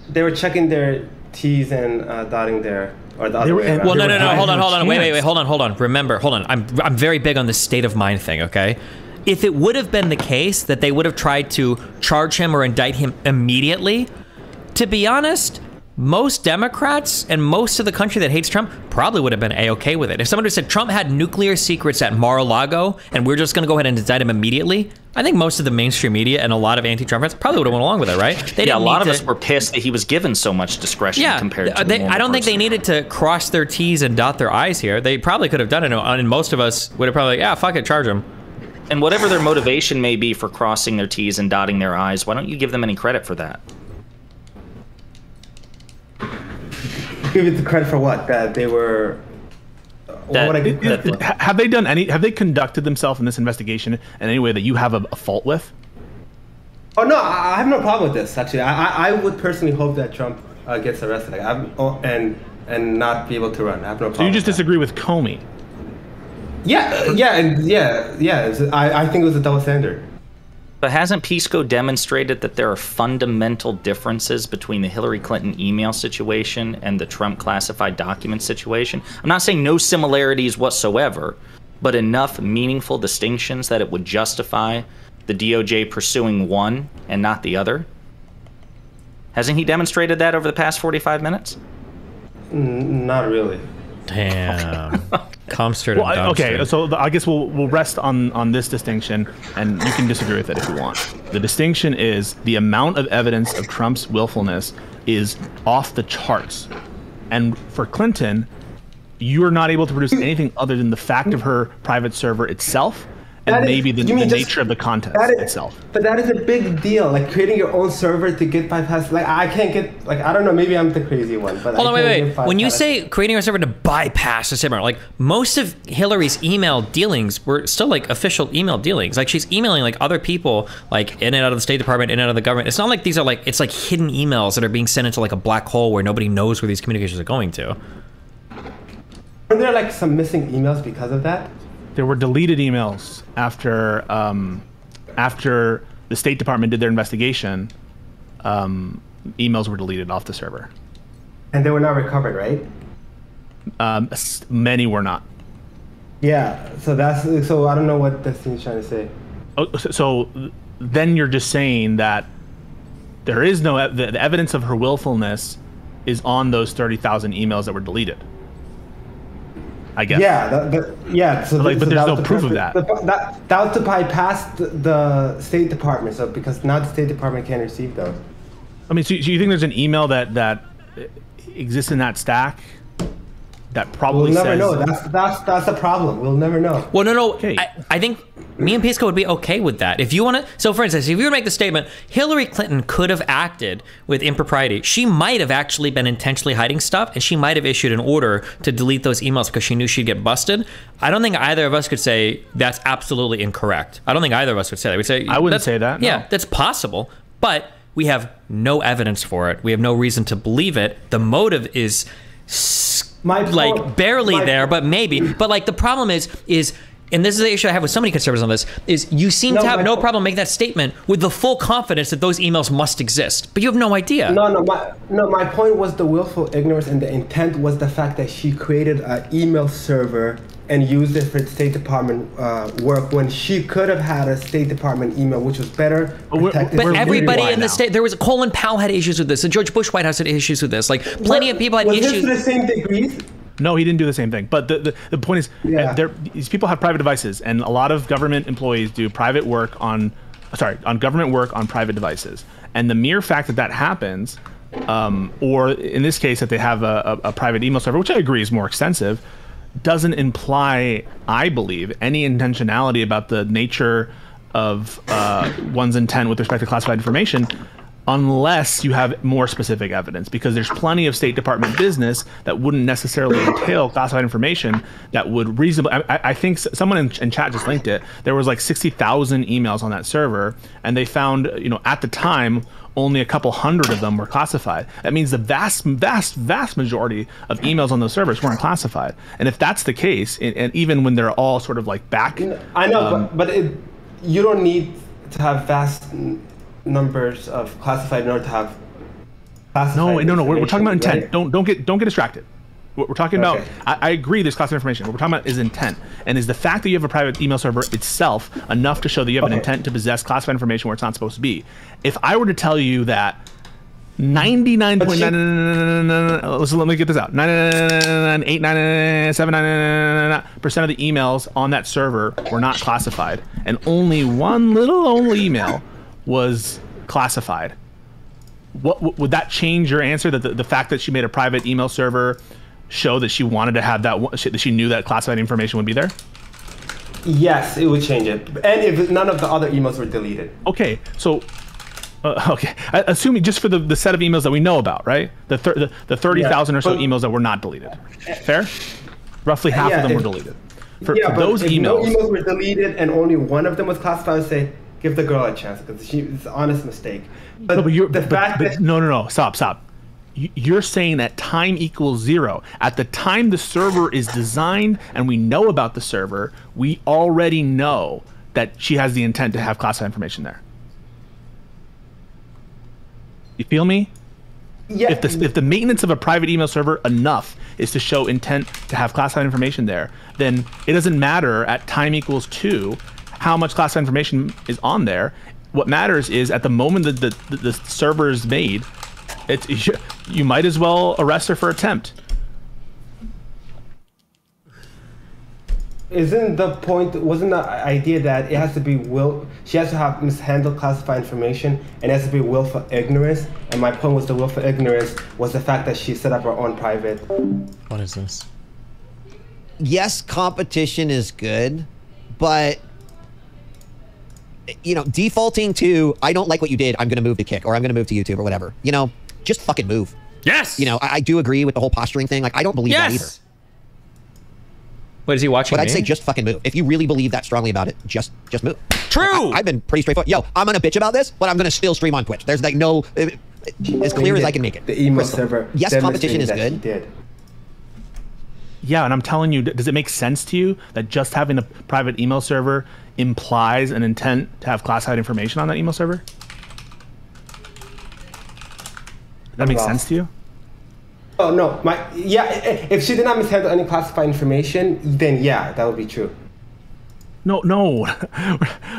S6: They were checking their T's and dotting their, or the other way around.
S1: Well, no. Hold on. Wait. Hold on. Remember, hold on. I'm very big on the state of mind thing. Okay. If it would have been the case that they would have tried to charge him or indict him immediately, to be honest, most Democrats and most of the country that hates Trump probably would have been A-okay with it. If someone had said Trump had nuclear secrets at Mar-a-Lago and we're just going to go ahead and indict him immediately, I think most of the mainstream media and a lot of anti-Trump fans probably would have went along with it, right?
S3: A lot of us were pissed that he was given so much discretion compared to
S1: I don't think they needed to cross their T's and dot their I's here. They probably could have done it, and most of us would have probably, fuck it, charge him.
S3: And whatever their motivation may be for crossing their T's and dotting their I's, why don't you give them any credit for that?
S6: Give it the credit for what? That they were.
S4: Have they conducted themselves in this investigation in any way that you have a fault with?
S6: Oh no, I have no problem with this. Actually, I would personally hope that Trump gets arrested, and not be able to run. I have no problem.
S4: So you just disagree with Comey?
S6: Yeah. I think it was a double standard.
S3: But hasn't Pisco demonstrated that there are fundamental differences between the Hillary Clinton email situation and the Trump classified document situation? I'm not saying no similarities whatsoever, but enough meaningful distinctions that it would justify the DOJ pursuing one and not the other? Hasn't he demonstrated that over the past 45 minutes?
S6: Not really.
S1: Damn. Comster
S4: well, okay, so I guess we'll rest on this distinction, and you can disagree with it if you want. The distinction is the amount of evidence of Trump's willfulness is off the charts. And for Clinton, you're not able to produce anything other than the fact of her private server itself, and maybe the nature of the content itself.
S6: But that is a big deal, like creating your own server to get bypassed. Like I can't get, like I don't know, maybe I'm the crazy one. But
S1: hold on, wait. When you say creating a server to bypass a server, like most of Hillary's email dealings were still like official email dealings. Like she's emailing like other people, like in and out of the State Department, in and out of the government. It's not like these are like, it's like hidden emails that are being sent into like a black hole where nobody knows where these communications are going to.
S6: Are there like some missing emails because of that?
S4: There were deleted emails after the State Department did their investigation. Emails were deleted off the server,
S6: and they were not recovered, right?
S4: Many were not.
S6: Yeah, so I don't know what this thing's trying to say.
S4: Oh, so then you're just saying that there is no the evidence of her willfulness is on those 30,000 emails that were deleted. I guess.
S6: Yeah, So
S4: but there's no proof of that.
S6: That was to bypass the State Department, so because now the State Department can't receive those.
S4: I mean, so you think there's an email that exists in that stack that probably
S6: we'll never know. That's the problem. We'll never know.
S1: Well, no.
S4: Okay.
S1: I think me and Pisco would be okay with that. If you want to, so for instance, if you were to make the statement, Hillary Clinton could have acted with impropriety. She might have actually been intentionally hiding stuff, and she might have issued an order to delete those emails because she knew she'd get busted. I don't think either of us could say that's absolutely incorrect. I don't think either of us would say that. We'd say
S4: I wouldn't say that. No.
S1: Yeah, that's possible, but we have no evidence for it. We have no reason to believe it. The motive is barely there, but maybe. But like the problem is, and this is the issue I have with so many conservatives on this, is you seem to have no problem making that statement with the full confidence that those emails must exist, but you have no idea.
S6: My point was the willful ignorance, and the intent was the fact that she created an email server and used it for State Department work when she could have had a State Department email which was better protected.
S1: But everybody in the state, there was Colin Powell had issues with this, and George Bush White House had issues with this. Like plenty of people had issues.
S6: Was this to the same degree?
S4: No, he didn't do the same thing. But the point is, these people have private devices, and a lot of government employees do government work on private devices. And the mere fact that happens, or in this case that they have a private email server, which I agree is more extensive, doesn't imply, I believe, any intentionality about the nature of one's intent with respect to classified information, unless you have more specific evidence, because there's plenty of State Department business that wouldn't necessarily entail classified information that would reasonably. I think someone in chat just linked it. There was like 60,000 emails on that server, and they found, at the time, only a couple hundred of them were classified. That means the vast majority of emails on those servers weren't classified. And if that's the case, and even when they're all sort of like back,
S6: I know, but you don't need to have vast numbers of classified in order to have classified.
S4: No. We're talking about intent.
S6: Right?
S4: Don't get distracted. What we're talking about, I agree there's classified information. What we're talking about is intent. And is the fact that you have a private email server itself enough to show that you have an intent to possess classified information where it's not supposed to be? If I were to tell you that 99.9, let me get this out, 99.897% of the emails on that server were not classified, and only one little email was classified, what would that change your answer? That the fact that she made a private email server show that she wanted to have that she knew that classified information would be there?
S6: Yes, it would change it, and if none of the other emails were deleted.
S4: Okay, so assuming just for the set of emails that we know about, right? The 30,000 or so emails that were not deleted. Fair? Roughly half of them were deleted. For those emails,
S6: no emails were deleted and only one of them was classified, I would say Give the girl a chance because it's an honest mistake.
S4: But no, stop. You're saying that time equals 0. At the time the server is designed and we know about the server, we already know that she has the intent to have classified information there. You feel me?
S6: Yeah.
S4: If the maintenance of a private email server enough is to show intent to have classified information there, then it doesn't matter at time equals 2 how much classified information is on there. What matters is at the moment that the server is made, you might as well arrest her for attempt.
S6: Wasn't the idea that it has to be she has to have mishandled classified information and it has to be willful ignorance? And my point was the willful ignorance was the fact that she set up her own private.
S1: What is this?
S8: Yes, competition is good, but you know, defaulting to I don't like what you did, I'm gonna move to Kick or I'm gonna move to YouTube or whatever. You know, just fucking move.
S1: Yes.
S8: You know, I do agree with the whole posturing thing. Like, I don't believe that either.
S1: What is he watching?
S8: But I'd say just fucking move. If you really believe that strongly about it, just move.
S1: True.
S8: I've been pretty straightforward. Yo, I'm gonna bitch about this, but I'm gonna still stream on Twitch. There's like no, as clear as I can make it.
S6: The email server.
S8: Yes, competition is good.
S4: Yeah, and I'm telling you, does it make sense to you that just having a private email server implies an intent to have classified information on that email server? Does that make sense to you?
S6: Oh no, if she did not mishandle any classified information, then yeah, that would be true.
S4: No.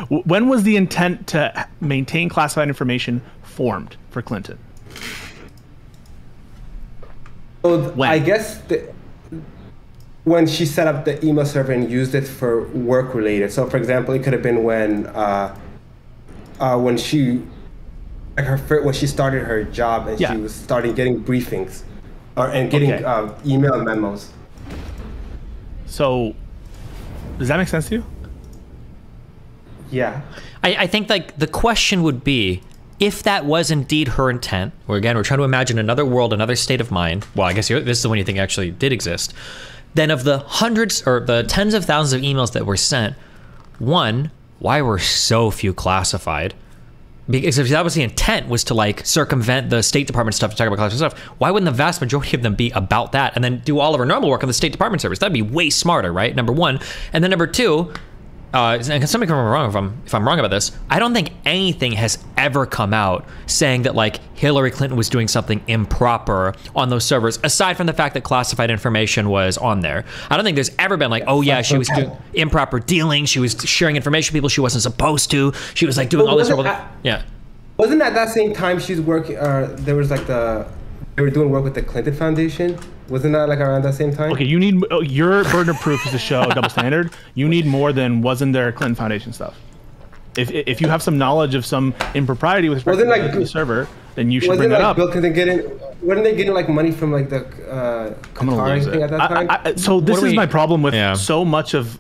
S4: When was the intent to maintain classified information formed for Clinton?
S6: So I guess when she set up the email server and used it for work related. So for example, it could have been when she started her job and she was starting getting briefings. And getting email memos.
S4: So, does that make sense to you?
S6: Yeah.
S1: I think like the question would be, if that was indeed her intent, or again, we're trying to imagine another world, another state of mind. Well, I guess this is the one you think actually did exist. Then of the hundreds or the tens of thousands of emails that were sent, one, why were so few classified? Because if that was the intent, was to like circumvent the State Department stuff to talk about classified stuff, why wouldn't the vast majority of them be about that and then do all of our normal work on the State Department servers? That'd be way smarter, right? Number one. And then number two, and somebody can remember wrong if I'm wrong about this, I don't think anything has ever come out saying that like Hillary Clinton was doing something improper on those servers, aside from the fact that classified information was on there. I don't think there's ever been like, oh yeah, she was doing improper dealing, she was sharing information with people she wasn't supposed to, she was like doing all this horrible yeah.
S6: Wasn't at that same time she's working, there was like they were doing work with the Clinton Foundation? Wasn't that like around that same time?
S4: Okay, you need, your burden of proof is to show a double standard. You need more than wasn't there Clinton Foundation stuff. If you have some knowledge of some impropriety with respect to the server, then you should bring that up.
S6: Bill Clinton wasn't they getting like money from like the Qatar thing at that time?
S4: So this is my problem with so much of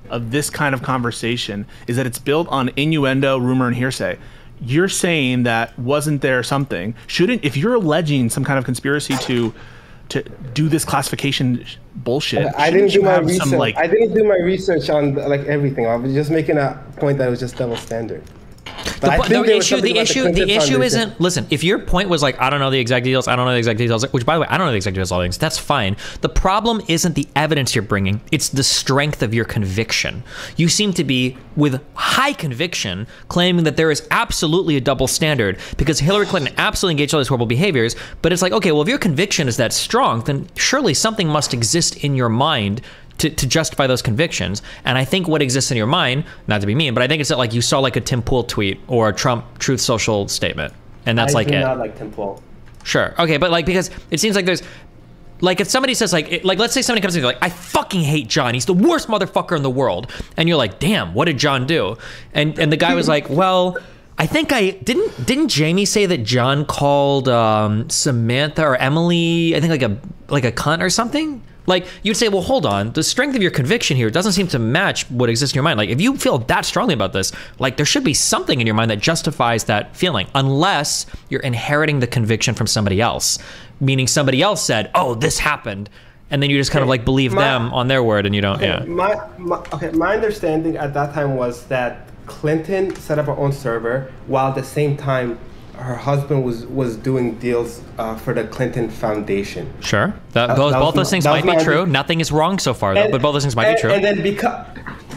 S4: this kind of conversation is that it's built on innuendo, rumor, and hearsay. You're saying that wasn't there something. If you're alleging some kind of conspiracy to do this classification bullshit,
S6: I didn't do my research. I didn't do my research on like everything. I was just making a point that it was just double standard.
S1: The issue isn't, listen, if your point was like, I don't know the exact details, which by the way, I don't know the exact details of all things, that's fine. The problem isn't the evidence you're bringing, it's the strength of your conviction. You seem to be, with high conviction, claiming that there is absolutely a double standard because Hillary Clinton absolutely engaged in all these horrible behaviors, but it's like, okay, well, if your conviction is that strong, then surely something must exist in your mind to justify those convictions. And I think what exists in your mind, not to be mean, but I think it's that like you saw like a Tim Pool tweet or a Trump Truth Social statement, and that's like it. I do
S6: not like Tim Pool.
S1: Sure, okay, but like because it seems like there's like if somebody says like let's say somebody comes to me like I fucking hate John, he's the worst motherfucker in the world, and you're like, damn, what did John do? And the guy was like, well, I think didn't Jamie say that John called Samantha or Emily, I think like a cunt or something? Like, you'd say, well, hold on, the strength of your conviction here doesn't seem to match what exists in your mind. Like, if you feel that strongly about this, like, there should be something in your mind that justifies that feeling, unless you're inheriting the conviction from somebody else, meaning somebody else said, oh, this happened, and then you just kind of, like, believe them on their word, and you don't,
S6: My understanding at that time was that Clinton set up her own server while at the same time her husband was doing deals for the Clinton Foundation.
S1: Sure. Both those things might be true. Nothing is wrong so far, though, but both those things might be true.
S6: And then because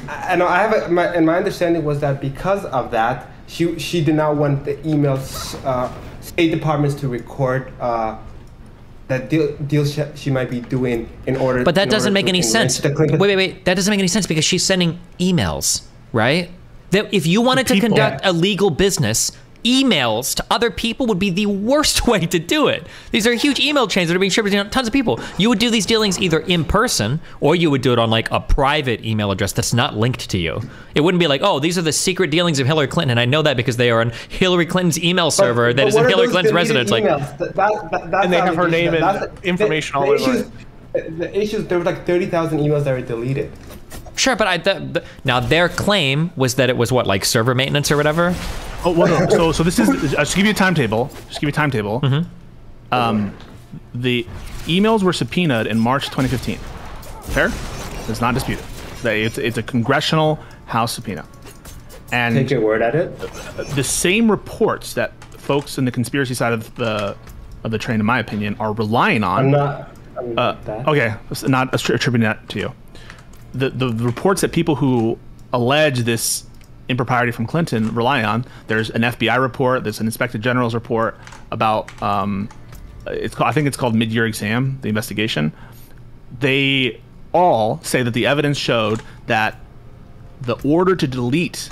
S6: I know my understanding was that because of that, she did not want the emails, State Departments to record that deals she might be doing in order.
S1: But that doesn't make any sense. Wait. That doesn't make any sense because she's sending emails, right? That if you wanted to conduct a legal business, emails to other people would be the worst way to do it. These are huge email chains that are being shipped to tons of people. You would do these dealings either in person or you would do it on like a private email address that's not linked to you. It wouldn't be like, oh, these are the secret dealings of Hillary Clinton, and I know that because they are on Hillary Clinton's email server that is in Hillary Clinton's residence. Like,
S2: and they have her name and information all over.
S6: The issues, there were like 30,000 emails that were deleted.
S1: Sure, but now their claim was that it was what, like server maintenance or whatever?
S4: Oh, well, no. So this is, just give you a timetable.
S1: Mm-hmm.
S4: The emails were subpoenaed in March 2015. Fair? It's not disputed. It's a congressional House subpoena. And
S6: take your word at it.
S4: The same reports that folks in the conspiracy side of the train, in my opinion, are relying on. I'm not okay, not attributing that to you. The reports that people who allege this impropriety from Clinton rely on, there's an FBI report, there's an Inspector General's report about I think it's called Mid-Year Exam, the investigation. They all say that the evidence showed that the order to delete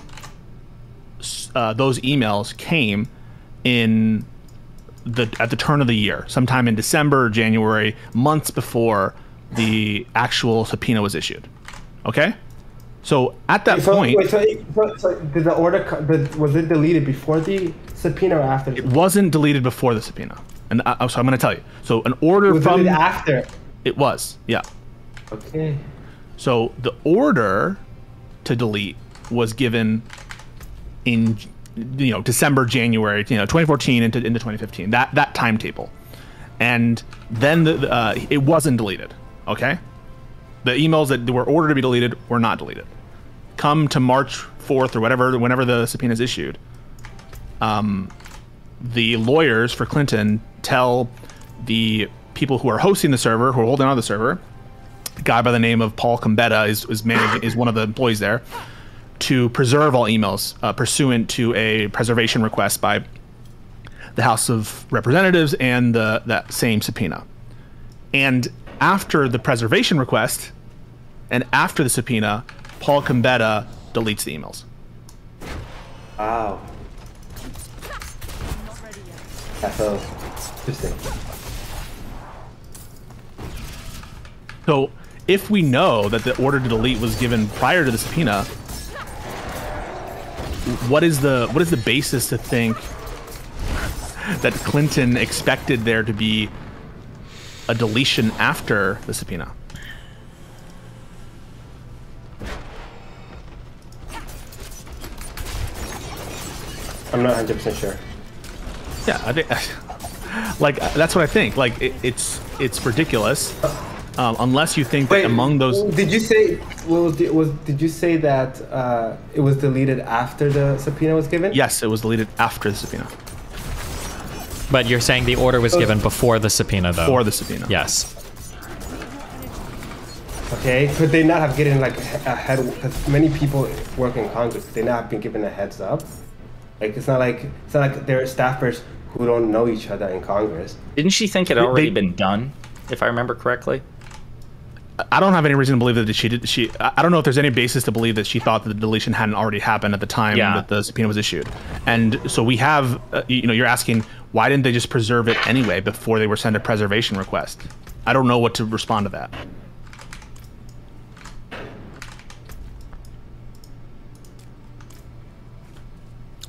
S4: those emails came at the turn of the year, sometime in December or January, months before the actual subpoena was issued. Okay? So at that point...
S6: Wait, so did the order... was it deleted before the subpoena or after?
S4: It wasn't deleted before the subpoena. And so I'm going to tell you. So an order
S6: was
S4: from...
S6: deleted after?
S4: It was, yeah.
S6: Okay.
S4: So the order to delete was given in December, January, 2014 into 2015. That timetable, and then it wasn't deleted. Okay, the emails that were ordered to be deleted were not deleted. Come to March 4th or whenever the subpoena is issued, the lawyers for Clinton tell the people who are hosting the server, who are holding on to the server, a guy by the name of Paul Combetta is one of the employees there, to preserve all emails pursuant to a preservation request by the House of Representatives and that same subpoena. And after the preservation request and after the subpoena, Paul Combetta deletes the emails.
S6: Wow. That's so interesting.
S4: So if we know that the order to delete was given prior to the subpoena, what is the basis to think that Clinton expected there to be a deletion after the subpoena?
S6: I'm not 100% sure.
S4: Yeah, I think, like, that's what I think. Like, it's ridiculous. Unless you think that among those...
S6: Did you say did you say that it was deleted after the subpoena was given?
S4: Yes, it was deleted after the subpoena.
S1: But you're saying the order was given before the subpoena, though?
S4: Before the subpoena.
S1: Yes.
S6: Okay, could they not have given like a head? Because many people work in Congress, could they not have been given a heads up? Like it's not like there are staffers who don't know each other in Congress.
S3: Didn't she think it had already been done, if I remember correctly?
S4: I don't have any reason to believe that she did. I don't know if there's any basis to believe that she thought that the deletion hadn't already happened at the time that the subpoena was issued. And so we have, you're asking, why didn't they just preserve it anyway before they were sent a preservation request? I don't know what to respond to that.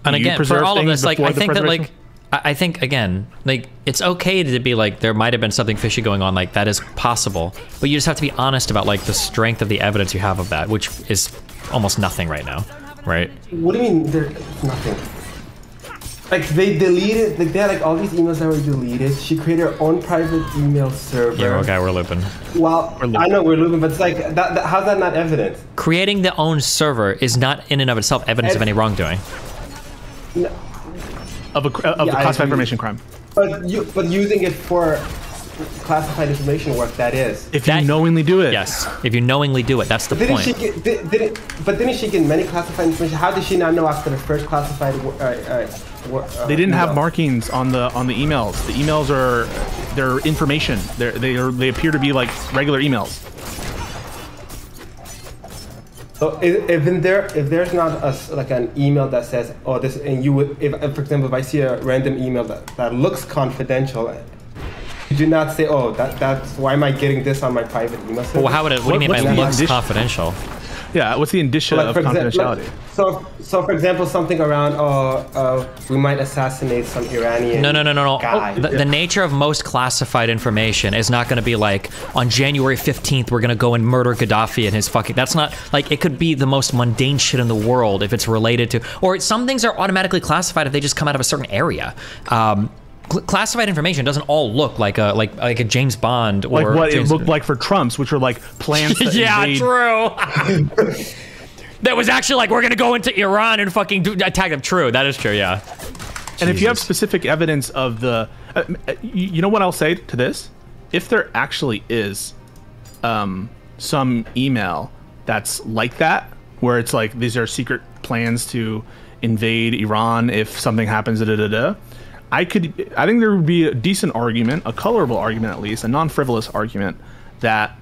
S1: And again, for all of this, like, I think that, like, I think, again, like, it's okay to be like, there might have been something fishy going on, like, that is possible, but you just have to be honest about, like, the strength of the evidence you have of that, which is almost nothing right now, right?
S6: What do you mean there's nothing? Like they deleted, like they had like all these emails that were deleted. She created her own private email server.
S1: Yeah, okay, we're looping.
S6: Well, I know we're looping, but it's like how's that not evidence?
S1: Creating the own server is not in and of itself evidence of any wrongdoing.
S6: No.
S4: Of the classified information crime.
S6: But using it for classified information work, that is.
S4: If you knowingly do it.
S1: Yes. If you knowingly do it, that's the point.
S6: Didn't she get many classified information? How did she not know after the first classified?
S4: They didn't have markings on the emails. The emails are they're information. They appear to be like regular emails.
S6: So if there's not like an email that says, oh, this, and you would, if for example, if I see a random email that looks confidential, you do not say, oh, that's why am I getting this on my private email server?
S1: Well, how would it? What do you mean by looks confidential?
S4: Yeah, what's the indicia of confidentiality?
S6: So for example, something around, we might assassinate some Iranian guy.
S1: The nature of most classified information is not going to be like, on January 15th, we're going to go and murder Gaddafi and his fucking... That's not... Like, it could be the most mundane shit in the world if it's related to... Or some things are automatically classified if they just come out of a certain area. Classified information doesn't all look like a James Bond or...
S4: Like what it looked like for Trump's, which were like plans to invade...
S1: True! That was actually like, we're gonna go into Iran and fucking attack them. True, that is true, yeah.
S4: And if you have specific evidence of the... you know what I'll say to this? If there actually is some email that's like that, where it's like, these are secret plans to invade Iran if something happens, I think there would be a decent argument, a colorable argument at least, a non-frivolous argument, that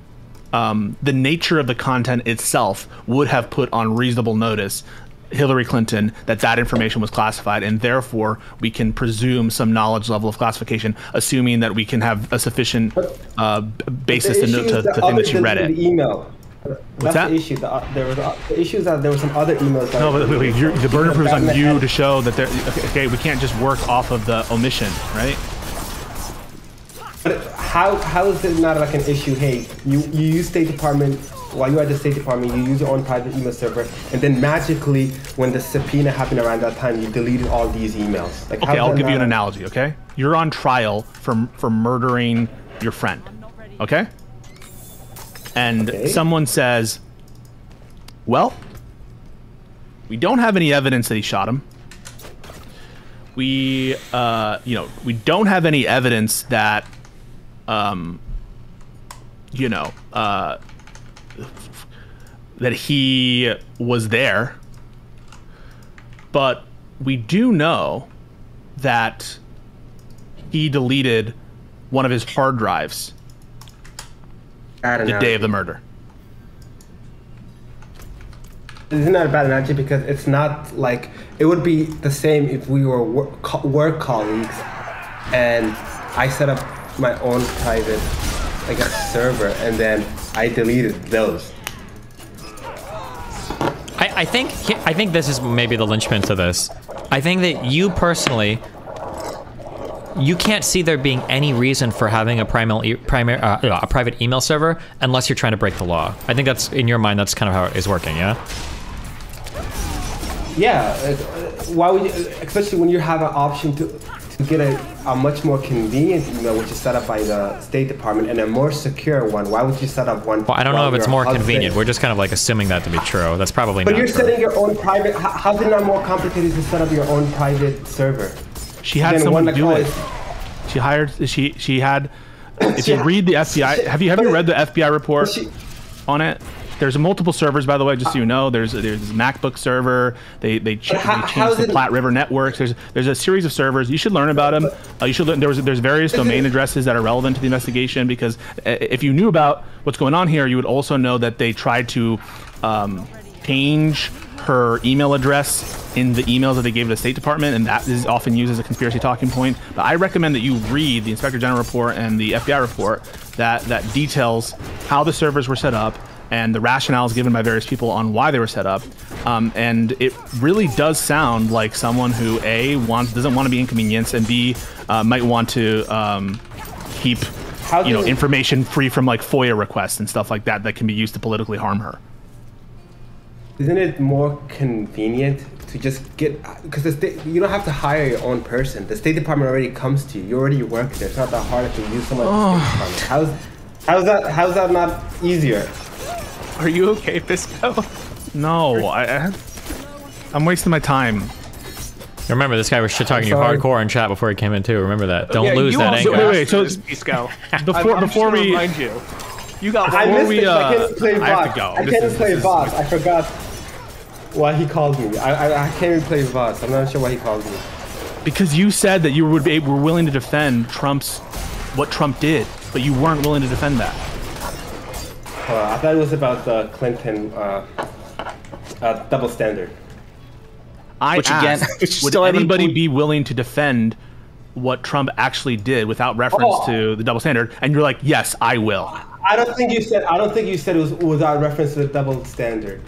S4: the nature of the content itself would have put on reasonable notice Hilary Clinton that information was classified, and therefore we can presume some knowledge level of classification, assuming that we can have a sufficient basis to think that she read it.
S6: Email.
S4: What's that?
S6: The issue. The issue is that there were some other emails. That
S4: no, but wait, the burden of proof is on you to show that there. Okay, we can't just work off of the omission, right?
S6: But how is it not like an issue? Hey, you use State Department, while you're at the State Department, you use your own private email server, and then magically, when the subpoena happened around that time, you deleted all these emails. Like,
S4: okay, I'll give you an analogy. Okay, you're on trial for murdering your friend. Okay. And someone says, well, we don't have any evidence that he shot him. We don't have any evidence that, that he was there. But we do know that he deleted one of his hard drives the day of the murder.
S6: Isn't that a bad analogy? Because it's not like, it would be the same if we were work colleagues and I set up my own private, I guess, server, and then I deleted those.
S1: I think this is maybe the linchpin to this. I think that you personally, you can't see there being any reason for having a private email server unless you're trying to break the law. I think that's, in your mind, that's kind of how it is working, yeah?
S6: Yeah, why would you, especially when you have an option to get a much more convenient email, which is set up by the State Department, and a more secure one. Why would you set up one?
S1: Well, I don't know if it's more convenient. We're just kind of like assuming that to be true. That's probably not true.
S6: But you're setting your own private, how's it not more complicated to set up your own private server?
S4: She had someone do it. She had, if you read the FBI, have you read the FBI report on it? There's multiple servers, by the way, just so you know. There's a MacBook server. They changed the Platte River networks. There's a series of servers. You should learn about them. You should learn. There's various domain addresses that are relevant to the investigation, because if you knew about what's going on here, you would also know that they tried to change her email address in the emails that they gave to the State Department, and that is often used as a conspiracy talking point. But I recommend that you read the Inspector General report and the FBI report that details how the servers were set up and the rationales given by various people on why they were set up. And it really does sound like someone who A, doesn't want to be inconvenienced, and B, might want to keep information free from like FOIA requests and stuff like that can be used to politically harm her.
S6: Isn't it more convenient to just get, because you don't have to hire your own person. The State Department already comes to you. You already work there. It's not that hard to use someone at the State Department. How's that not easier?
S2: Are you okay, Pisco?
S4: No, I'm wasting my time.
S1: Remember, this guy was shit talking you hardcore in chat before he came in too. Remember that. Don't lose that angle.
S4: Wait. So Pisco, before we
S2: remind you, you got.
S6: I missed it. I can't play boss.
S4: I have to go.
S6: I can't play boss. I forgot why he called me. I can't even play boss. I'm not sure why he called me.
S4: Because you said that you were willing to defend what Trump did, but you weren't willing to defend that.
S6: I thought it was about the Clinton double standard.
S4: Would anybody be willing to defend what Trump actually did without reference to the double standard? And you're like, yes, I will.
S6: I don't think you said it was without reference to the double standard.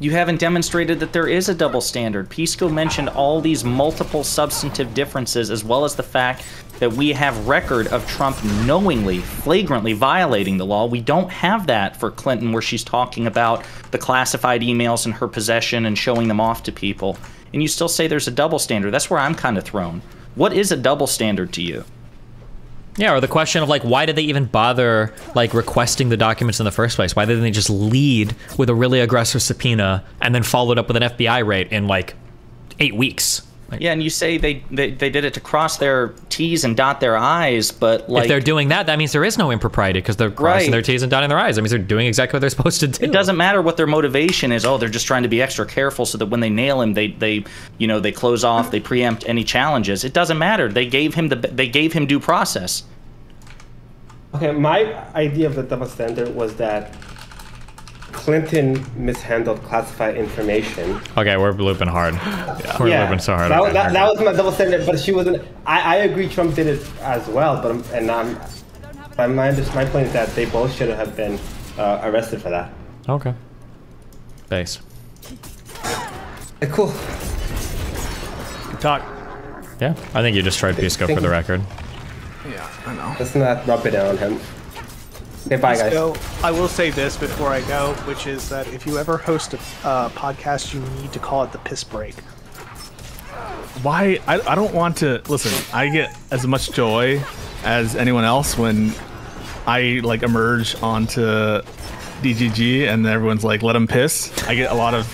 S3: You haven't demonstrated that there is a double standard. Pisco mentioned all these multiple substantive differences, as well as the fact that we have record of Trump knowingly, flagrantly violating the law. We don't have that for Clinton, where she's talking about the classified emails in her possession and showing them off to people. And you still say there's a double standard. That's where I'm kind of thrown. What is a double standard to you?
S1: Yeah, or the question of, like, why did they even bother, like, requesting the documents in the first place? Why didn't they just lead with a really aggressive subpoena and then followed up with an FBI raid in, like, 8 weeks? Like,
S3: yeah, and you say they did it to cross their T's and dot their I's, but, like...
S1: If they're doing that, that means there is no impropriety, because they're crossing their T's and dotting their I's. That means they're doing exactly what they're supposed to do.
S3: It doesn't matter what their motivation is. Oh, they're just trying to be extra careful so that when they nail him, they close off, they preempt any challenges. It doesn't matter. They gave him due process.
S6: Okay, my idea of the double standard was that Clinton mishandled classified information.
S1: Okay, we're looping hard. We're looping so hard.
S6: That was my double standard, but she wasn't. I agree Trump did it as well, but my point is that they both should have been arrested for that.
S1: Okay. Thanks.
S6: Cool.
S4: Good talk.
S1: Yeah, I think you destroyed Pisco for the record.
S4: Yeah, I know.
S6: Let's not rub it on him. Okay, bye, guys.
S2: So I will say this before I go, which is that if you ever host a podcast, you need to call it the piss break.
S4: Why? I don't want to... Listen, I get as much joy as anyone else when I, like, emerge onto DGG and everyone's like, let him piss. I get a lot of...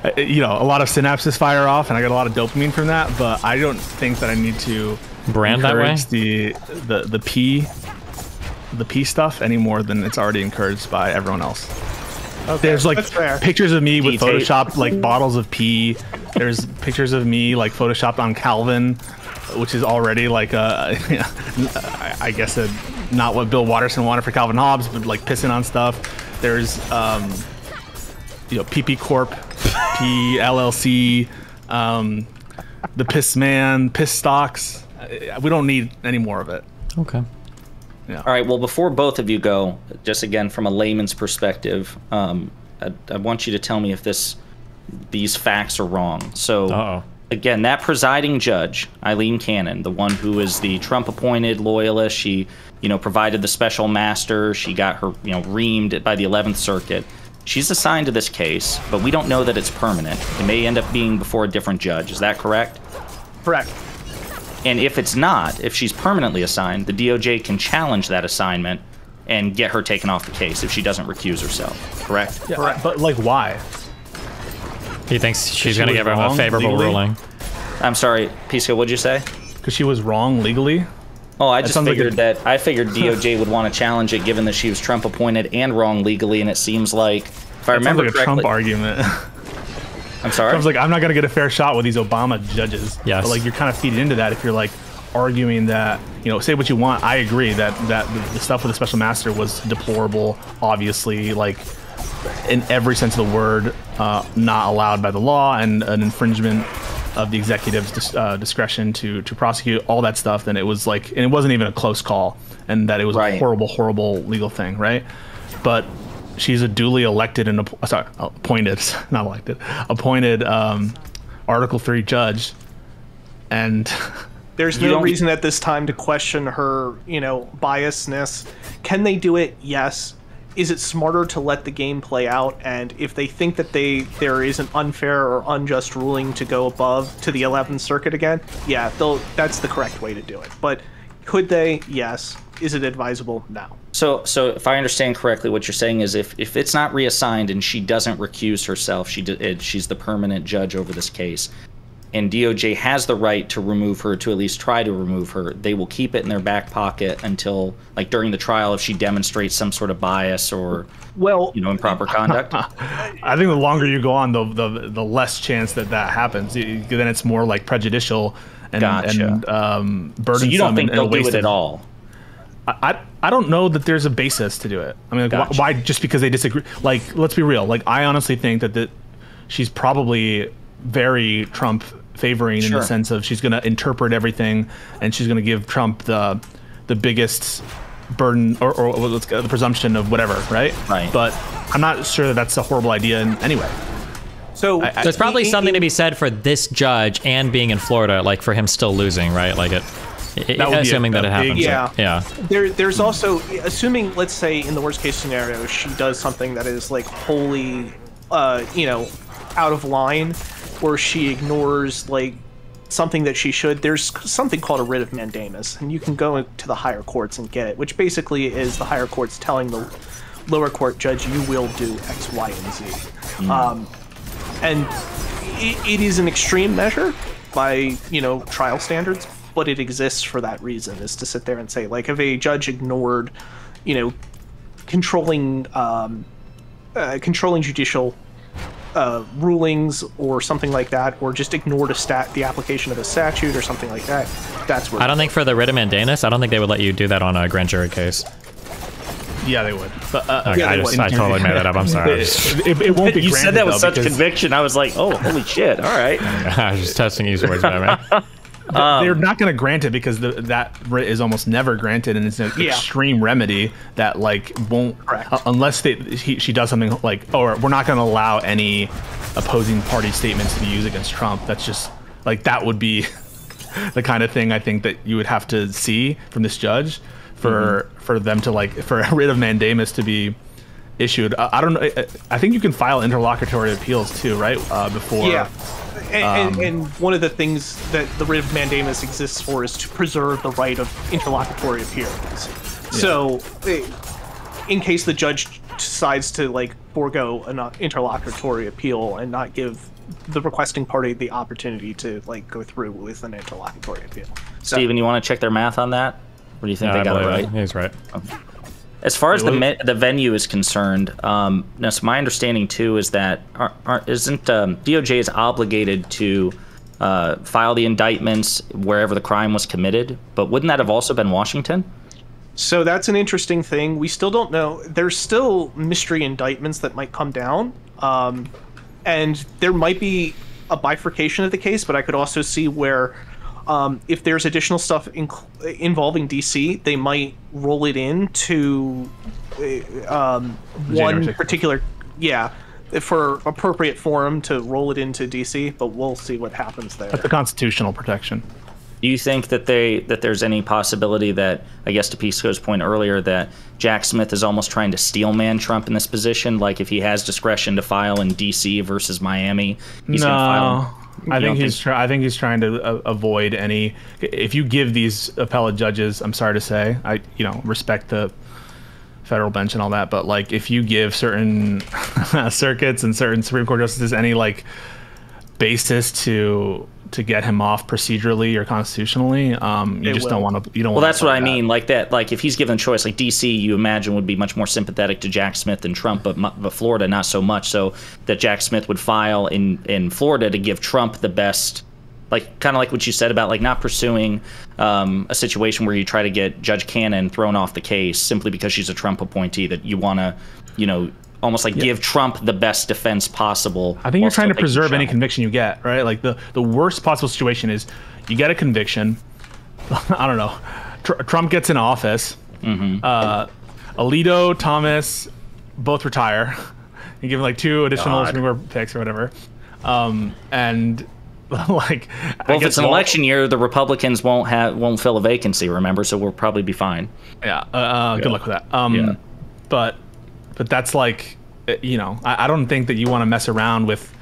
S4: a lot of synapses fire off, and I get a lot of dopamine from that, but I don't think that I need to...
S1: brand that way?
S4: The pee stuff any more than it's already encouraged by everyone else.
S2: Okay,
S4: there's like pictures of me with Photoshop like bottles of pee. There's pictures of me like photoshopped on Calvin, which is already like I guess not what Bill Watterson wanted for Calvin Hobbes, but like pissing on stuff. There's PP Corp, P LLC, the Piss Man, Piss Stocks. We don't need any more of it.
S1: Okay.
S3: Yeah. All right. Well, before both of you go, just again from a layman's perspective, I want you to tell me if these facts are wrong. So, again, that presiding judge, Eileen Cannon, the one who is the Trump-appointed loyalist, she, provided the special master. She got her, reamed by the 11th Circuit. She's assigned to this case, but we don't know that it's permanent. It may end up being before a different judge. Is that correct?
S2: Correct.
S3: And if it's not, if she's permanently assigned, the DOJ can challenge that assignment and get her taken off the case if she doesn't recuse herself. Correct?
S4: Yeah, correct. But, like, why?
S1: He thinks she's going to give him a favorable ruling.
S3: I'm sorry, Pisco, what'd you say?
S4: Because she was wrong legally?
S3: Oh, I just figured I figured DOJ would want to challenge it given that she was Trump appointed and wrong legally, and it seems like, if I remember correctly...
S4: Trump argument.
S3: I'm sorry?
S4: Trump's like, I'm not going to get a fair shot with these Obama judges.
S1: Yes.
S4: But, like, you're kind of feeding into that if you're, like, arguing that, say what you want. I agree that the stuff with the special master was deplorable, obviously, like, in every sense of the word, not allowed by the law, and an infringement of the executive's discretion to prosecute, all that stuff. Then it was like, and it wasn't even a close call, and that it was a horrible legal thing, right? But she's a duly elected and appointed, not elected, appointed Article 3 judge, and
S2: there's no reason at this time to question her, biasness. Can they do it? Yes. is it smarter to let the game play out? And if they think that there is an unfair or unjust ruling to go above to the 11th Circuit again, yeah, that's the correct way to do it. But could they? Yes. Is it advisable? No.
S3: So if I understand correctly, what you're saying is if it's not reassigned and she doesn't recuse herself, she's the permanent judge over this case, and DOJ has the right to remove her, to at least try to remove her, they will keep it in their back pocket until, like, during the trial, if she demonstrates some sort of bias or, improper conduct.
S4: I think the longer you go on, the less chance that happens. Then it's more like prejudicial and burdensome.
S3: So you don't think they'll do it at all?
S4: I don't know that there's a basis to do it. I mean, like, why? Just because they disagree? Like, let's be real. Like, I honestly think that she's probably very Trump favoring in the sense of she's going to interpret everything and she's going to give Trump the biggest burden or the presumption of whatever, right?
S3: Right.
S4: But I'm not sure that that's a horrible idea anyway.
S1: So there's probably something to be said for this judge and being in Florida, like for him still losing, right? Like assuming that it happens.
S2: Yeah. There's also, assuming, let's say in the worst case scenario, she does something that is like wholly, out of line, or she ignores like something that she should. There's something called a writ of mandamus, and you can go to the higher courts and get it, which basically is the higher courts telling the lower court judge, you will do X, Y, and Z. And it is an extreme measure by trial standards, but it exists for that reason, is to sit there and say, like, if a judge ignored controlling judicial rulings or something like that, or just ignored the application of a statute or something like that, that's where
S1: I don't think for the writ of mandamus, I don't think they would let you do that on a grand jury case.
S4: Yeah, they would. But,
S1: I totally made that up. I'm sorry.
S4: It won't be.
S3: You said that with such conviction. I was like, oh, holy shit! All right.
S1: I was just testing EsportsBatman.
S4: They're not going to grant it because that writ is almost never granted, and it's an extreme remedy that won't unless she does something like, or we're not going to allow any opposing party statements to be used against Trump. That's just like, that would be the kind of thing I think that you would have to see from this judge for them to for a writ of mandamus to be issued. I don't know. I think you can file interlocutory appeals too, right? Before.
S2: Yeah. And one of the things that the writ of mandamus exists for is to preserve the right of interlocutory appearance. Yeah. So, in case the judge decides to forego an interlocutory appeal and not give the requesting party the opportunity to go through with an interlocutory appeal. So,
S3: Steven, you want to check their math on that? Or do you think they got it right?
S1: He's right.
S3: Okay. As far as the venue is concerned, now, so my understanding too is that isn't DOJ is obligated to file the indictments wherever the crime was committed, but wouldn't that have also been Washington?
S2: So that's an interesting thing. We still don't know. There's still mystery indictments that might come down, and there might be a bifurcation of the case, but I could also see where if there's additional stuff involving DC, they might roll it into one particular, for appropriate forum to roll it into DC, but we'll see what happens there.
S4: That's the constitutional protection.
S3: Do you think that there's any possibility that, I guess to Pisco's point earlier, that Jack Smith is almost trying to steelman Trump in this position? Like, if he has discretion to file in DC versus Miami, he's going to file.
S4: I think he's trying to avoid any. If you give these appellate judges, I'm sorry to say, I respect the federal bench and all that, but if you give certain circuits and certain Supreme Court justices any basis to get him off procedurally or constitutionally, you just don't want to.
S3: Well, that's what I mean. Like that. Like if he's given a choice, like DC, you imagine would be much more sympathetic to Jack Smith than Trump, but Florida not so much. So that Jack Smith would file in Florida to give Trump the best, kind of like what you said about not pursuing a situation where you try to get Judge Cannon thrown off the case simply because she's a Trump appointee. That you want to, almost give Trump the best defense possible.
S4: I think you're trying to preserve any conviction you get, right? The worst possible situation is you get a conviction. I don't know. Trump gets in office. Alito, Thomas, both retire. You give him 2 additional Supreme Court picks or whatever. And
S3: if it's an election year, the Republicans won't fill a vacancy. Remember, so we'll probably be fine.
S4: Yeah. Good luck with that. But but that's like, you know, I don't think that you want to mess around with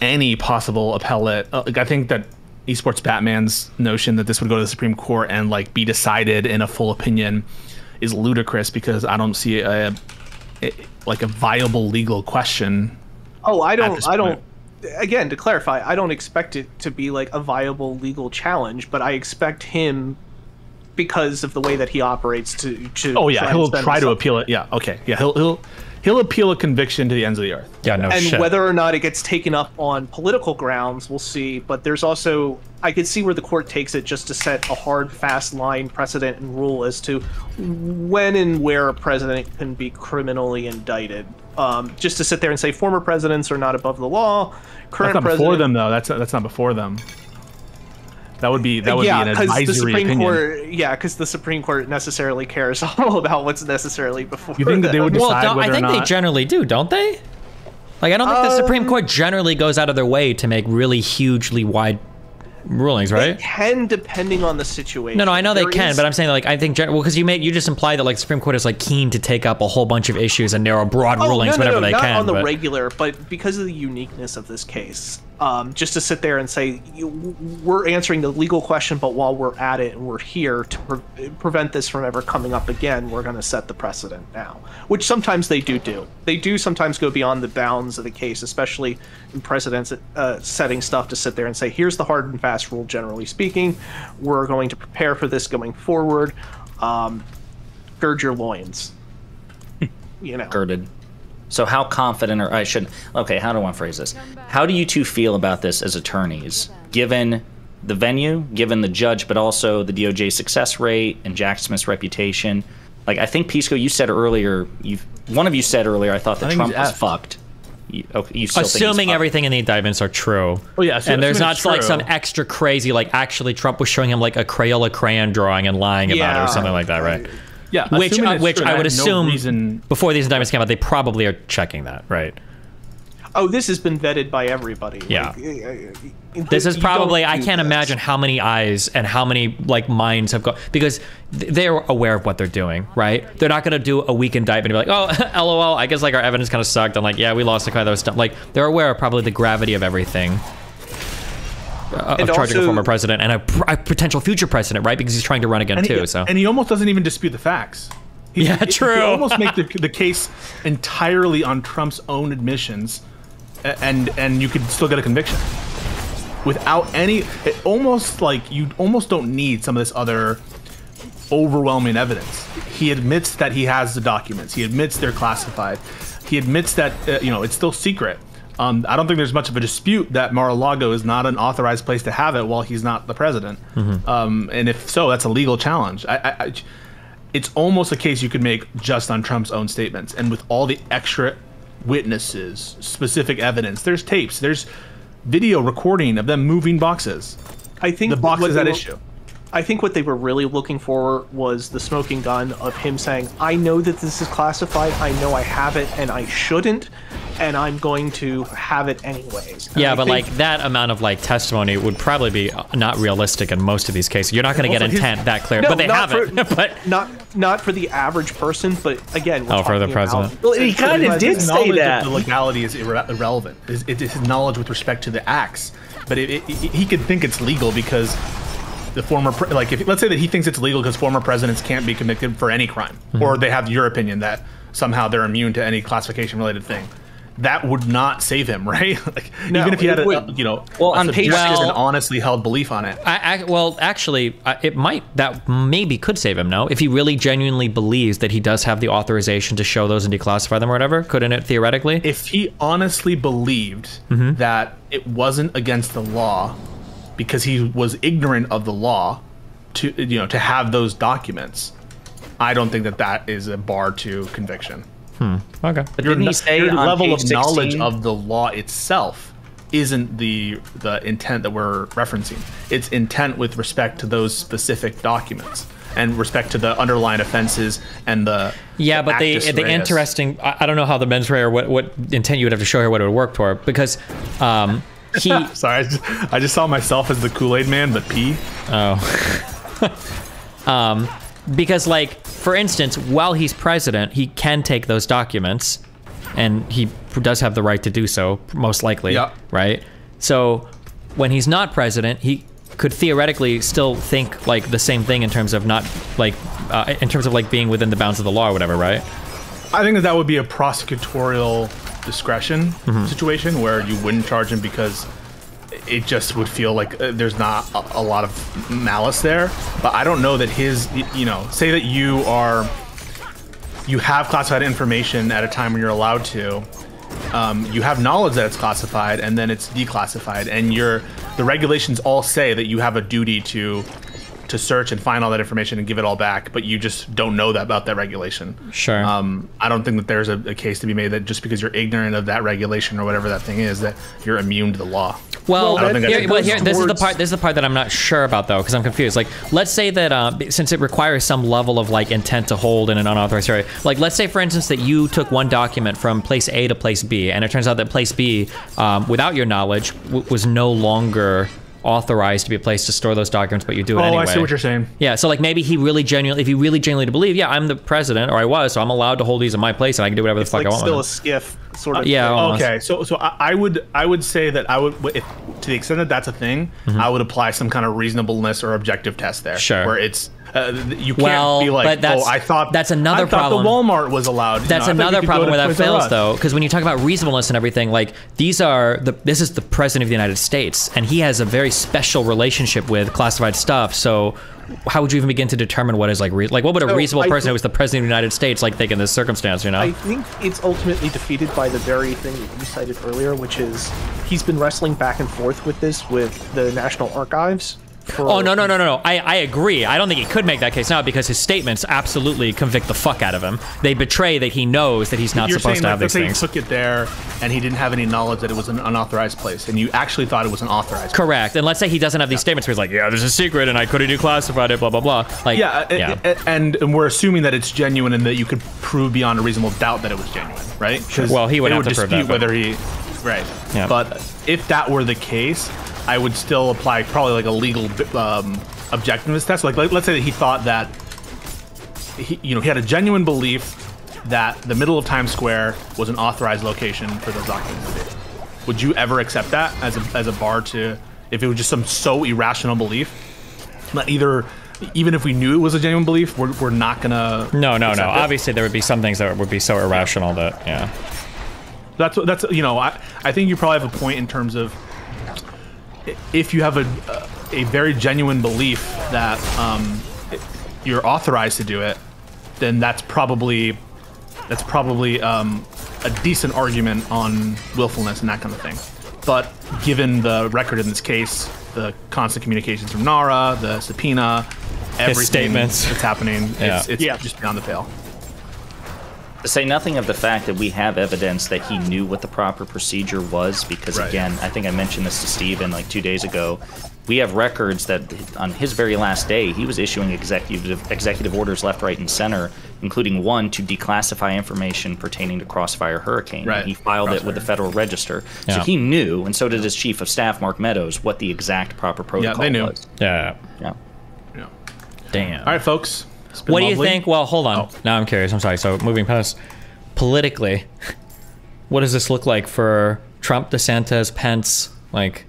S4: any possible appellate. Like, I think that EsportsBatman's notion that this would go to the Supreme Court and like be decided in a full opinion is ludicrous, because I don't see a viable legal question.
S2: Oh, I don't. Again, to clarify, I don't expect it to be like a viable legal challenge, but I expect him, because of the way that he operates, to
S4: oh yeah, he'll try to appeal it. Yeah, okay, yeah, he'll appeal a conviction to the ends of the earth.
S1: Yeah, no
S2: and
S1: shit.
S2: Whether or not it gets taken up on political grounds, we'll see. But there's also, I could see where the court takes it just to set a hard, fast line precedent and rule as to when and where a president can be criminally indicted. Just to sit there and say former presidents are not above the law. Current
S4: that's not
S2: president,
S4: before them, though. That's not before them. That would be an advisory opinion.
S2: Because the Supreme Court necessarily cares all about what's necessarily before.
S4: You think that they would decide whether or not?
S1: I think they generally do, don't they? Like, I don't think the Supreme Court generally goes out of their way to make really hugely wide rulings, right?
S2: They can, depending on the situation.
S1: No, I know they can, but I'm saying, like, I think, well, because you just implied that, like, the Supreme Court is, like, keen to take up a whole bunch of issues and narrow broad rulings whenever they
S2: can.
S1: Not
S2: on the regular, but because of the uniqueness of this case, just to sit there and say, we're answering the legal question, but while we're at it and we're here to prevent this from ever coming up again, we're going to set the precedent now, which sometimes they do. They do sometimes go beyond the bounds of the case, especially in precedents setting stuff, to sit there and say, here's the hard and fast rule, generally speaking. We're going to prepare for this going forward. Gird your loins. You know.
S3: Girded. So how confident, or okay, how do I want to phrase this? How do you two feel about this as attorneys, given the venue, given the judge, but also the DOJ success rate and Jack Smith's reputation? Like, I think, Pisco, you said earlier, one of you said earlier, I thought that Trump was fucked. You still
S1: assuming everything in the indictments are true.
S4: Oh yeah,
S1: and there's not like some extra crazy, like actually Trump was showing him like a Crayola crayon drawing and lying about it or something like that, right?
S4: Yeah,
S1: which I would assume before these indictments came out, they probably are checking that, right?
S2: Oh, this has been vetted by everybody.
S1: Yeah. This is probably, I can't imagine how many eyes and how many like minds have gone, because they're aware of what they're doing, right? They're not going to do a weak indictment and be like, oh, lol, I guess like our evidence kind of sucked. And like, yeah, we lost the kind of stuff. Like, they're aware of probably the gravity of everything. Of charging a former president and a potential future president, right? Because he's trying to run again too.
S4: And he almost doesn't even dispute the facts.
S1: True.
S4: He almost make the case entirely on Trump's own admissions, and you could still get a conviction without any. Almost like you almost don't need some of this other overwhelming evidence. He admits that he has the documents. He admits they're classified. He admits that it's still secret. I don't think there's much of a dispute that Mar-a-Lago is not an authorized place to have it while he's not the president. Mm-hmm. And if so, that's a legal challenge. It's almost a case you could make just on Trump's own statements. And with all the extra witnesses, specific evidence, there's tapes, there's video recording of them moving boxes.
S2: I think
S4: the box is at issue.
S2: I think what they were really looking for was the smoking gun of him saying, I know that this is classified, I know I have it, and I shouldn't, and I'm going to have it anyways. And
S1: yeah, but like that amount of like testimony would probably be not realistic in most of these cases. You're not going to get intent that clear, but they have it. But
S2: not for the average person, but again,
S1: for the president.
S3: Well, he kind of did say that.
S4: The legality is irrelevant. It's his knowledge with respect to the acts, but he could think it's legal because the former, let's say that he thinks it's legal because former presidents can't be convicted for any crime, or they have your opinion that somehow they're immune to any classification-related thing. That would not save him, right? Even if he had an honestly held belief on it.
S1: Actually, it might. That maybe could save him. No, if he really genuinely believes that he does have the authorization to show those and declassify them or whatever, couldn't it theoretically?
S4: If he honestly believed that it wasn't against the law, because he was ignorant of the law, to have those documents, I don't think that is a bar to conviction.
S1: Okay.
S3: But didn't he say
S4: your
S3: on
S4: level
S3: page
S4: of knowledge
S3: 16?
S4: of the law itself isn't the intent that we're referencing. It's intent with respect to those specific documents and respect to the underlying offenses and the
S1: but the interesting, I don't know how the mens rea or what intent you would have to show here, what it would work for, because he
S4: sorry, I just saw myself as the Kool-Aid man, but P.
S1: Because like for instance, while he's president, he can take those documents, and he does have the right to do so, most likely, right? So when he's not president, he could theoretically still think like the same thing in terms of not like in terms of like being within the bounds of the law or whatever, right?
S4: I think that would be a prosecutorial discretion situation where you wouldn't charge him because it just would feel like there's not a lot of malice there. But I don't know that his, you know, say that you have classified information at a time when you're allowed to. You have knowledge that it's classified, and then it's declassified, and the regulations all say that you have a duty to search and find all that information and give it all back, but you just don't know that about that regulation.
S1: Sure.
S4: I don't think that there's a case to be made that just because you're ignorant of that regulation or whatever that thing is, that you're immune to the law.
S1: Well, this is the part that I'm not sure about though, because I'm confused. Like, let's say that since it requires some level of like intent to hold in an unauthorized area, like let's say for instance that you took one document from place A to place B, and it turns out that place B, without your knowledge, was no longer authorized to be a place to store those documents, but you do it anyway.
S4: Oh, I see what you're saying.
S1: Yeah, so like maybe if he really genuinely believed, yeah, I'm the president, or I was, so I'm allowed to hold these in my place, and I can do whatever the fuck I want.
S9: It's still a skiff sort of.
S1: Yeah.
S9: Almost.
S4: Okay. So I would say that if, to the extent that that's a thing, I would apply some kind of reasonableness or objective test there.
S1: Sure.
S4: Where it's you can't be like,
S1: but
S4: I thought
S1: that's another problem.
S4: The Walmart was allowed.
S1: That's another problem where that fails, though, because when you talk about reasonableness and everything, like this is the president of the United States, and he has a very special relationship with classified stuff. So how would you even begin to determine what is like what would a reasonable person who was the president of the United States like think in this circumstance? You know,
S9: I think it's ultimately defeated by the very thing that you cited earlier, which is he's been wrestling back and forth with this with the National Archives.
S1: Oh, no. I agree. I don't think he could make that case now because his statements absolutely convict the fuck out of him. They betray that he knows that he's not supposed to have these things.
S4: Let's say he took it there and he didn't have any knowledge that it was an unauthorized place, and you actually thought it was an authorized place.
S1: Correct. And let's say he doesn't have these statements where he's like, yeah, there's a secret and I could have declassified it, blah, blah, blah. Like,
S4: and we're assuming that it's genuine and that you could prove beyond a reasonable doubt that it was genuine, right?
S1: Well, he would have to prove that.
S4: Whether he... Right. Yeah. But if that were the case, I would still apply probably like a legal objectiveness test. Like let's say that he thought that he had a genuine belief that the middle of Times Square was an authorized location for those documents. Would you ever accept that as a bar to, if it was just some so irrational belief? Not even if we knew it was a genuine belief, we're not gonna.
S1: No. Obviously, there would be some things that would be so irrational that
S4: That's I think you probably have a point in terms of if you have a very genuine belief that you're authorized to do it, then that's probably a decent argument on willfulness and that kind of thing. But given the record in this case, the constant communications from NARA, the subpoena, everything that's happening, it's just beyond the pale.
S3: To say nothing of the fact that we have evidence that he knew what the proper procedure was, because again, I think I mentioned this to Steven like 2 days ago. We have records that on his very last day, he was issuing executive orders left, right, and center, including one to declassify information pertaining to Crossfire Hurricane. Right. He filed it with the Federal Register. Yeah. So he knew, and so did his Chief of Staff, Mark Meadows, what the exact proper protocol was.
S1: Yeah. Damn.
S4: All right, folks.
S1: What do you think? Well, hold on. Now I'm curious. I'm sorry. So moving past politically, what does this look like for Trump, DeSantis, Pence? Like,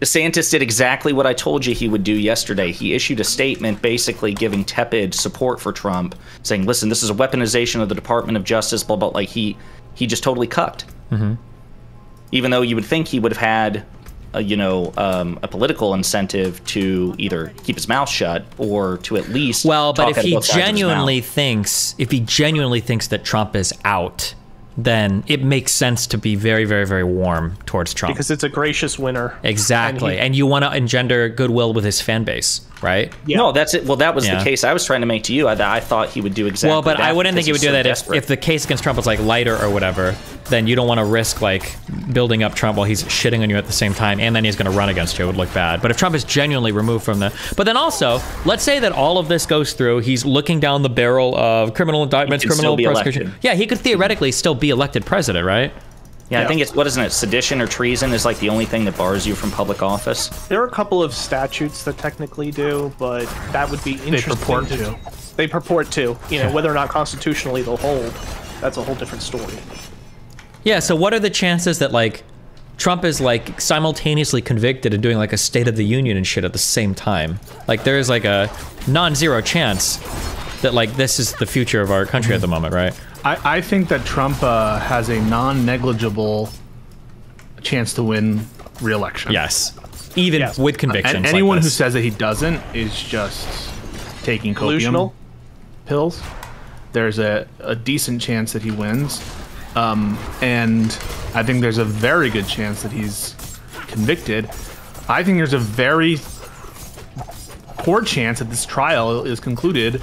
S3: DeSantis did exactly what I told you he would do yesterday. He issued a statement basically giving tepid support for Trump, saying, listen, this is a weaponization of the Department of Justice, blah, blah. Like, he just totally cucked. Even though you would think he would have had a political incentive to either keep his mouth shut or to at least
S1: but if he genuinely thinks that Trump is out, then it makes sense to be very, very, very warm towards Trump.
S9: Because it's a gracious winner.
S1: Exactly. And you want to engender goodwill with his fan base, right?
S3: Yeah. No, that's it. Well, that was the case I was trying to make to you. I thought he would do exactly that.
S1: Well, but I wouldn't think he would do that if the case against Trump was like lighter or whatever. Then you don't want to risk like building up Trump while he's shitting on you at the same time, and then he's going to run against you. It would look bad. But if Trump is genuinely removed from the... But then also, let's say that all of this goes through. He's looking down the barrel of criminal indictments, criminal prosecution. Yeah, he could theoretically still be elected president, right?
S3: Yeah, I think it's, sedition or treason is like the only thing that bars you from public office.
S9: There are a couple of statutes that technically do, but that would be interesting They purport to. You know, whether or not constitutionally they'll hold, that's a whole different story.
S1: Yeah, so what are the chances that, like, Trump is, like, simultaneously convicted and doing, like, a State of the Union and shit at the same time? Like, there's, like, a non-zero chance that, like, this is the future of our country at the moment, right?
S4: I think that Trump has a non-negligible chance to win re-election.
S1: Yes. Even with convictions.
S4: And anyone
S1: like
S4: who says that he doesn't is just taking copium pills. There's a decent chance that he wins. And I think there's a very good chance that he's convicted. I think there's a very poor chance that this trial is concluded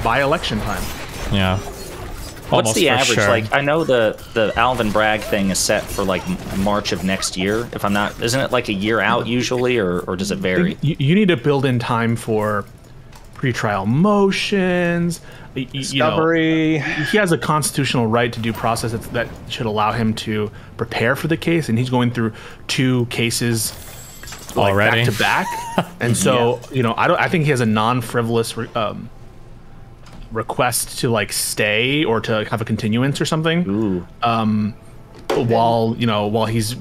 S4: by election time.
S1: Yeah.
S3: What's the average? Sure. Like, I know the Alvin Bragg thing is set for like March of next year. If I'm not, isn't it like a year out usually, or does it vary?
S4: You need to build in time for pretrial motions.
S9: Discovery.
S4: You know, he has a constitutional right to due process that should allow him to prepare for the case, and he's going through 2 cases like,
S1: already
S4: back to back. And so, you know, I think he has a non-frivolous request to like stay or to have a continuance or something.
S3: Ooh.
S4: While he's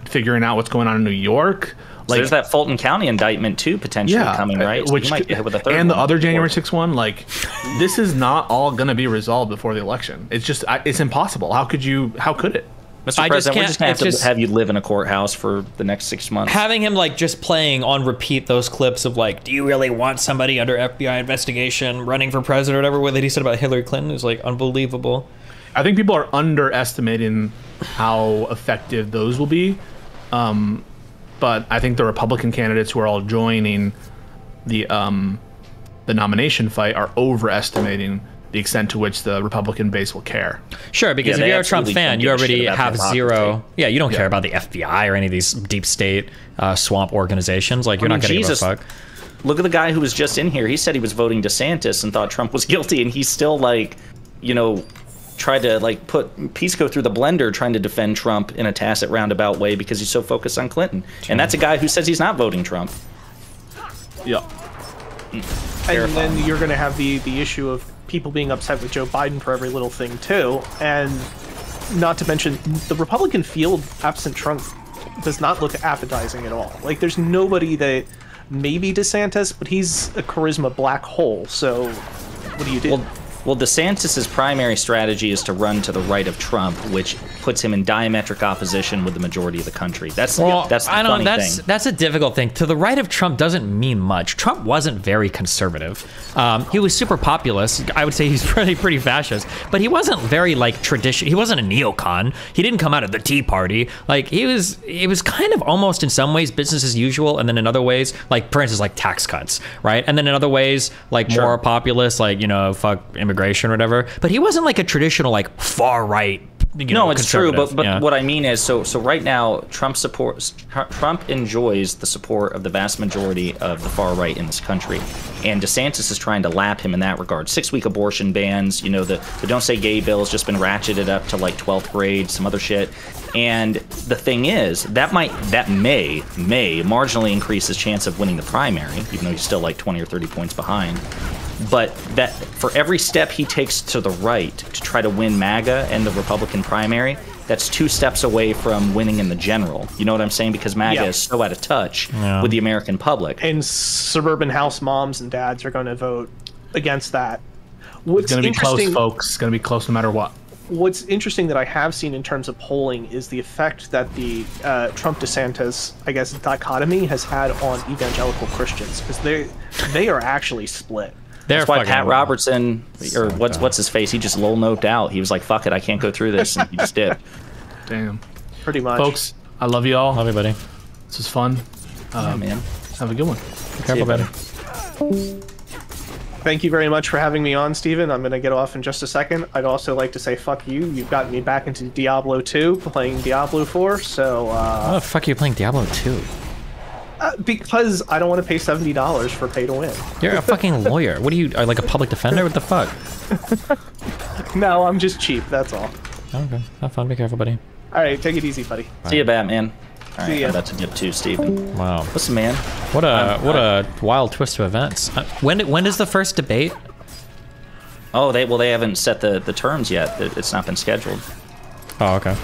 S4: figuring out what's going on in New York.
S3: So like, there's that Fulton County indictment too potentially coming, right?
S4: Which
S3: so might get hit with a third
S4: and
S3: one.
S4: The other January 6th one, like this is not all going to be resolved before the election. It's just it's impossible. How could it?
S3: Mr. President, we're just going to have to have you live in a courthouse for the next 6 months.
S1: Having him like just playing on repeat those clips of like, do you really want somebody under FBI investigation running for president or whatever, what he said about Hilary Clinton is like unbelievable.
S4: I think people are underestimating how effective those will be. But I think the Republican candidates who are all joining the nomination fight are overestimating the extent to which the Republican base will care.
S1: Sure, because if you're a Trump fan, you already have zero. Yeah, you don't care about the FBI or any of these deep state swamp organizations. Like, you're not going to give a fuck.
S3: Look at the guy who was just in here. He said he was voting DeSantis and thought Trump was guilty, and he's still like, you know, tried to like put Pisco through the blender trying to defend Trump in a tacit roundabout way because he's so focused on Clinton. And that's a guy who says he's not voting Trump.
S4: Yeah.
S9: And then you're going to have the issue of people being upset with Joe Biden for every little thing too. And not to mention the Republican field absent Trump does not look appetizing at all. Like, there's nobody that, maybe DeSantis, but he's a charisma black hole. So what do you do?
S3: Well, DeSantis' primary strategy is to run to the right of Trump, which puts him in diametric opposition with the majority of the country. That's the funny thing.
S1: That's a difficult thing. To the right of Trump doesn't mean much. Trump wasn't very conservative. He was super populist. I would say he's pretty fascist, but he wasn't very like tradition. He wasn't a neocon. He didn't come out of the Tea Party. Like, it was kind of almost in some ways business as usual, and then in other ways, like for instance, like tax cuts, right? And then in other ways, like more populist, like, you know, fuck immigration or whatever. But he wasn't like a traditional like far right.
S3: No, it's true, but what I mean is, so right now, Trump enjoys the support of the vast majority of the far right in this country, and DeSantis is trying to lap him in that regard. 6-week abortion bans, you know, the Don't Say Gay bill has just been ratcheted up to like 12th grade, some other shit. And the thing is, that may marginally increase his chance of winning the primary, even though he's still like 20 or 30 points behind. But that for every step he takes to the right to try to win MAGA and the Republican primary, that's 2 steps away from winning in the general. You know what I'm saying? Because MAGA is so out of touch with the American public.
S9: And suburban house moms and dads are going to vote against that.
S4: It's going to be close, folks. It's going to be close no matter what.
S9: What's interesting that I have seen in terms of polling is the effect that the Trump-DeSantis, I guess, dichotomy has had on evangelical Christians, because they are actually split.
S3: That's why Pat Robertson, or what's his face, he just lol-noped out. He was like, fuck it, I can't go through this, and he just did.
S4: Damn.
S9: Pretty much.
S4: Folks, I love you all.
S1: Love you, buddy.
S4: This was fun.
S3: Yeah, man.
S4: Have a good one.
S1: Careful, buddy.
S9: Thank you very much for having me on, Steven. I'm going to get off in just a second. I'd also like to say fuck you. You've gotten me back into Diablo 2, playing Diablo 4, so...
S1: Why the fuck are you playing Diablo 2?
S9: Because I don't want to pay $70 for pay to win.
S1: You're a fucking lawyer. What are you, like a public defender? What the fuck?
S9: No, I'm just cheap, that's all.
S1: Okay, have fun. Be careful, buddy.
S9: Alright, take it easy, buddy.
S3: See you, Batman. All
S9: See
S3: right,
S9: ya.
S3: that's a dip too, Steven.
S1: Wow.
S3: Listen, man.
S1: What a wild twist of events. When is the first debate?
S3: Oh, they haven't set the terms yet. It's not been scheduled.
S1: Oh, okay.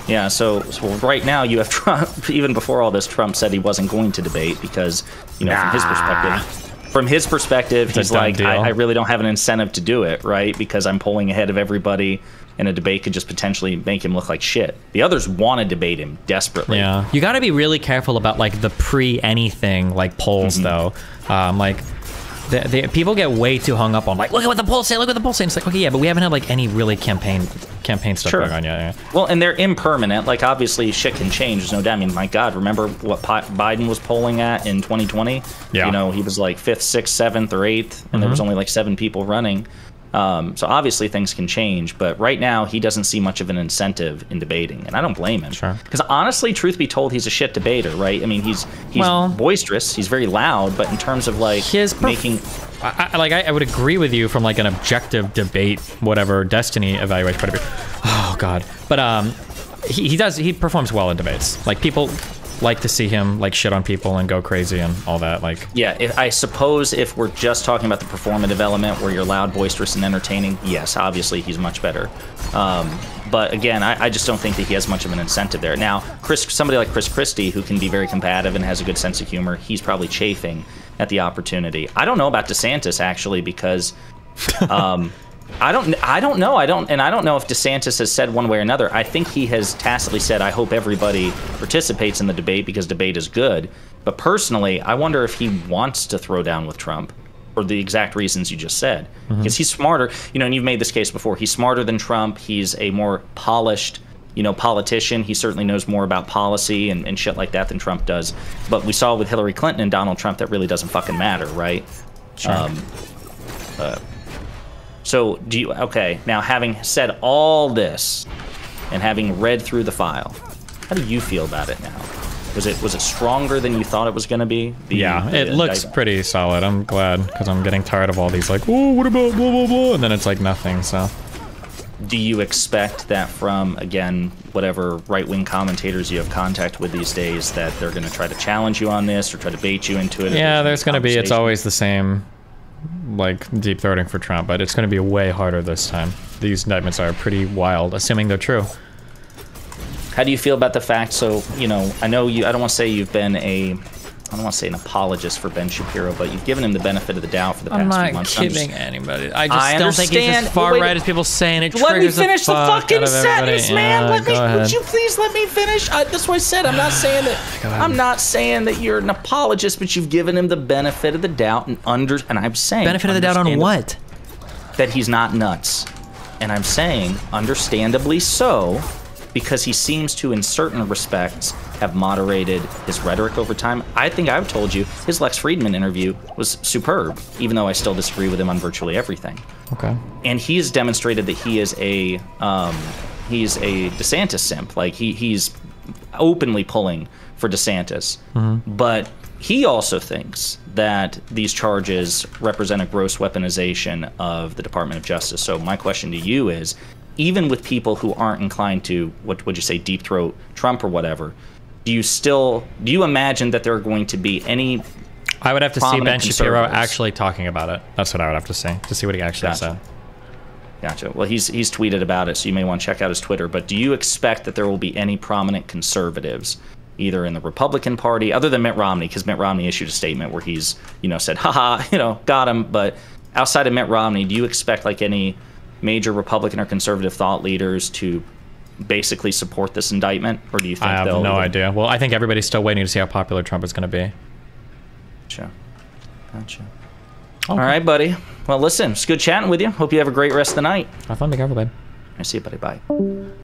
S3: Yeah, so right now you have Trump. Even before all this, Trump said he wasn't going to debate because, you know, from his perspective, he's like, I really don't have an incentive to do it, right? Because I'm polling ahead of everybody, and a debate could just potentially make him look like shit. The others want to debate him desperately.
S1: Yeah, you got to be really careful about like the pre-anything like polls though. Like. People get way too hung up on like, look at what the polls say, look at what the polls say. And it's like, okay, yeah, but we haven't had like any really campaign stuff going on yet. Yeah.
S3: Well, and they're impermanent. Like, obviously, shit can change. There's no doubt. I mean, my God, remember what Biden was polling at in 2020?
S1: Yeah.
S3: You know, he was like 5th, 6th, 7th, or 8th, and there was only like 7 people running. So obviously things can change, but right now he doesn't see much of an incentive in debating, and I don't blame him.
S1: Sure.
S3: Because honestly, truth be told, he's a shit debater, right? I mean, he's boisterous, he's very loud, but in terms of like making,
S1: I would agree with you from like an objective debate, whatever destiny evaluation point of view. Oh God, but he performs well in debates. Like people like to see him like shit on people and go crazy and all that. Like,
S3: yeah, I suppose if we're just talking about the performative element where you're loud, boisterous, and entertaining, yes, obviously he's much better. But again, I just don't think that he has much of an incentive there. Now, somebody like Chris Christie, who can be very combative and has a good sense of humor, he's probably chafing at the opportunity. I don't know about DeSantis actually, because I don't know. I don't know if DeSantis has said one way or another. I think he has tacitly said, I hope everybody participates in the debate because debate is good. But personally, I wonder if he wants to throw down with Trump for the exact reasons you just said. Because he's smarter, you know, and you've made this case before. He's smarter than Trump. He's a more polished, you know, politician. He certainly knows more about policy and shit like that than Trump does. But we saw with Hillary Clinton and Donald Trump that really doesn't fucking matter, right?
S1: Sure.
S3: So okay, now having said all this and having read through the file, how do you feel about it now? Was it stronger than you thought it was going to be?
S1: It looks pretty solid. I'm glad, because I'm getting tired of all these like, oh, what about blah, blah, blah, and then it's like nothing, so.
S3: Do you expect that from, again, whatever right-wing commentators you have contact with these days, that they're going to try to challenge you on this or try to bait you into it?
S1: Yeah, there's going to be, it's always the same, like, deep throating for Trump, but it's going to be way harder this time. These indictments are pretty wild, assuming they're true.
S3: How do you feel about the fact, so, you know, I know you, I don't want to say you've been I don't want to say an apologist for Ben Shapiro, but you've given him the benefit of the doubt for the past few months.
S1: I'm not kidding anybody. I just don't think he's as far right as people saying. It
S3: let me
S1: triggers
S3: finish the fucking sentence, man.
S1: Yeah,
S3: would you please let me finish? That's what I said. I'm not saying that. I'm not saying that you're an apologist, but you've given him the benefit of the doubt and I'm saying
S1: benefit of the doubt on what?
S3: That he's not nuts, and I'm saying understandably so, because he seems to, in certain respects, have moderated his rhetoric over time. I think I've told you his Lex Friedman interview was superb, even though I still disagree with him on virtually everything.
S1: Okay.
S3: And he has demonstrated that he is a DeSantis simp. Like he's openly pulling for DeSantis, but he also thinks that these charges represent a gross weaponization of the Department of Justice. So my question to you is, even with people who aren't inclined to, what would you say, deep throat Trump or whatever, do you imagine that there are going to be any?
S1: I would have to see Ben Shapiro actually talking about it. That's what I would have to say, to see what he actually said.
S3: Gotcha. Well, he's tweeted about it, so you may want to check out his Twitter. But do you expect that there will be any prominent conservatives, either in the Republican Party, other than Mitt Romney, because Mitt Romney issued a statement where he's, said, haha, got him. But outside of Mitt Romney, do you expect like any major Republican or conservative thought leaders to basically support this indictment, or do you think
S1: I have no idea? Well, I think everybody's still waiting to see how popular Trump is going to be.
S3: Gotcha. Okay. All right, buddy. Well, listen, it's good chatting with you. Hope you have a great rest of the night.
S1: Have fun, big babe.
S3: I see you, buddy. Bye.